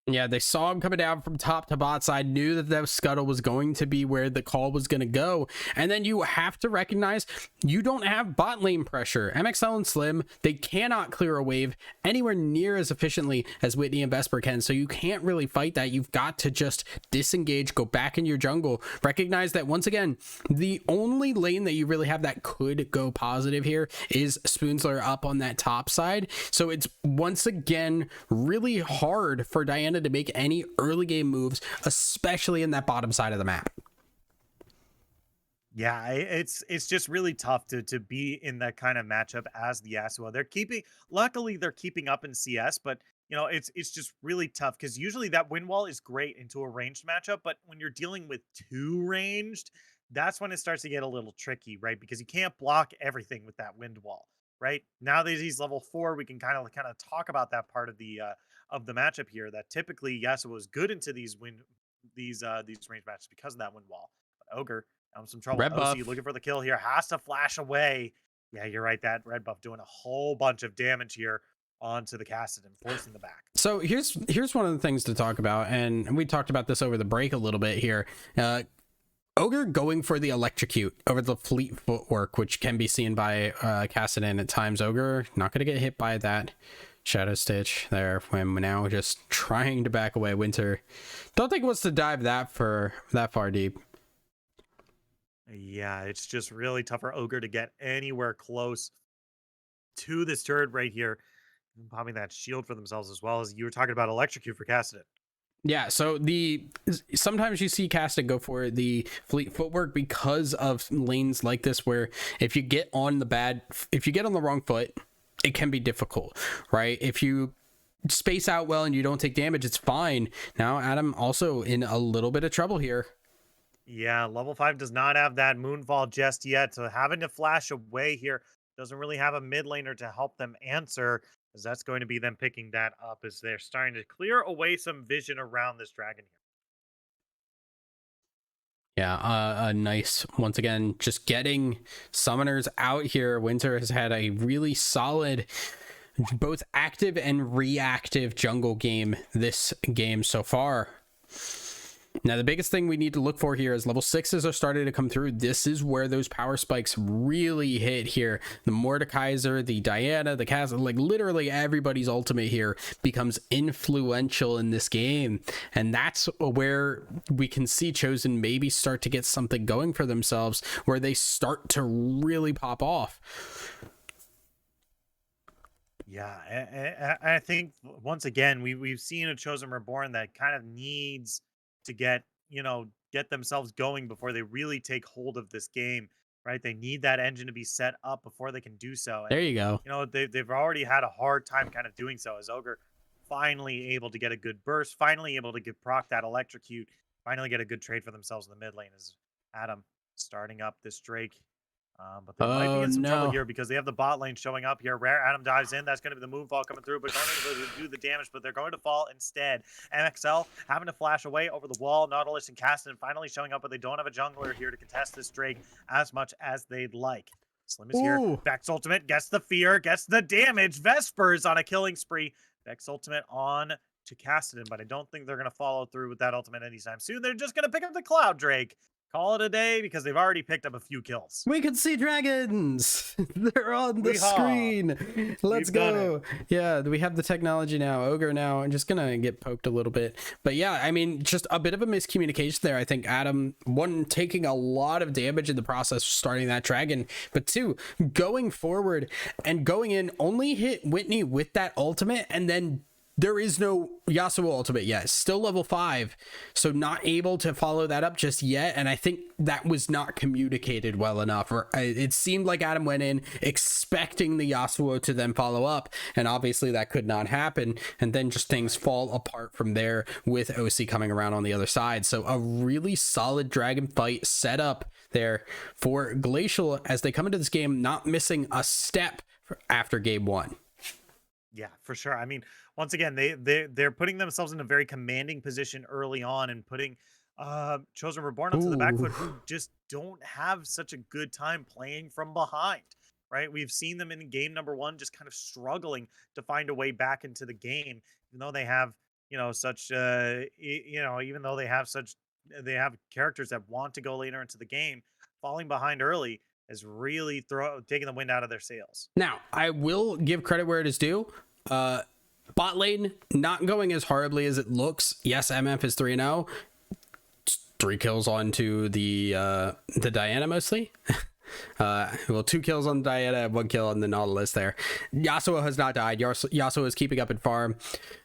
Speaker 3: Yeah, they saw him coming down from top to bot side, knew that scuttle was going to be where the call was going to go. And then you have to recognize you don't have bot lane pressure. MXL and Slim, they cannot clear a wave anywhere near as efficiently as Whitney and Vesper can. So you can't really fight that. You've got to just disengage, go back in your jungle. Recognize that once again, the only lane that you really have that could go positive here is Spoonsler up on that top side. So it's once again really hard for Diana to make any early game moves, especially in that bottom side of the map.
Speaker 5: Yeah, it's just really tough to be in that kind of matchup as the Yasuo. Luckily they're keeping up in CS, but it's just really tough because usually that win wall is great into a ranged matchup, but when you're dealing with two ranged, that's when it starts to get a little tricky, right? Because you can't block everything with that wind wall, right? Now that he's level 4, we can kind of talk about that part of the of the matchup here that typically Yasuo is good into these range matches because of that wind wall. But Ogre having some trouble.
Speaker 3: Red buff.
Speaker 5: OC looking for the kill here, has to flash away. Yeah, you're right. That red buff doing a whole bunch of damage here onto the Kassadin, forcing the back.
Speaker 3: So here's one of the things to talk about, and we talked about this over the break a little bit here. Ogre going for the electrocute over the fleet footwork, which can be seen by Kassadin at times. Ogre not going to get hit by that Shadow Stitch there when now just trying to back away. Winter don't think wants to dive that far deep.
Speaker 5: Yeah, it's just really tough for Ogre to get anywhere close to this turret right here. Popping that shield for themselves, as well as you were talking about electrocute for Kassadin.
Speaker 3: Yeah, so sometimes you see Kassadin go for the fleet footwork because of lanes like this, where if you get on the wrong foot, it can be difficult, right? If you space out well and you don't take damage, it's fine. Now Adam also in a little bit of trouble here.
Speaker 5: Yeah, level 5 does not have that moonfall just yet, so having to flash away here doesn't really have a mid laner to help them answer, as that's going to be them picking that up as they're starting to clear away some vision around this dragon here.
Speaker 3: Yeah, a nice, once again, just getting summoners out here. Winter has had a really solid, both active and reactive jungle game this game so far. Now, the biggest thing we need to look for here is level 6s are starting to come through. This is where those power spikes really hit here. The Mordekaiser, the Diana, the Cass, like literally everybody's ultimate here becomes influential in this game. And that's where we can see Chosen maybe start to get something going for themselves, where they start to really pop off.
Speaker 5: Yeah, I think once again, we've seen a Chosen Reborn that kind of needs to get themselves going before they really take hold of this game, right? They need that engine to be set up before they can do so. And,
Speaker 3: there you go.
Speaker 5: They've already had a hard time kind of doing so, as Ogre finally able to get a good burst, finally able to get proc that electrocute, finally get a good trade for themselves in the mid lane, as Adam starting up this Drake. But they might be in some trouble here because they have the bot lane showing up here. Rare Adam dives in. That's going to be the moonfall coming through, but don't able to do the damage, but they're going to fall instead. MXL having to flash away over the wall. Nautilus and Kassadin finally showing up, but they don't have a jungler here to contest this Drake as much as they'd like. Slim is here. Vex ultimate gets the fear, gets the damage. Vespers on a killing spree. Vex ultimate on to Kassadin, but I don't think they're going to follow through with that ultimate anytime soon. They're just going to pick up the Cloud Drake. Call it a day because they've already picked up a few kills.
Speaker 3: We can see dragons. They're on the screen. Let's go. Yeah, we have the technology now. Ogre now. I'm just going to get poked a little bit. But yeah, I mean, just a bit of a miscommunication there. I think Adam, one, taking a lot of damage in the process starting that dragon. But two, going forward and going in, only hit Whitney with that ultimate, and then there is no Yasuo ultimate yet. Still level 5, so not able to follow that up just yet. And I think that was not communicated well enough. Or it seemed like Adam went in expecting the Yasuo to then follow up, and obviously that could not happen. And then just things fall apart from there with OC coming around on the other side. So a really solid dragon fight set up there for Glacial as they come into this game, not missing a step after game 1.
Speaker 5: Yeah, for sure. I mean, once again, they're putting themselves in a very commanding position early on and putting Chosen Reborn onto the back foot, who just don't have such a good time playing from behind, right? We've seen them in game number 1 just kind of struggling to find a way back into the game, even though they have, such, even though they have characters that want to go later into the game. Falling behind early is really taking the wind out of their sails.
Speaker 3: Now, I will give credit where it is due. Bot lane not going as horribly as it looks. Yes, MF is 3-0. 3 kills onto the Diana mostly. 2 kills on Diana, 1 kill on the Nautilus there. Yasuo has not died. Yasuo is keeping up in farm.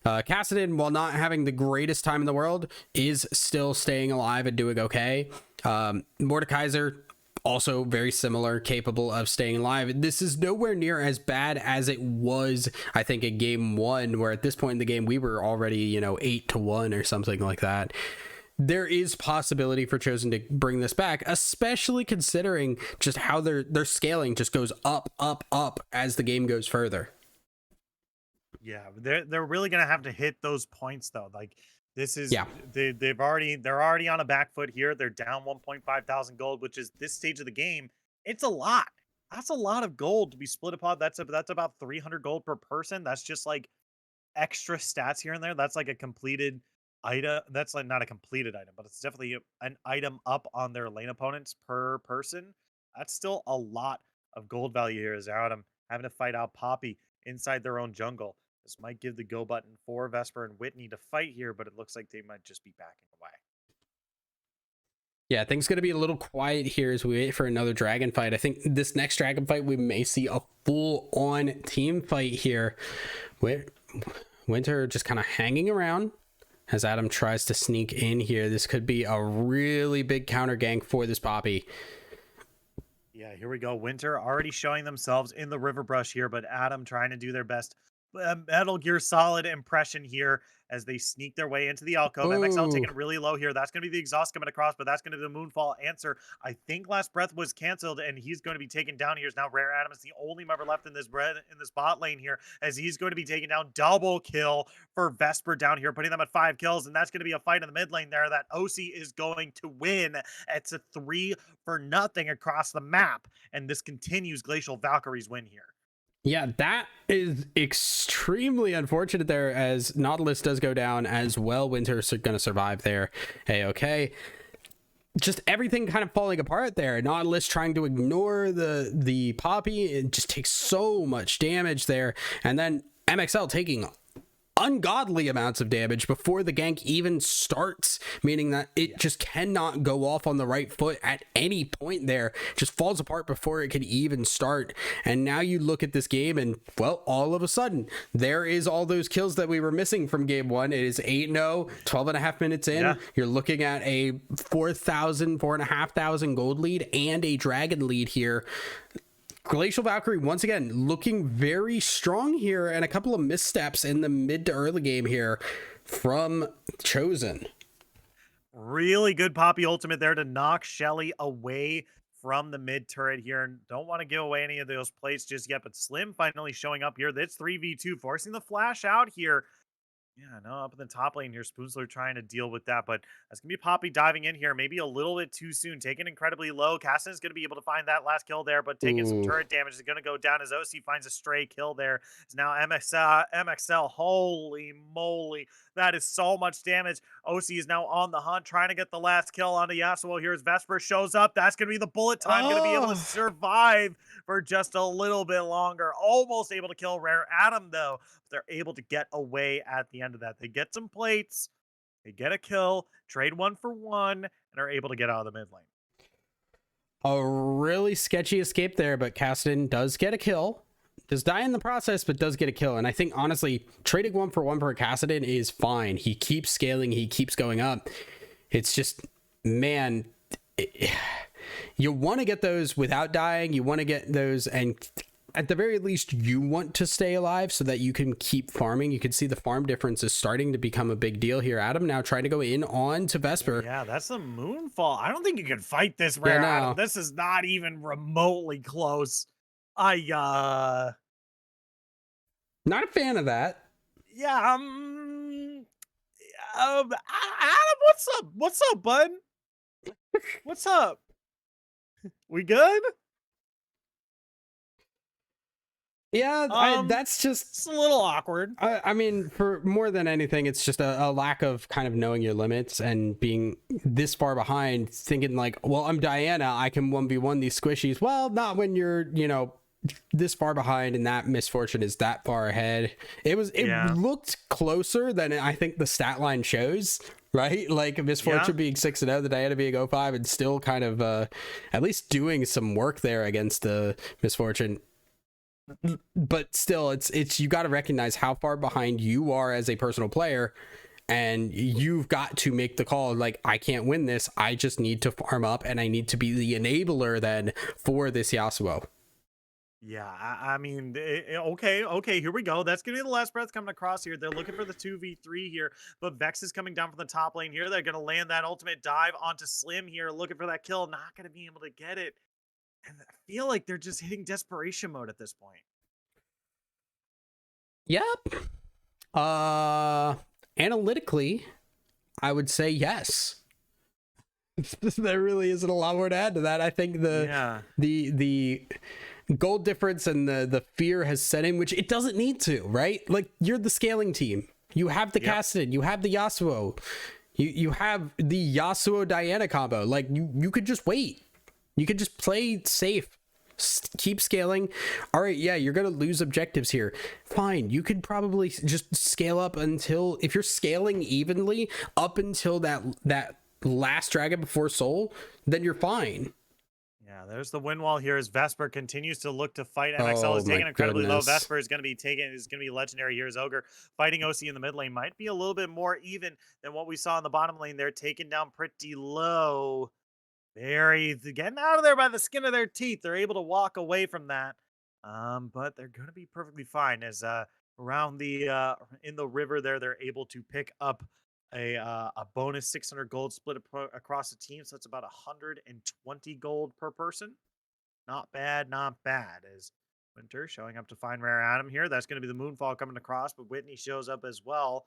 Speaker 3: Kassadin, while not having the greatest time in the world, is still staying alive and doing okay. Mordekaiser, also very similar, capable of staying alive. This is nowhere near as bad as it was, I think, in game 1, where at this point in the game we were already 8-1 or something like that. There is possibility for Chosen to bring this back, especially considering just how their scaling just goes up as the game goes further.
Speaker 5: Yeah, they're really gonna have to hit those points though. Like this is
Speaker 3: Yeah.
Speaker 5: they're already on a back foot here. They're down 1.5 thousand gold, which is this stage of the game. It's a lot. That's a lot of gold to be split upon. That's about 300 gold per person. That's just like extra stats here and there. That's like a completed item. That's like not a completed item, but it's definitely an item up on their lane opponents per person. That's still a lot of gold value here as Adam having to fight out Poppy inside their own jungle. This might give the go button for Vesper and Whitney to fight here, but it looks like they might just be backing away.
Speaker 3: Yeah, things going to be a little quiet here as we wait for another dragon fight. I think this next dragon fight, we may see a full-on team fight here. Winter just kind of hanging around as Adam tries to sneak in here. This could be a really big counter gank for this Poppy.
Speaker 5: Yeah, here we go. Winter already showing themselves in the river brush here, but Adam trying to do their best Metal Gear Solid impression here as they sneak their way into the alcove. MXL taking
Speaker 3: Ooh.
Speaker 5: it really low here. That's going to be the exhaust coming across, but that's going to be the Moonfall answer. I think Last Breath was canceled, and he's going to be taken down here. Now Rare Adam is the only member left in this bot lane here, as he's going to be taking down double kill for Vesper down here, putting them at 5 kills, and that's going to be a fight in the mid lane there that OC is going to win. It's a 3-0 across the map, and this continues Glacial Valkyrie's win here.
Speaker 3: Yeah, that is extremely unfortunate there, as Nautilus does go down as well. Winter's going to survive there. Hey, okay. Just everything kind of falling apart there. Nautilus trying to ignore the Poppy. It just takes so much damage there. And then MXL taking ungodly amounts of damage before the gank even starts, meaning that it just cannot go off on the right foot at any point there. Just falls apart before it can even start. And now you look at this game and, well, all of a sudden there is all those kills that we were missing from game one. It is 8-0, 12 and a half minutes in.
Speaker 5: Yeah.
Speaker 3: You're looking at a 4,500 gold lead and a dragon lead here. Glacial Valkyrie, once again, looking very strong here, and a couple of missteps in the mid to early game here from Chosen.
Speaker 5: Really good Poppy ultimate there to knock Shelly away from the mid turret here. And don't want to give away any of those plays just yet, but Slim finally showing up here. That's 3v2, forcing the flash out here. Yeah, no, up in the top lane here, Spoonsler trying to deal with that, but that's going to be Poppy diving in here, maybe a little bit too soon, taking incredibly low. Caston is going to be able to find that last kill there, but taking some turret damage is going to go down as OC finds a stray kill there. It's now MXL, holy moly, that is so much damage. OC is now on the hunt, trying to get the last kill onto Yasuo. Here's Vesper shows up, that's going to be the bullet time, going to be able to survive for just a little bit longer. Almost able to kill Rare Adam, though. They're able to get away at the end of that. They get some plates, they get a kill, trade 1 for 1, and are able to get out of the mid lane.
Speaker 3: A really sketchy escape there, but Caston does get a kill. Does die in the process, but does get a kill. And I think, honestly, trading 1 for 1 for Caston is fine. He keeps scaling, he keeps going up. It's just, man, you want to get those without dying. You want to get those, and at the very least, you want to stay alive so that you can keep farming. You can see the farm difference is starting to become a big deal here. Adam now trying to go in on to Vesper.
Speaker 5: Yeah, that's a Moonfall. I don't think you can fight this, Rare
Speaker 3: no.
Speaker 5: Adam. This is not even remotely close.
Speaker 3: Not a fan of that.
Speaker 5: Yeah, Adam, what's up? What's up, bud? What's up? We good?
Speaker 3: Yeah, that's just,
Speaker 5: It's a little awkward.
Speaker 3: I mean, for more than anything, it's just a lack of kind of knowing your limits and being this far behind, thinking like, well, I'm Diana, I can 1v1 these squishies. Well, not when you're, this far behind and that misfortune is that far ahead. It looked closer than I think the stat line shows, right? Like misfortune being 6-0, the Diana being 0-5, and still kind of at least doing some work there against the misfortune. But still, it's you got to recognize how far behind you are as a personal player, and you've got to make the call like, I can't win this, I just need to farm up and I need to be the enabler then for this Yasuo.
Speaker 5: Yeah, I mean, okay, here we go. That's going to be the last breath coming across here. They're looking for the 2v3 here, but Vex is coming down from the top lane here. They're going to land that ultimate dive onto Slim here, looking for that kill, not going to be able to get it. And I feel like they're just hitting desperation mode at this point.
Speaker 3: Yep. Analytically, I would say yes. There really isn't a lot more to add to that. I think the gold difference and the fear has set in, which it doesn't need to, right? Like, you're the scaling team. You have the Cassidy, you have the Yasuo, you have the Yasuo Diana combo. Like, you could just wait. You could just play safe. Keep scaling. All right, yeah, you're gonna lose objectives here. Fine, you could probably just scale up until, if you're scaling evenly up until that last dragon before soul, then you're fine.
Speaker 5: Yeah, there's the win wall here as Vesper continues to look to fight. MXL
Speaker 3: Oh
Speaker 5: is
Speaker 3: my
Speaker 5: taking incredibly low.
Speaker 3: goodness.
Speaker 5: Vesper is going to be legendary here as Ogre. Fighting OC in the mid lane might be a little bit more even than what we saw in the bottom lane. They're taken down pretty low. Getting out of there by the skin of their teeth. They're able to walk away from that. But they're going to be perfectly fine as around the in the river there, they're able to pick up a bonus 600 gold split across the team. So that's about 120 gold per person. Not bad, not bad. As Winter showing up to find Rare Adam here. That's going to be the Moonfall coming across, but Whitney shows up as well.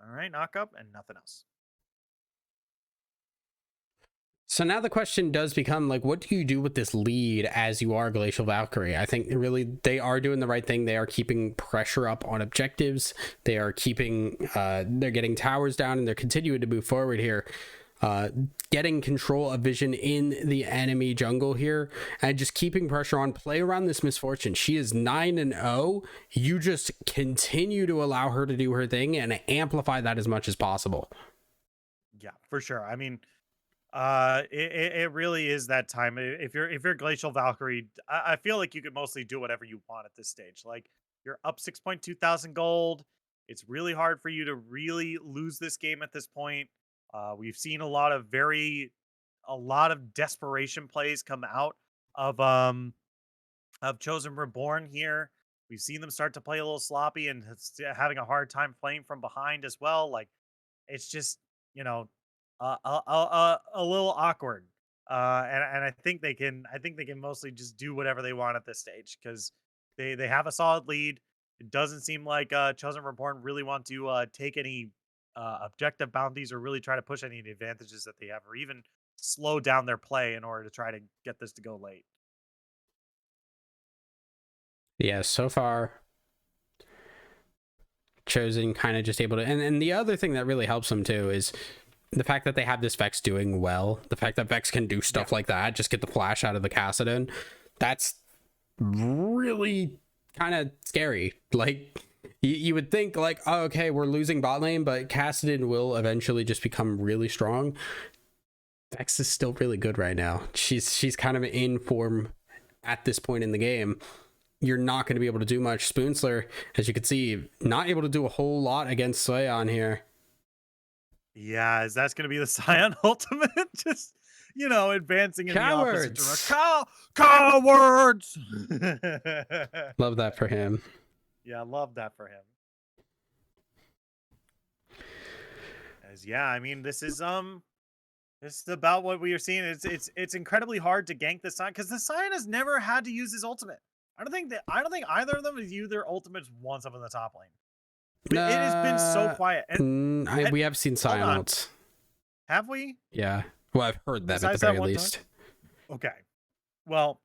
Speaker 5: All right, knock up and nothing else.
Speaker 3: So now the question does become, like, what do you do with this lead as you are Glacial Valkyrie? I think really they are doing the right thing. They are keeping pressure up on objectives. They are keeping, they're getting towers down, and they're continuing to move forward here. Getting control of vision in the enemy jungle here, and just keeping pressure on. Play around this Misfortune. She is 9-0. You just continue to allow her to do her thing and amplify that as much as possible.
Speaker 5: Yeah, for sure. I mean, it really is that time. If you're Glacial Valkyrie, I feel like you could mostly do whatever you want at this stage. Like, you're up 6.2 thousand gold. It's really hard for you to really lose this game at this point. We've seen a lot of desperation plays come out of Chosen Reborn here. We've seen them start to play a little sloppy and having a hard time playing from behind as well. Like, it's just, you know, a little awkward. And I think they can mostly just do whatever they want at this stage because they have a solid lead. It doesn't seem like Chosen Reborn really want to take any objective bounties or really try to push any advantages that they have, or even slow down their play in order to try to get this to go late.
Speaker 3: Yeah, so far Chosen kind of just able to, and the other thing that really helps them too is the fact that they have this Vex doing well. The fact that Vex can do stuff like that, just get the flash out of the Kassadin, that's really kind of scary. Like, you would think, like, oh, okay, we're losing bot lane, but Kassadin will eventually just become really strong. Vex is still really good right now. She's kind of in form at this point in the game. You're not going to be able to do much. Spoonsler, as you can see, not able to do a whole lot against Swayon here.
Speaker 5: Yeah, is that's going to be the Scion ultimate? Just, advancing in
Speaker 3: Cowards.
Speaker 5: the opposite direction. Cowards!
Speaker 3: Love that for him.
Speaker 5: Yeah, love that for him. I mean, this is about what we are seeing. It's incredibly hard to gank the Scion because the Scion has never had to use his ultimate. I don't think either of them has used their ultimates once up in the top lane. It has been so quiet. And
Speaker 3: we have seen Scion ults.
Speaker 5: Have we?
Speaker 3: Yeah. Well, I've heard that
Speaker 5: Besides
Speaker 3: at the very
Speaker 5: that one
Speaker 3: least.
Speaker 5: time? Okay. Well,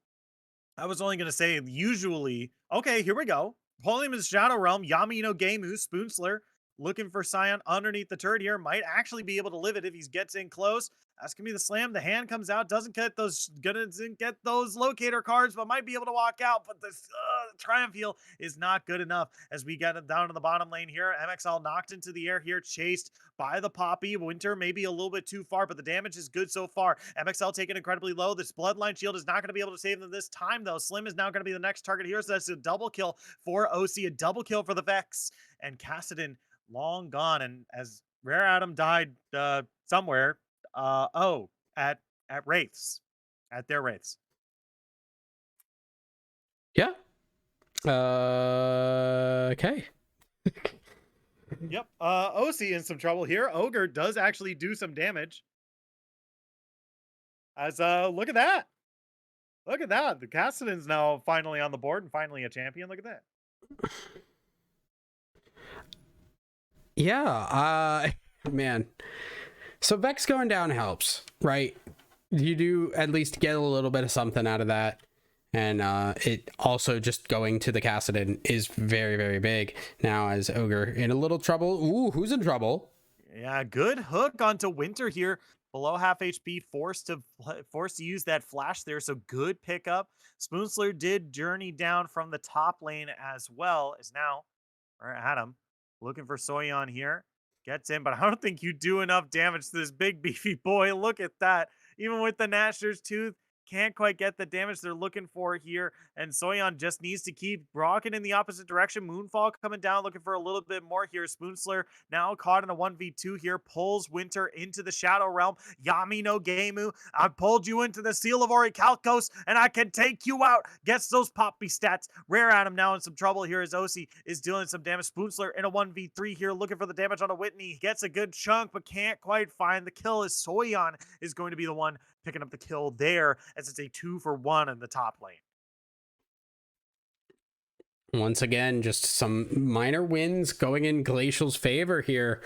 Speaker 5: I was only going to say, usually, okay, here we go. Pulling him is Shadow Realm, Yamino Gameu, Spoonsler, looking for Scion underneath the turret here. Might actually be able to live it if he gets in close. That's going to be the slam. The hand comes out, doesn't get those locator cards, but might be able to walk out. But this Triumph Heal is not good enough as we get it down to the bottom lane here. MXL knocked into the air here, chased by the Poppy. Winter maybe a little bit too far, but the damage is good so far. MXL taken incredibly low. This Bloodline Shield is not going to be able to save them this time, though. Slim is now going to be the next target here, so that's a double kill for OC, a double kill for the Vex. And Kassadin long gone, and as Rare Adam died somewhere, at Wraiths, at their Wraiths.
Speaker 3: Yeah. Okay.
Speaker 5: Yep. OC in some trouble here. Ogre does actually do some damage. As look at that. Look at that. The Kassadin's now finally on the board and finally a champion. Look at that.
Speaker 3: Yeah, man. So Vex going down helps, right? You do at least get a little bit of something out of that. And it also just going to the Cassidon is very, very big. Now as Ogre in a little trouble. Ooh, who's in trouble?
Speaker 5: Yeah, good hook onto Winter here. Below half HP, forced to use that flash there. So good pickup. Spoonsler did journey down from the top lane as well. Is now or Adam looking for Soyon here. Gets in, but I don't think you do enough damage to this big beefy boy. Look at that. Even with the Gnasher's Tooth, can't quite get the damage they're looking for here. And Soyon just needs to keep rocking in the opposite direction. Moonfall coming down, looking for a little bit more here. Spoonsler now caught in a 1v2 here, pulls Winter into the Shadow Realm. Yami no Gemu, I pulled you into the Seal of Orichalcos, and I can take you out. Gets those poppy stats. Rare Adam now in some trouble here as Osi is dealing some damage. Spoonsler in a 1v3 here, looking for the damage on a Whitney. Gets a good chunk, but can't quite find the kill as Soyon is going to be the one picking up the kill there as it's a 2-for-1 in the top lane.
Speaker 3: Once again, just some minor wins going in Glacial's favor here.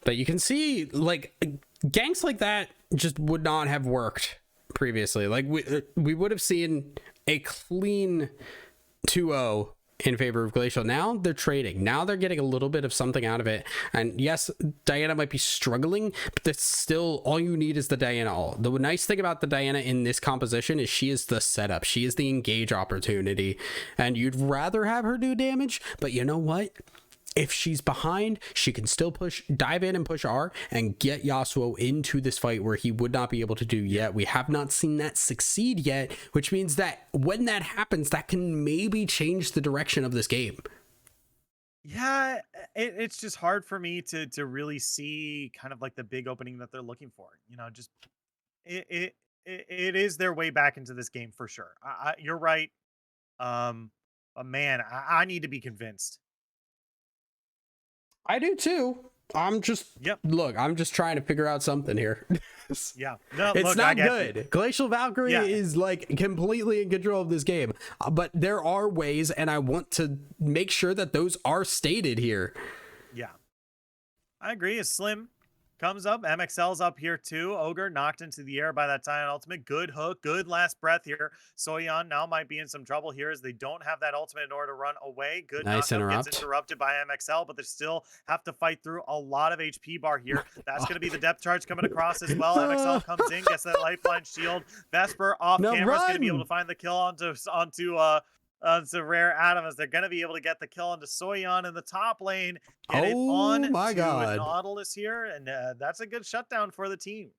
Speaker 3: But you can see, like, ganks like that just would not have worked previously. Like, we would have seen a clean 2-0 in favor of Glacial. Now they're trading. Now they're getting a little bit of something out of it. And yes, Diana might be struggling, but that's still all you need is the Diana. The nice thing about the Diana in this composition is she is the setup. She is the engage opportunity. And you'd rather have her do damage, but you know what? If she's behind, she can still dive in and push R and get Yasuo into this fight where he would not be able to do yet. We have not seen that succeed yet, which means that when that happens, that can maybe change the direction of this game.
Speaker 5: Yeah, it's just hard for me to really see kind of like the big opening that they're looking for. You know, just it is their way back into this game for sure. You're right. But man, I need to be convinced.
Speaker 3: I do too. I'm just look, I'm just trying to figure out something here.
Speaker 5: Yeah. No,
Speaker 3: it's
Speaker 5: look,
Speaker 3: not good. Glacial Valkyrie is like completely in control of this game. But there are ways, and I want to make sure that those are stated here.
Speaker 5: Yeah. I agree. It's Slim comes up. MXL's up here too. Ogre knocked into the air by that Zion ultimate. Good hook. Good last breath here. Soyon now might be in some trouble here as they don't have that ultimate in order to run away. Good
Speaker 3: nice
Speaker 5: knockup. Gets interrupted by MXL, but they still have to fight through a lot of HP bar here. That's going to be the depth charge coming across as well. MXL comes in, gets that lifeline shield. Vesper off camera is going to be able to find the kill onto so Rare Adam as they're going to be able to get the kill onto Soyon in the top lane. Get it on
Speaker 3: my God.
Speaker 5: Nautilus here, and that's a good shutdown for the team.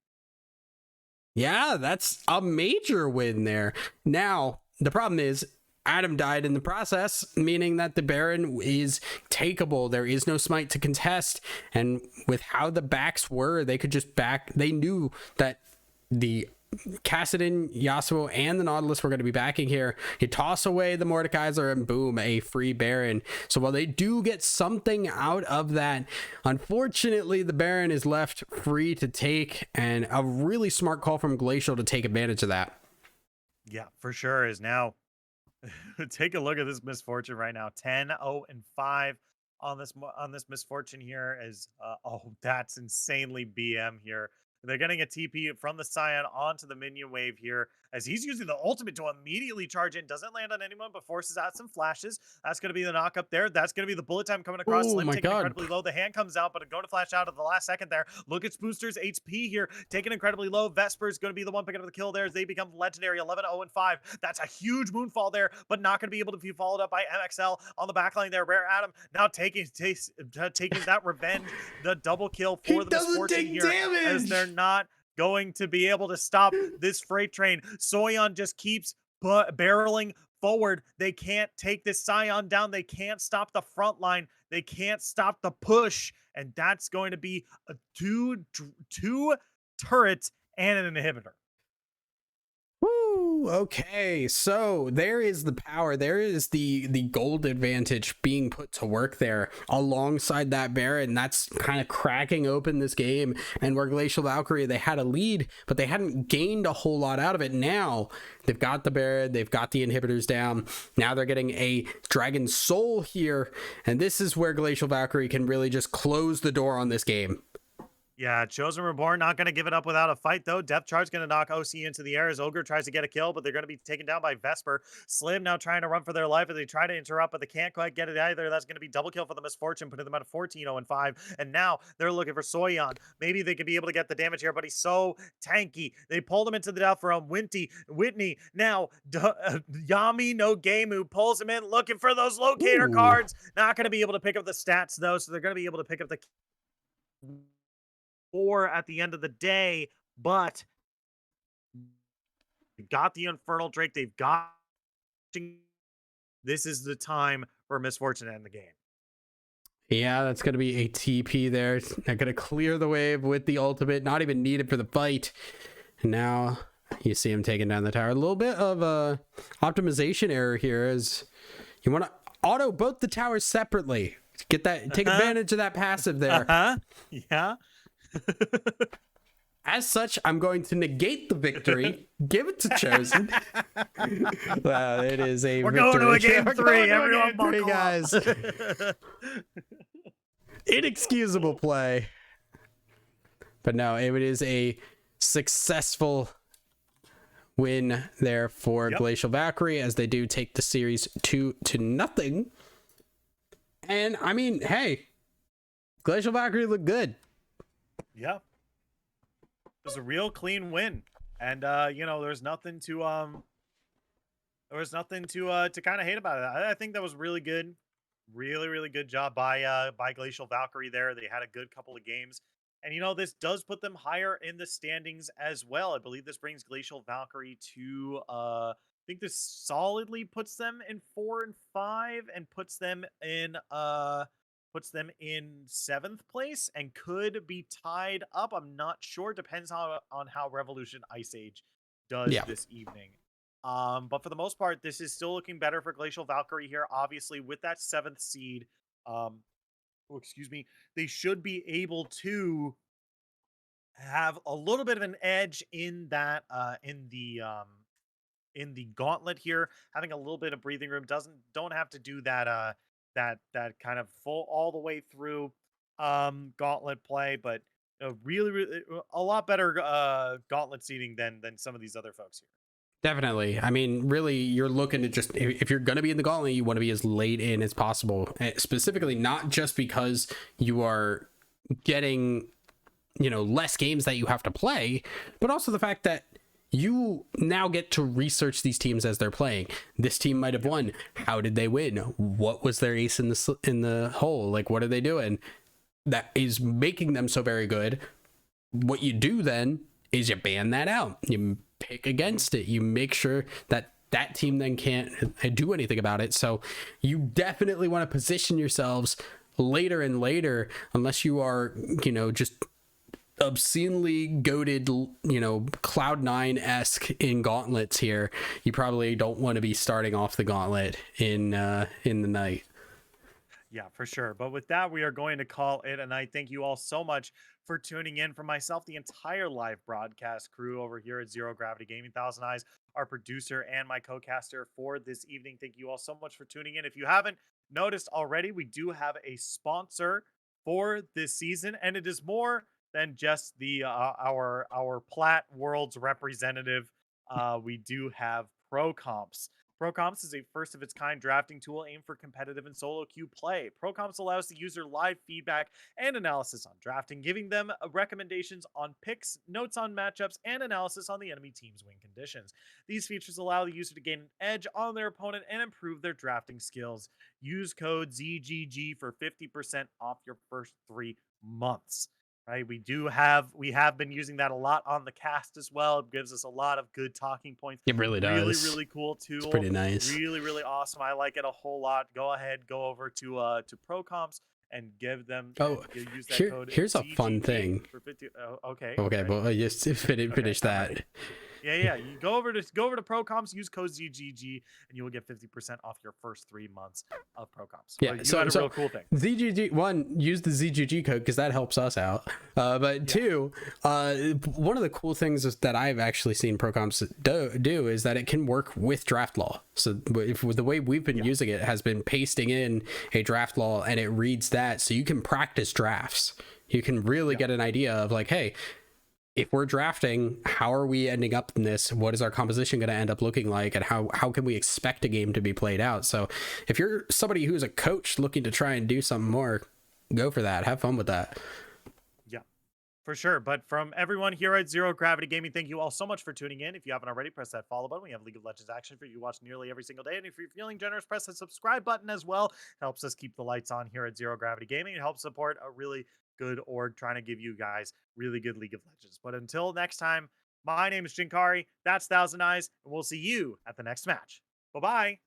Speaker 3: Yeah, that's a major win there. Now, the problem is Adam died in the process, meaning that the Baron is takeable. There is no smite to contest, and with how the backs were, they could just back. They knew that the Cassidon, Yasuo, and the Nautilus were going to be backing here. You toss away the Mordekaiser and boom, a free Baron. So while they do get something out of that, unfortunately the Baron is left free to take, and a really smart call from Glacial to take advantage of that.
Speaker 5: Yeah, for sure is now. Take a look at this misfortune right now. 10-0-5 on this misfortune here is oh, that's insanely BM here. They're getting a TP from the Scion onto the minion wave here as he's using the ultimate to immediately charge in. Doesn't land on anyone, but forces out some flashes. That's going to be the knock up there. That's going to be the bullet time coming across. Slim taking incredibly low. The hand comes out, but going to flash out at the last second there. Look at Spooster's HP here, taking incredibly low. Vesper's going to be the one picking up the kill there as they become legendary 11-0-5. That's a huge moonfall there, but not going to be able to be followed up by MXL on the backline there. Rare Adam now taking that revenge, the double kill for the misfortune here as they're not going to be able to stop this freight train. Soyon just keeps barreling forward. They can't take this Scion down. They can't stop the front line. They can't stop the push. And that's going to be a two turrets and an inhibitor.
Speaker 3: Woo! Ooh, okay. So there is the power. There is the gold advantage being put to work there alongside that Baron. That's kind of cracking open this game. And where Glacial Valkyrie, they had a lead, but they hadn't gained a whole lot out of it. Now they've got the Baron, they've got the inhibitors down. Now they're getting a Dragon Soul here. And this is where Glacial Valkyrie can really just close the door on this game.
Speaker 5: Yeah, Chosen Reborn not going to give it up without a fight, though. Depth Charge going to knock OC into the air as Ogre tries to get a kill, but they're going to be taken down by Vesper. Slim now trying to run for their life as they try to interrupt, but they can't quite get it either. That's going to be double kill for the Misfortune, putting them at 14-0-5. And now they're looking for Soyeon. Maybe they could be able to get the damage here, but he's so tanky. They pulled him into the death from Whitney. Now, Yami no Gameu pulls him in, looking for those locator
Speaker 3: Ooh.
Speaker 5: cards. Not going to be able to pick up the stats, though, so they're going to be able to pick up the 4 at the end of the day, but they've got the Infernal Drake. They've got. This is the time for Misfortune to end the game.
Speaker 3: Yeah, that's going to be a TP there. They're going to clear the wave with the ultimate, not even needed for the fight. And now you see him taking down the tower. A little bit of a optimization error here as you want to auto both the towers separately. Get that, take advantage of that passive there.
Speaker 5: Yeah.
Speaker 3: As such, I'm going to negate the victory, give it to Chosen. Wow, it is a
Speaker 5: We're
Speaker 3: victory.
Speaker 5: going to a game
Speaker 3: We're
Speaker 5: 3.
Speaker 3: going to a
Speaker 5: Everyone
Speaker 3: game three,
Speaker 5: buckle
Speaker 3: guys.
Speaker 5: up.
Speaker 3: Inexcusable play. But no, it is a successful win there for Glacial Valkyrie as they do take the series 2-0. And I mean, hey, Glacial Valkyrie looked good.
Speaker 5: Yeah. It was a real clean win. And you know, there's nothing to kind of hate about it. I think that was really good. Really good job by Glacial Valkyrie there. They had a good couple of games. And you know, this does put them higher in the standings as well. I believe this brings Glacial Valkyrie to I think this solidly puts them in 4 and 5 and puts them in 7th place and could be tied up. I'm not sure. Depends on how Revolution Ice Age does this evening. But for the most part, this is still looking better for Glacial Valkyrie here. Obviously, with that 7th seed, they should be able to have a little bit of an edge in that in the gauntlet here, having a little bit of breathing room. Don't have to do that that kind of full all the way through gauntlet play, but really a lot better gauntlet seeding than some of these other folks here.
Speaker 3: Definitely. I mean, really, you're looking to just, if you're going to be in the gauntlet, you want to be as late in as possible. Specifically, not just because you are getting, less games that you have to play, but also the fact that you now get to research these teams as they're playing. This team might have won. How did they win? What was their ace in the hole? Like, what are they doing? That is making them so very good. What you do then is you ban that out. You pick against it. You make sure that that team then can't do anything about it. So you definitely want to position yourselves later and later, unless you are, just obscenely goated, Cloud9-esque in gauntlets here. You probably don't want to be starting off the gauntlet in the night.
Speaker 5: Yeah, for sure. But with that, we are going to call it a night. Thank you all so much for tuning in. For myself, the entire live broadcast crew over here at Zero Gravity Gaming, Thousand Eyes, our producer and my co-caster for this evening. Thank you all so much for tuning in. If you haven't noticed already, we do have a sponsor for this season, and it is more than just the our Plat Worlds representative. We do have Pro Comps. Pro Comps is a first of its kind drafting tool aimed for competitive and solo queue play. Pro Comps allows the user live feedback and analysis on drafting, giving them recommendations on picks, notes on matchups, and analysis on the enemy team's win conditions. These features allow the user to gain an edge on their opponent and improve their drafting skills. Use code ZGG for 50% off your first 3 months. Right, we have been using that a lot on the cast as well. It gives us a lot of good talking points.
Speaker 3: It really does.
Speaker 5: Really cool tool.
Speaker 3: It's pretty nice.
Speaker 5: Really awesome. I like it a whole lot. Go ahead, go over to ProComps and give them. Use that code
Speaker 3: here's a fun
Speaker 5: ZGG
Speaker 3: thing.
Speaker 5: For 50, okay.
Speaker 3: Okay, well, just finish that.
Speaker 5: Yeah. You go over to ProComps, use code ZGG, and you will get 50% off your first 3 months of ProComps.
Speaker 3: Yeah,
Speaker 5: You
Speaker 3: so
Speaker 5: had a real cool thing.
Speaker 3: ZGG, one, use the ZGG code because that helps us out. But two, one of the cool things that I've actually seen ProComps do is that it can work with draft law. So if the way we've been using it has been pasting in a draft law and it reads that, so you can practice drafts. You can really get an idea of like, hey, if we're drafting, how are we ending up in this? What is our composition going to end up looking like? And how can we expect a game to be played out? So if you're somebody who's a coach looking to try and do something more, go for that. Have fun with that.
Speaker 5: Yeah, for sure. But from everyone here at Zero Gravity Gaming, thank you all so much for tuning in. If you haven't already, press that follow button. We have League of Legends action for you to watch nearly every single day. And if you're feeling generous, press the subscribe button as well. It helps us keep the lights on here at Zero Gravity Gaming. It helps support a really good org trying to give you guys really good League of Legends. But until next time, my name is Jinkari. That's Thousand Eyes, and we'll see you at the next match. Bye-bye.